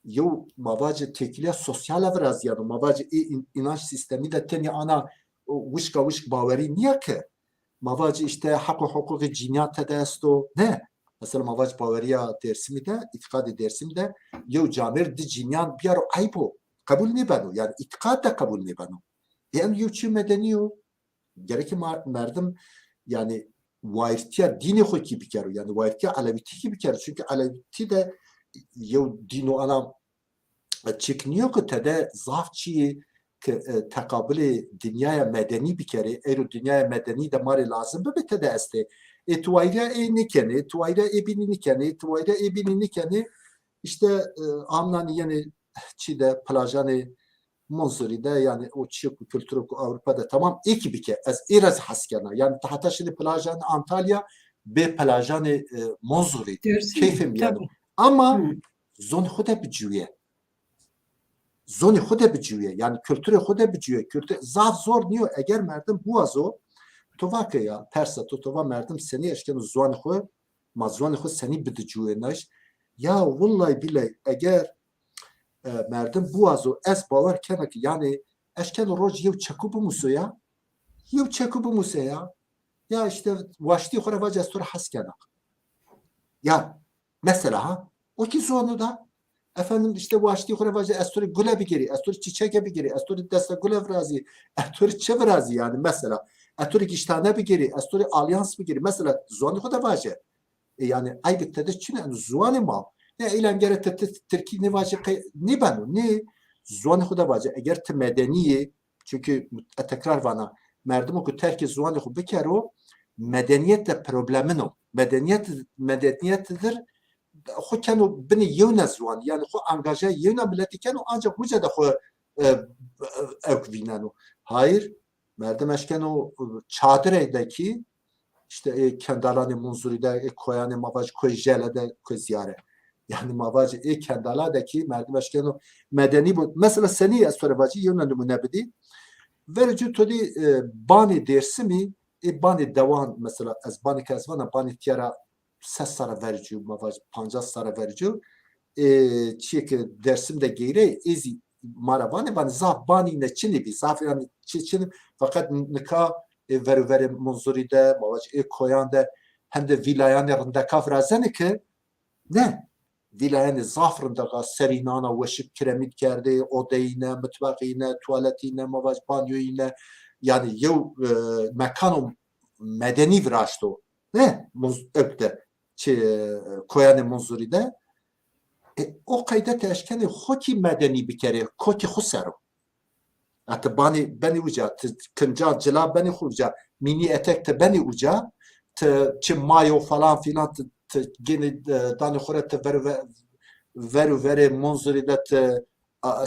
yo mavacı tekile sosyal biraz yani mavacı inanç sistemi de teni ana vışka baveri niye ki? Mavacı işte hukuku cinayet desto ne? Mesela mavac baveriya Dersim'de, itikad Dersim'de yo camir di cinyan bir ayıpo. Kabul ne banu? Yani itikad da kabul ne banu? Yani yo medeni yo. Gerek merdim yani vairtiya dini xo ki bir kere yani vairtiya Aleviti ki bir kere çünkü Aleviti de yo dino ana çıkmıyor ki tede zafçı tekabülü dünyaya medeni bir kere eğer dünyaya medeni de mari lazım be tede este tuayra nikeni tuayra bini nikeni tuayra bini nikeni işte amlan yani çide plajani Monzuri'de yani o Çiğ kültürü Avrupa'da tamam iki bir kere az iraz haskana yani hatta şimdi plajan Antalya be plajani Monzuri keyfim yani ama zon xude bicüye zoni xude bicüye yani kültürü xude bicüye kültür zaf zor niyo eğer merdim bu azo tovake ya persa tova merdim seni eşken zon xu ma zon xu seni bidicüye naş ya vallahi billahi eğer merdim bu azo es bavar kemek yani eşken roj yev çekubu musu ya yev çekubu musu ya işte vaşti xore vac estur haskena ya mesela ha o ki zonu da efendim işte vaşti xore vac estur güle bir geri estur çiçeğe bir geri estur deste güle vrazi estur çevrazi yani mesela estur giştane bir geri estur alyans bir geri mesela zonu xuda vac yani aybitte de çine zuani mal ne ilan gere Türkiye ne vac ne banu ne zon xuda vac eğer te medeniye çünkü tekrar bana merdim ku terki zuani xu bekero medeniyet de problemin o medeniyettir xo kenu bini yevne zuan yani xo angaja yevne milleti kenu ancak huca da xo evkvinenu hayır merdim eşken o çadire'deki işte kendalani Munzuri'de koyani mavac koy jelede koy ziyare yani mavac kendaladaki merdim eşken o medeni bu mesela seni estorabacı yevne numune bidi verici todi bani Dersimi bani devan mesela az bani kezvana bani tiyara ses sara verici mavac pancas sara verici çiğki Dersim'de geyre ezi maravane bani zaf bani ne çini bir zaf yani çini fakat nika veri Munzuri'de mavac koyanda hem de vilayan rındaka razene ki ne vilayan zafrında serinana veşik kiremit kerdi odeyine mutfakine tuvaletine mavac banyoyine yani yev mekanum medeni viraşto ne öpte koyanı Munzuri'de o kayda teşkeni hoki medeni bir kere koki husero hatta beni uca kınca cila beni uca mini etekte beni uca çi mayo falan filan gene dani xorete veri Munzuri'de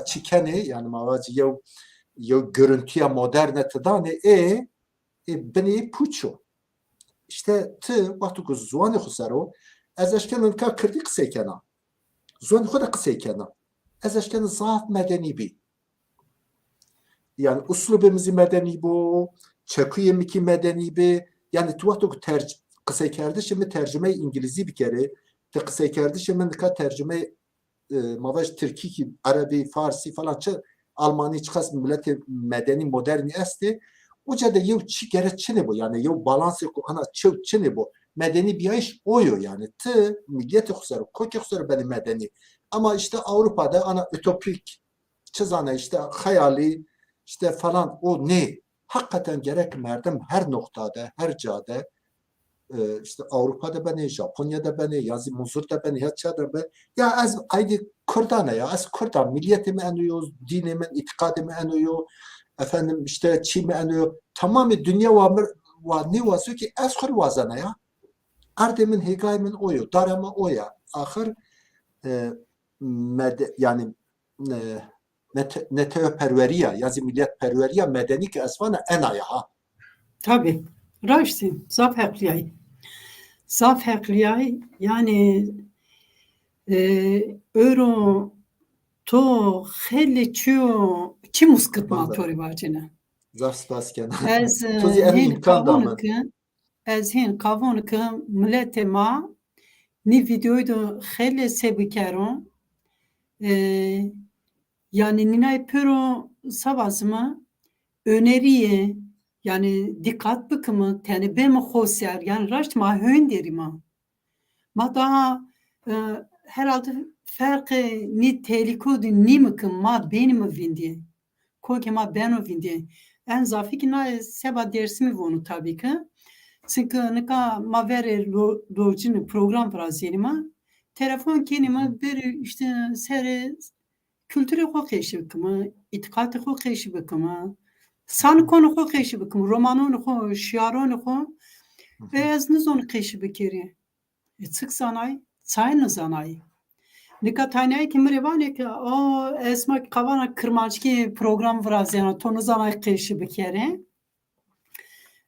çikeni yani mavaci yev görüntüye moderne tedane beni puço işte vakti ku zuani xusero ez eşkenin ka kırdı kısaykena zuani xuda kısaykena ez eşkenin zaf medeni bi yani uslubimizi medeni bu çekuyemiki medeni bi yani vakti ku kısaykerdi şimdi tercüme İngilizce bir kere kısaykerdi şimdi ka tercüme mavaş Türki Arabi Farsi falan Almani çıkas milleti medeni moderni esti uca da yev çi gere çini bu yani yev balansı ku ana çini bu medeni bir iş oyo yani milleti xusarı koki xusarı benim medeni ama işte Avrupa'da ana ütopik çizane işte hayali işte falan o ne hakikaten gerek merdim her noktada her cade işte Avrupa'da beni Japonya'da beni yazı Muzur'da beni Hatça'da beni ya az aydı Kurdana ya az Kurdan milliyetimi eniyor dinimi itikadimi eniyor efendim işte çi me eno tamamı dünya wa ne vasu ki eskhur vazana ya. Erdem'in hikayemin oyu, darama oya. Ahır yani neteperveriya, yazı millet perveriya medeni ki esvana enaya ha. Tabii. Raşti. Zaf hekliyay. Zaf hekliyay yani öro to خیلی چی مسکت ما Vallahi. توری باجنه Zaf spasken. از Tozi evi هین imkan da کavunu men. که از هین کavunu که ملت ما نی ویدیوی دو خیلی سبی کرون yani ninay pero savazımı öneriye yani dikkat bakımı tane ben mi hoşyer yani raşt ma hön derim ma daha herhalde farkı ni tehlikodu ni mıkım ma benim vindi koke ma ben vindi en zafi ki na seba dersimi vonu tabii ki çünkü nika ma vere lojini program vraziyelima telefon kenime bir işte seri kültürü xo xeşi bikimi, itikatı xo xeşi bikimi, san konu xo xeşi bikimi, romanonu xo, şiaronu xo, ez nizonu xeşi bikiri. Çık zanay, çay zanay. Nika tanay ki mirevane ki o esma kavana kırmançki program vraziyana tonu zanay xeşi bikiri.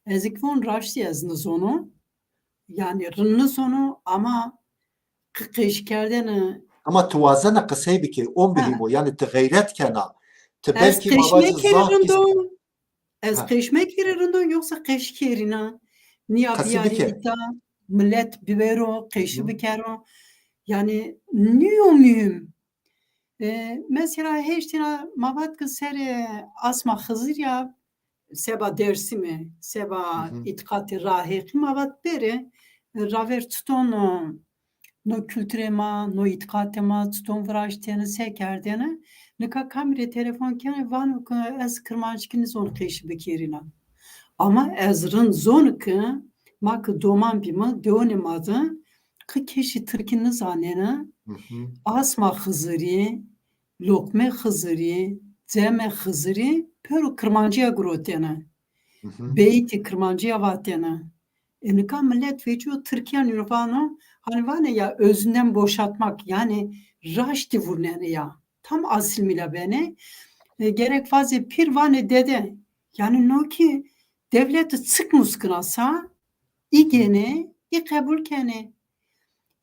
Ez ikvon raşti ez nizonu. Yani rınlı sonu ama xeşi kerdene Ama tuvazana kısayı bikir. 11 ha. bu. Yani te gayret kena. Te Ez belki qeşme mavacı zah keririndo, ez Ha. qeşme keririndo yoksa qeş kerina. Niya Kası biyari bike. dita millet bibero, qeşi bikero. Yani niyo mühim. Mesela heştina mavat ki seri asma hızır ya seba dersimi, seba itikati rahik mavat beri raver tutono no kültürema, no itikatema, tuton vrajtene, sekerdene, nika kamire telefon kene vanu ki ez kırmançkini zonu keşi bekirina. Ama ezrin zonu ki mak doman bima deonimadı ki keşi tırkini zanene asma hızırı, lokme hızırı, ceme hızırı pero kırmancıya grotene. Beyti kırmancıya vatene. Nika millet veciyo Türkiye'nin ünvanı hani var ya özünden boşaltmak yani raşti vurnene ya tam asilmiyle beni gerek fazla pir vane dede yani no ki devleti sık muskınasa igene i kabul kene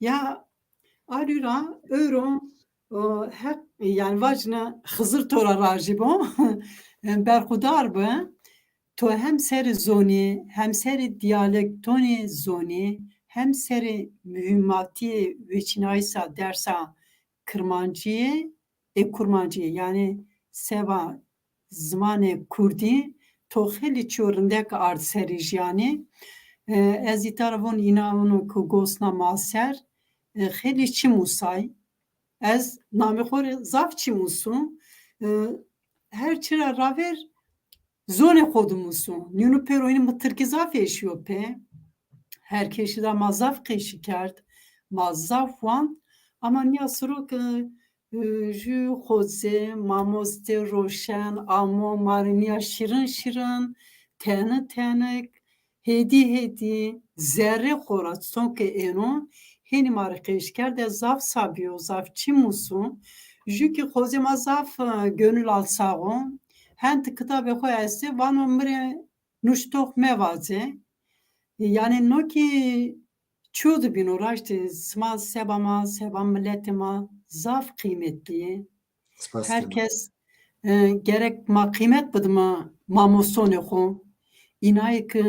ya arıra euro hep yani vajna Hızır tora rajibo berkudar bu تو هم سر زونی هم سر دیالکتونی زونی hem seri mühimmatı veçinaysa dersa kırmancıya kurmancıya yani seva zmane kurdi to xeli çorundek art seriş yani ez itarvon inavonu ku gosna maser xeli çimusay ez namexor zaf çimusu her çıra raver zone xodumusun. Nunu peroyni mıtırki zaf eşiyor pe. Herkesi de mazaf keşi kerd. Mazaf wan. Ama niya suru ki jü xoze, mamoste roşen, amo mariniya şirin şirin, tene tenek, hedi hedi, zerre xorat. Son ki eno, heni mari keşi kerd. Zaf sabiyo, zaf çimusun. Jü ki xoze mazaf gönül alsağın. Hent kitabı koyası van umre nuştok mevaze yani no ki çoğu bin uğraştı sma seba milletime zaf kıymetli herkes gerek ma kıymet bıdıma mamosone xo inay ki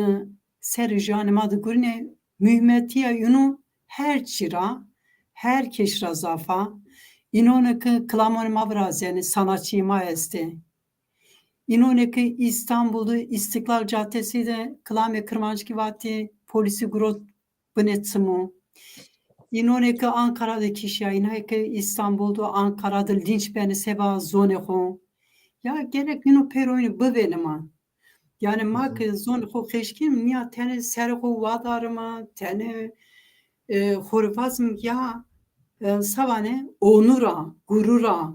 ser janıma da gurne mühmetiye yunu her çira her keşra zafa inone ki klamon mavraz yani sanatçı ma este İnone ki İstanbul'da İstiklal Caddesi'de Klame Kırmançki Vati polisi grot bınetsimo. İnone ki Ankara'da kişi inone ki İstanbul'da Ankara'da linç beni seba zone ho. Ya gerek nino peroyunu bıvenima. Yani mak zone ho keşkin niya tane serho vadarıma tane horfazm ya savane onura gurura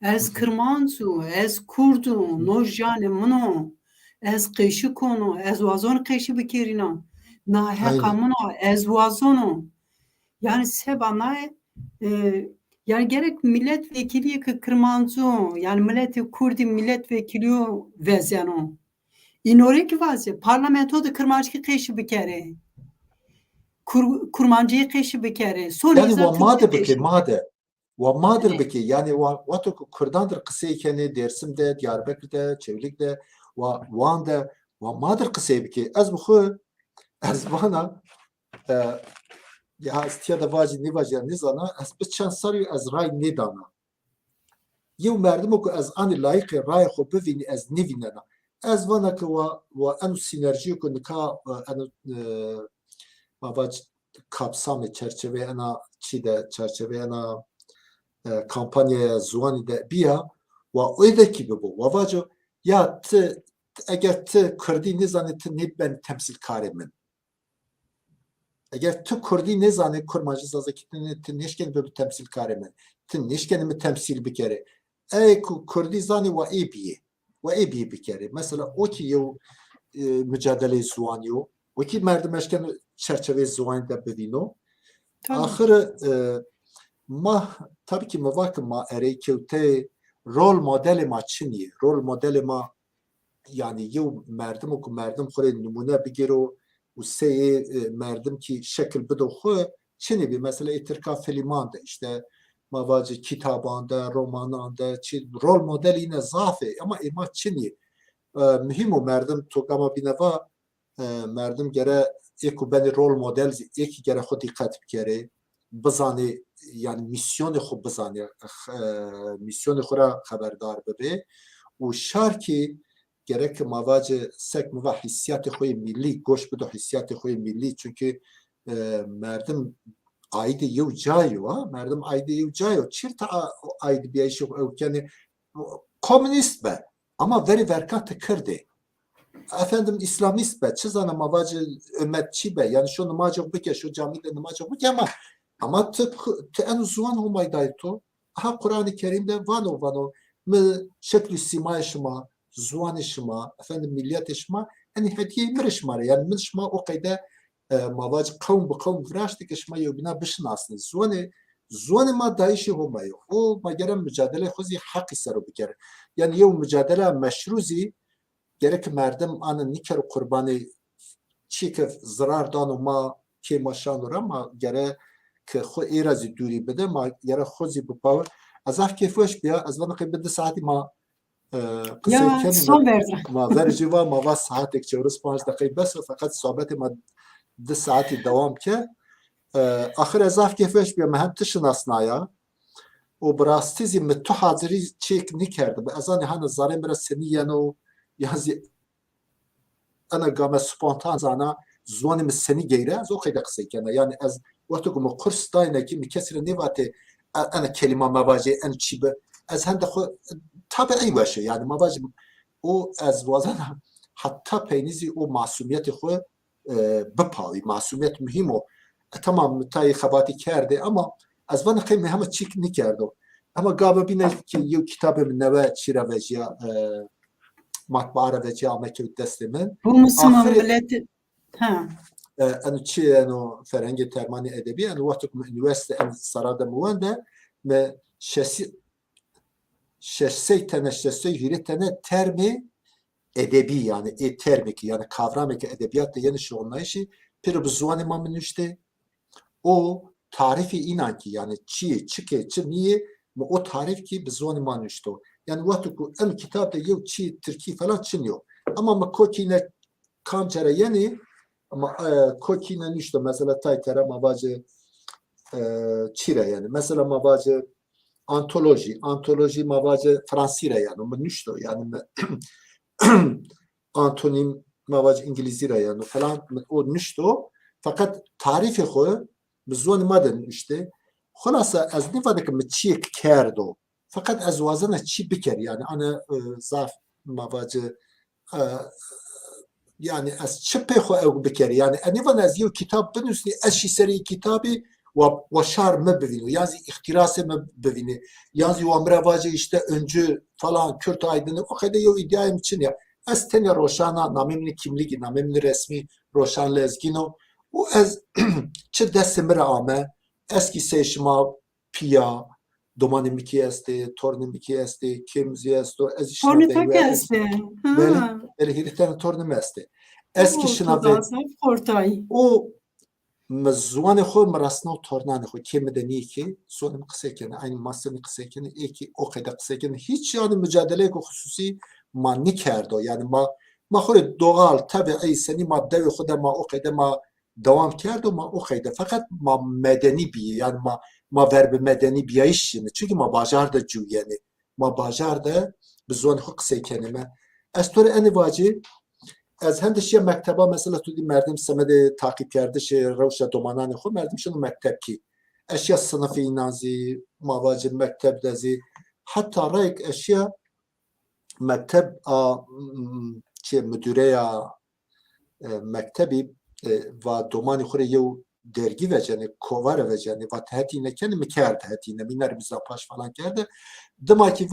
Ez Kirmancu, ez Kurdu, nojane mino, ez qeşi konu, ez wazon qeşi bikirina. Na heka Aynen. mino, ez wazono. Yani sebana yani gerek milletvekili ki Kirmancu, yani milleti Kurdi milletvekili vezeno. İnorek vaze parlamentoda Kirmançı qeşi bikere. Kurmancıyı qeşi bikere. Son Yani izah wa made Türkçe bike qeşi. made. Wa madir bike yani wa to Kurdandır kısayken Dersim'de, Diyarbakır'da, Çevlik'te Van'da wa madir kısay bike. Ez bu ez bana ya istiya da vacı ne vacı ne zana ez bir çan sarı ez ray ne dana. Yew merdim ku ez ani layık ray xo bivini ez ne vinana. Ez vana ki wa enu sinerji ku nika enu mavac kapsamı çerçeve ena çide çerçeve ena kampanyaya zuani de biya wa öyle gibi bu. Wa vacı ya eğer Kürdi ne zannetin ne ben temsil karemin. Eğer tu Kürdi ne zannet kurmacı zazakitin neşken böyle temsil karemin. Tin neşkenimi temsil bir kere. Ey Kürdi zannet wa ebiye. Wa ebiye bir kere. Mesela o ki yev mücadele zuaniyo. O ki merdimeşken çerçeve zuani de bevino. Ahırı ma tabii ki mevakı ma ereykevte rol modeli ma çiniye. Rol modeli ma yani yev merdim oku merdim xore numune bigero u seye merdim ki şekil bido xo çini bir mesela etirka filmanda işte mavacı kitabanda romananda rol modeli yine zafe ama ima çini mühim o merdim tokama bineva merdim gere eku beni rol model eki gere xo dikkat bikere bizane yani misyonu xo bizane misyonu xora haberdar bebe u şarki gerek mavacı sek mava hissiyatı xoy milli goş bu da hissiyatı xoy milli çünkü merdim ayda yev cayo ha merdim ayda yev cayo çirta ayda bir şey yani komünist be ama veri verkat kırdı efendim İslamist be çizana mavacı ümmetçi be yani şu namacı bu ki şu camide namacı bu ki ama en uzun olmaydı to ha Kur'an-ı Kerim'de vano mı şekli simay şıma zuan şıma efendim milliyet şıma yani hediye mirişmare yani mirişma o kayda mavac kavm bu kavm vraştık şıma yobina bişnasın zuan ma daişi olmuyor o magara mücadele xuzi hakkı sarı bir kere yani yev mücadele meşruzi gerek merdim anı niker kurbanı çike zarar danu ma ki maşanur ama gerek که خو ایرازی دوری بده ما یاره خوزی بپاور از اف کیفوش بیا از وقتی که بده ساعتی ما قصه Ya کنیم son verdim. ما ورجی و ما واس ساعتی که چورس 5 دقیقه بس فقط صحبت ما 2 ساعتی دوام که آخر از اف کیفوش بیا مهم تشناسنا ya o براستیزی متو حاضری چیک نکرده به از آن هن زارم برا سنیانو یازی انا قام سپونتان زانا زوانی مسنی گیره از او خیلی قصه کنه yani از وقتی که ما کورس داینه که میکسر نیواته انا کلمه مواجه ان چی به از هند خو طبیعی باشه yani مواجه او از وزن حتی پینیزی او معصومیت خو بپاوی معصومیت مهم و tamam متای خباتی کرده اما از وان خیلی همه چیک نکرده اما قابل بینه که یو کتاب من نوه چیره وجیا matbaa ve Ahmet Destemin. Bu Müslüman milleti ha. Anu çi anu Ferengi Termani edebi anu vakti üniversite en sarada muanda ve şesi teneşşesi yürütene termi edebi yani termik yani kavramik edebiyat da yeni şu anlayışı pir bu zuani mamın işte o tarifi inan ki yani çi çıke çi niye o tarif ki bu zuani mamın işte yani vakti ku en kitapta yok çi Türkiye falan çiniyor ama ma kokine kancere yeni ama kokine işte mesela taytera mabacı çire yani mesela mabacı antoloji mabacı Fransire yani ama nüşto yani antonim mabacı İngilizire yani falan o nüşto fakat tarifi xo bizon maden işte خلاصه از نفادك متشيك كاردو فقط از وازنه چی بکر yani ana zaf mavacı yani az çipe xo ev bikeri yani anivan az yu kitap binusli eşi seri kitabı و şar mı bivini, yani ihtirası mı bivini, yani o mrevacı işte öncü falan Kürt aydını o kadar yo iddiayım için ya. Ez tene roşana namimli kimliği, namimli resmi roşan lezgino o ez çi desimre ame eski seçma piya domanimiki este, tornimiki este, kimzi esto, ez işine Torni beyve keste. böyle Ha. elhiriten tornim este. Eski O şına ve tadasaf kortay. o مزوان خو مراسنا و تورنان خو که مدنی کی سونم قصه کنه این ماسنی قصه کنه یکی o kadar قصه کنه hiç yani mücadele خصوصی ما نکرده yani ما خود doğal tabii seni madde ve خود ما o kadar ma devam کرد و ما o kadar fakat ma medeni bir yani ma verbe medeni bir iş yani çünkü ma bacar da cu yani ma bacar da bizon خو قصه کنه ما استور انی واجی از هندش یه مکتبا مثلا تو دی مردم سمد تعقیب کرده شه روش دومانان خود مردم شنو مکتب کی اشیا صنفی نازی مواجب مکتب دازی حتی رایک اشیا مکتب چه مدیره مکتبی و دومانی خوره یو dergi veceni, kovar veceni ve tehdine kendimi kâr tehdine minler bize paş falan kerdi. Demaki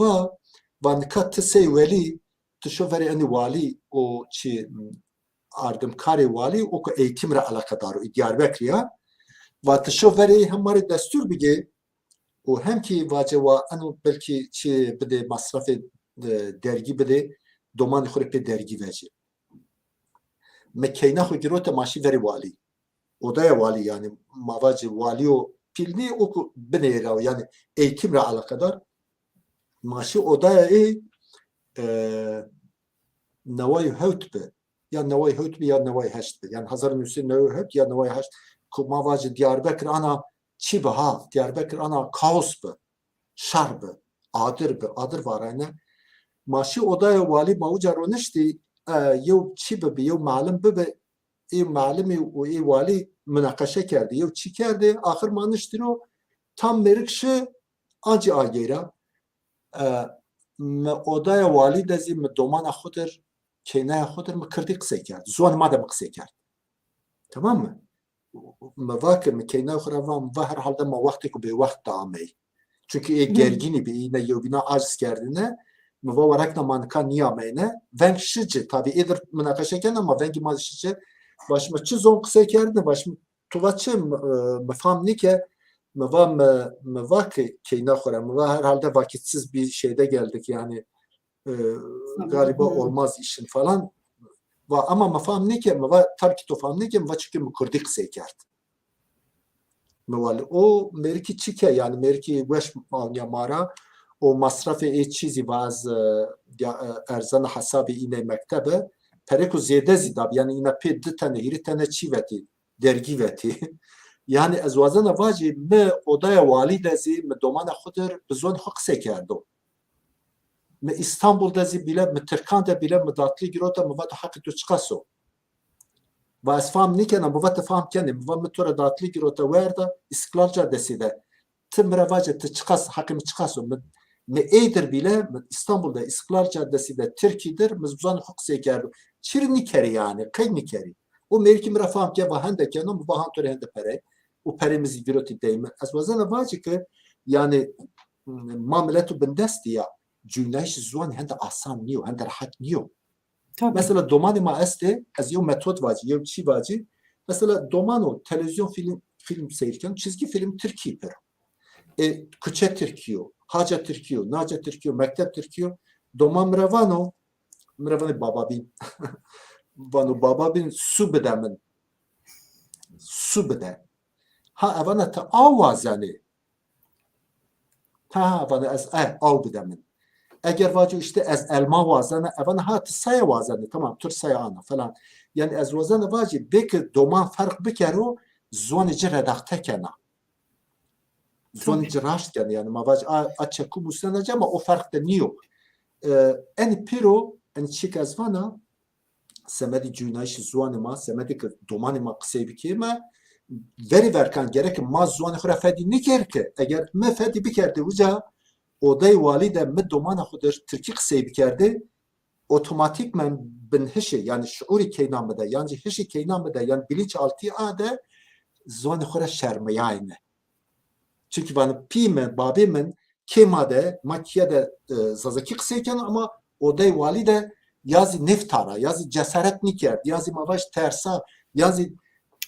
va nikat tsey veli tşoveri eni vali o çi ardımkarı vali o ku eğitimle alakadar o Diyarbakır'a ve tşoveri hemari destur bige o hem ki vaceva anu belki çi bide masrafı dergi bide doman khurpe dergi vece. Mekeyna khu girote maşi veri vali. Odaya vali yani mavacı vali o pilni oku bineyra yani eğitimle alakadar maşi odaya nevay hevt be ya nevay hevt be ya nevay heşt be yani Hazar Müslüm nevay hevt ya nevay heşt ku mavacı Diyarbakır ana çi be ha Diyarbakır ana kaos be şar be adır var yani maşi odaya vali mavuca ronişti yev çi be yev malum be ای معلمی و ای والی مناقشه کرده یا چی کرده آخر مانشتی رو tam merikşi acı agera odaya vali dezi mi domana xudur kenaya xudur mi kırdı kısa kerdi zuan ma da mı kısa kerdi tamam mı mevakir mi kenaya xuravam ve her halde ma vakti ku be vakt da amey çünkü gergini bir yine yobina arz kerdine meva varakna manka niyameyne venk şici tabi edir münakaşe kerdine ama venki mazişici başıma çi zon kısa kerdine başıma tuvaçı mefam nike meva keyna xora meva herhalde vakitsiz bir şeyde geldik yani galiba olmaz işin falan ama mefam nike meva tabii ki tofam nike meva çünkü mkurdi kısa kerdi mevali o merki çike yani merki veş mara o masrafı çizi bazı erzan hesabı yine mektebe Pereku zede zidab yani yine ped tane hiri tane çi veti dergi veti yani ez wazana vaci me odaya vali dezi me domana xudur bizon hak sekerdo me İstanbul dezi bile me Türkan de bile me datli girota me vat hak tu çıkaso ve ez fam nikena me vat fam kenim ve me tora datli girota verda İstiklal Caddesi de timre vaci te çıkas hakim çıkaso me eydir bile İstanbul'da İstiklal Caddesi de Türkiye'dir me bizon hak sekerdo çirini keri yani kayni keri o merkim rafam ke vahande ke no vahan tore hende pere o peremizi viroti deyme az vazana vaci ki yani mamletu bindesti ya cümleş zuan hende asan niyo hende rahat niyo mesela domani ma este az yo metot vaci yo çi vaci mesela domano televizyon film seyirken çizgi film Türkiye pero küçe Türkiye haca Türkiye naca Türkiye mektep Türkiye domam ravano mravani baba bin vanu baba bin su bedemin su bede ha evana ta avaz yani ha vanu az av bedemin eğer vacı işte az elma vazana evana ha tsaya vazana tamam tur saya ana falan yani az vazana vacı bek doman fark bikero zoni redakte kana zoni raşt yani mavac açık musanaca ama o fark da niyo en piro en çikazvana semedi cünayş zuanı ma semedi ki domanı ma kısa bikime veri verkan gerek ma zuanı xura fedi nikerke eğer me fedi bikerdi uca odayı valide me domana xudur Türkiye kısa bikerdi otomatikmen bin hişi yani şuuri keynamede yani hişi keynamede yani bilinç altı ade zuanı xura şermeyayne Çünkü bana pimen, babimin kemade, makiyede zazaki kısayken ama odayı valide yazı neftara, yazı cesaret nikerd, yazı mavaş tersa, yazı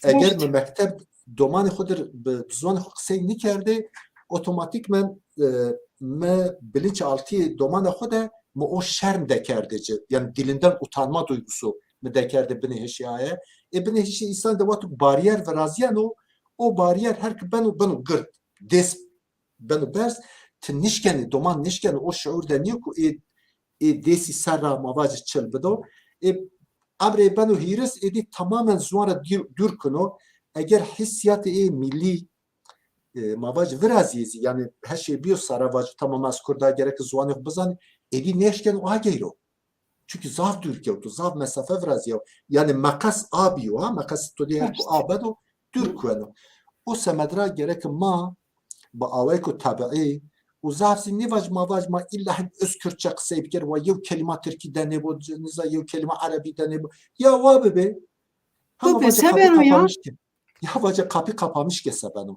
eğer mi mektep domanı xudur bzvan kısay nikerdi, otomatikmen me bilinç altı domanı xude mu o şerm dekerdici. Yani dilinden utanma duygusu mu dekerdi bini heşiyaya. Bini heşi insan da vatu bariyer ve raziyen o bariyer her ki benu gırt des benu bers ti nişkeni doman nişkeni o şuur deniyor ku desi serra mavacı çıl bido abre benu hiris edi tamamen zuara dür kino eğer hissiyatı milli mavacı viraziyezi yani her şey bir saravacı tamam az kurda gerek zuan yok bazan edi neşken o ageyro çünkü zav dürke o zav mesafe viraziyo yani makas abiyo ha makas to diğer ku abado dür kueno o semedra gerek ma ba avayku tabii o zavsi nivaj mavaj ma illa hem öz Kürtçe kısa bir kere ve yev kelime Türkçe dene bu niza yev kelime Arabi dene bu ya va be ama vaca kapı kapamış ki ya vaca kapı kapamış ki sebenim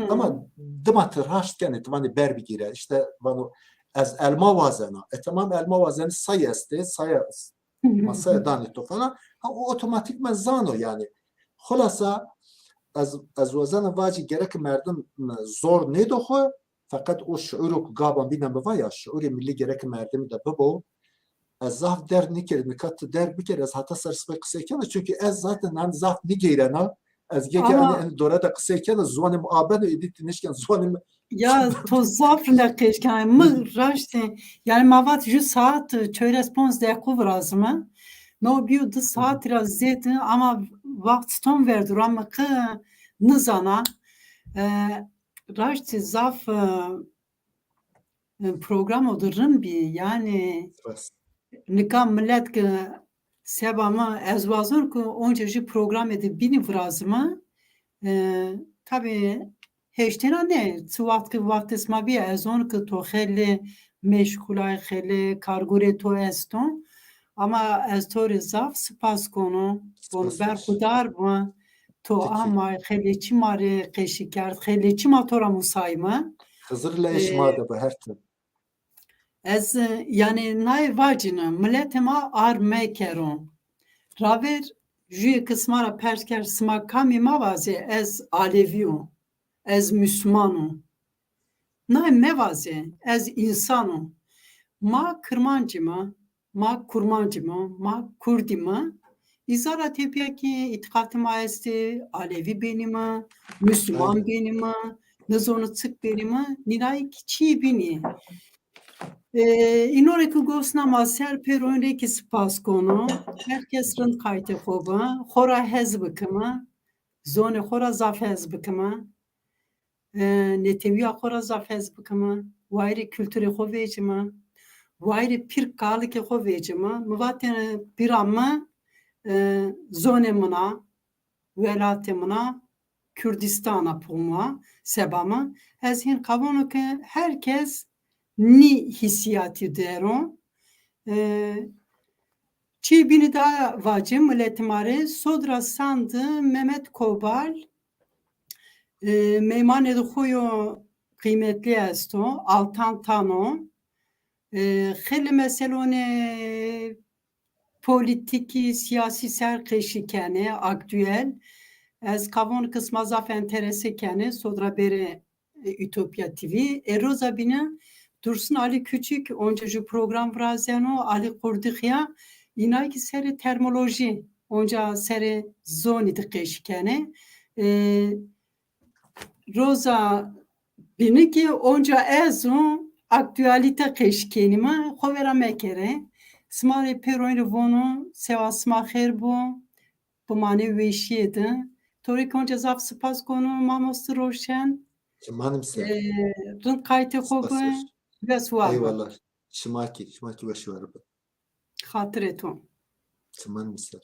ama dımatır haşken hani berbi gire işte bana az elma vazena tamam elma vazeni sayeste sayas masaya danito falan ha o otomatikman zano yani hulasa az vazena vacı gerek merdim zor ne dohu fakat o şuuru gaban binen bava ya şuuru milli gerek merdim de bu az zaf der niker nikat der bir kere az hata sarsık kısayken çünkü az zaten hani zaf nigerena az gece hani dora da kısayken zuanım aben edit nişken zuanım ya to zafrında keşken mı raşte yani mavat ju saat çöy respons de kuvraz mı no bir de saat raz zeytin ama vakt ton verdur ama ki nizana raşte zaf program odurun bir yani nikam millet ki sebama ezvazur ki onca ji program edip bini vrazma tabi heştena ne vakti smabiye ezon ki to kheli meşgulay kheli kargure to eston ama estori zaf spas konu bon berkudar bu to ama kheli çimare keşiker kheli çimatora musayma Hızırla eşmada bu her türlü ez yani nay vacina milletema arme keron raver jü kısmara persker sma kami mavaze ez aleviyum ez Müslümanum nay mevaze ez insanum ma kırmancıma ma kurmancıma ma kurdima izara tepiyaki itikatıma esti Alevi benima Müslüman benima nazonu tık benima nilay kiçi bini Inore ku gosnama serper önreki spas konu. Herkes rınd kayte xoba. Xora hez bıkıma. Zone xora zaf hez bıkıma. Neteviya xora zaf hez bıkıma. Vayri kültürü xo vecima. Vayri pir kalıke xo vecima. Mıvaten bir amma zone mına velate mına Kürdistan'a pulma sebama. Ez hin kavonu ki herkes ni hissiyatı deron. Çi bini daha vacim milletimare sodra sandı Mehmet Kobal meyman edhuyo kıymetli esto altan tano xeli meselone politiki siyasi serkeşikene aktüel ez kavon kısma zaf enterese kene sodra beri Ütopya TV eroza bine Dursun Ali Küçük onca ju program vrazeno Ali Kurdikhya inay ki seri termoloji onca seri zoni tıkışkene roza bini ki onca ezun aktualite keşkenime xovera mekere smare peroin vonu seva sma khair bu mane veşiyedi torik onca zaf spas konu mamos roşen rınd kayte xobu eyvallah. Şimaki ve şu araba. Hatırı ton. Tamam mısın?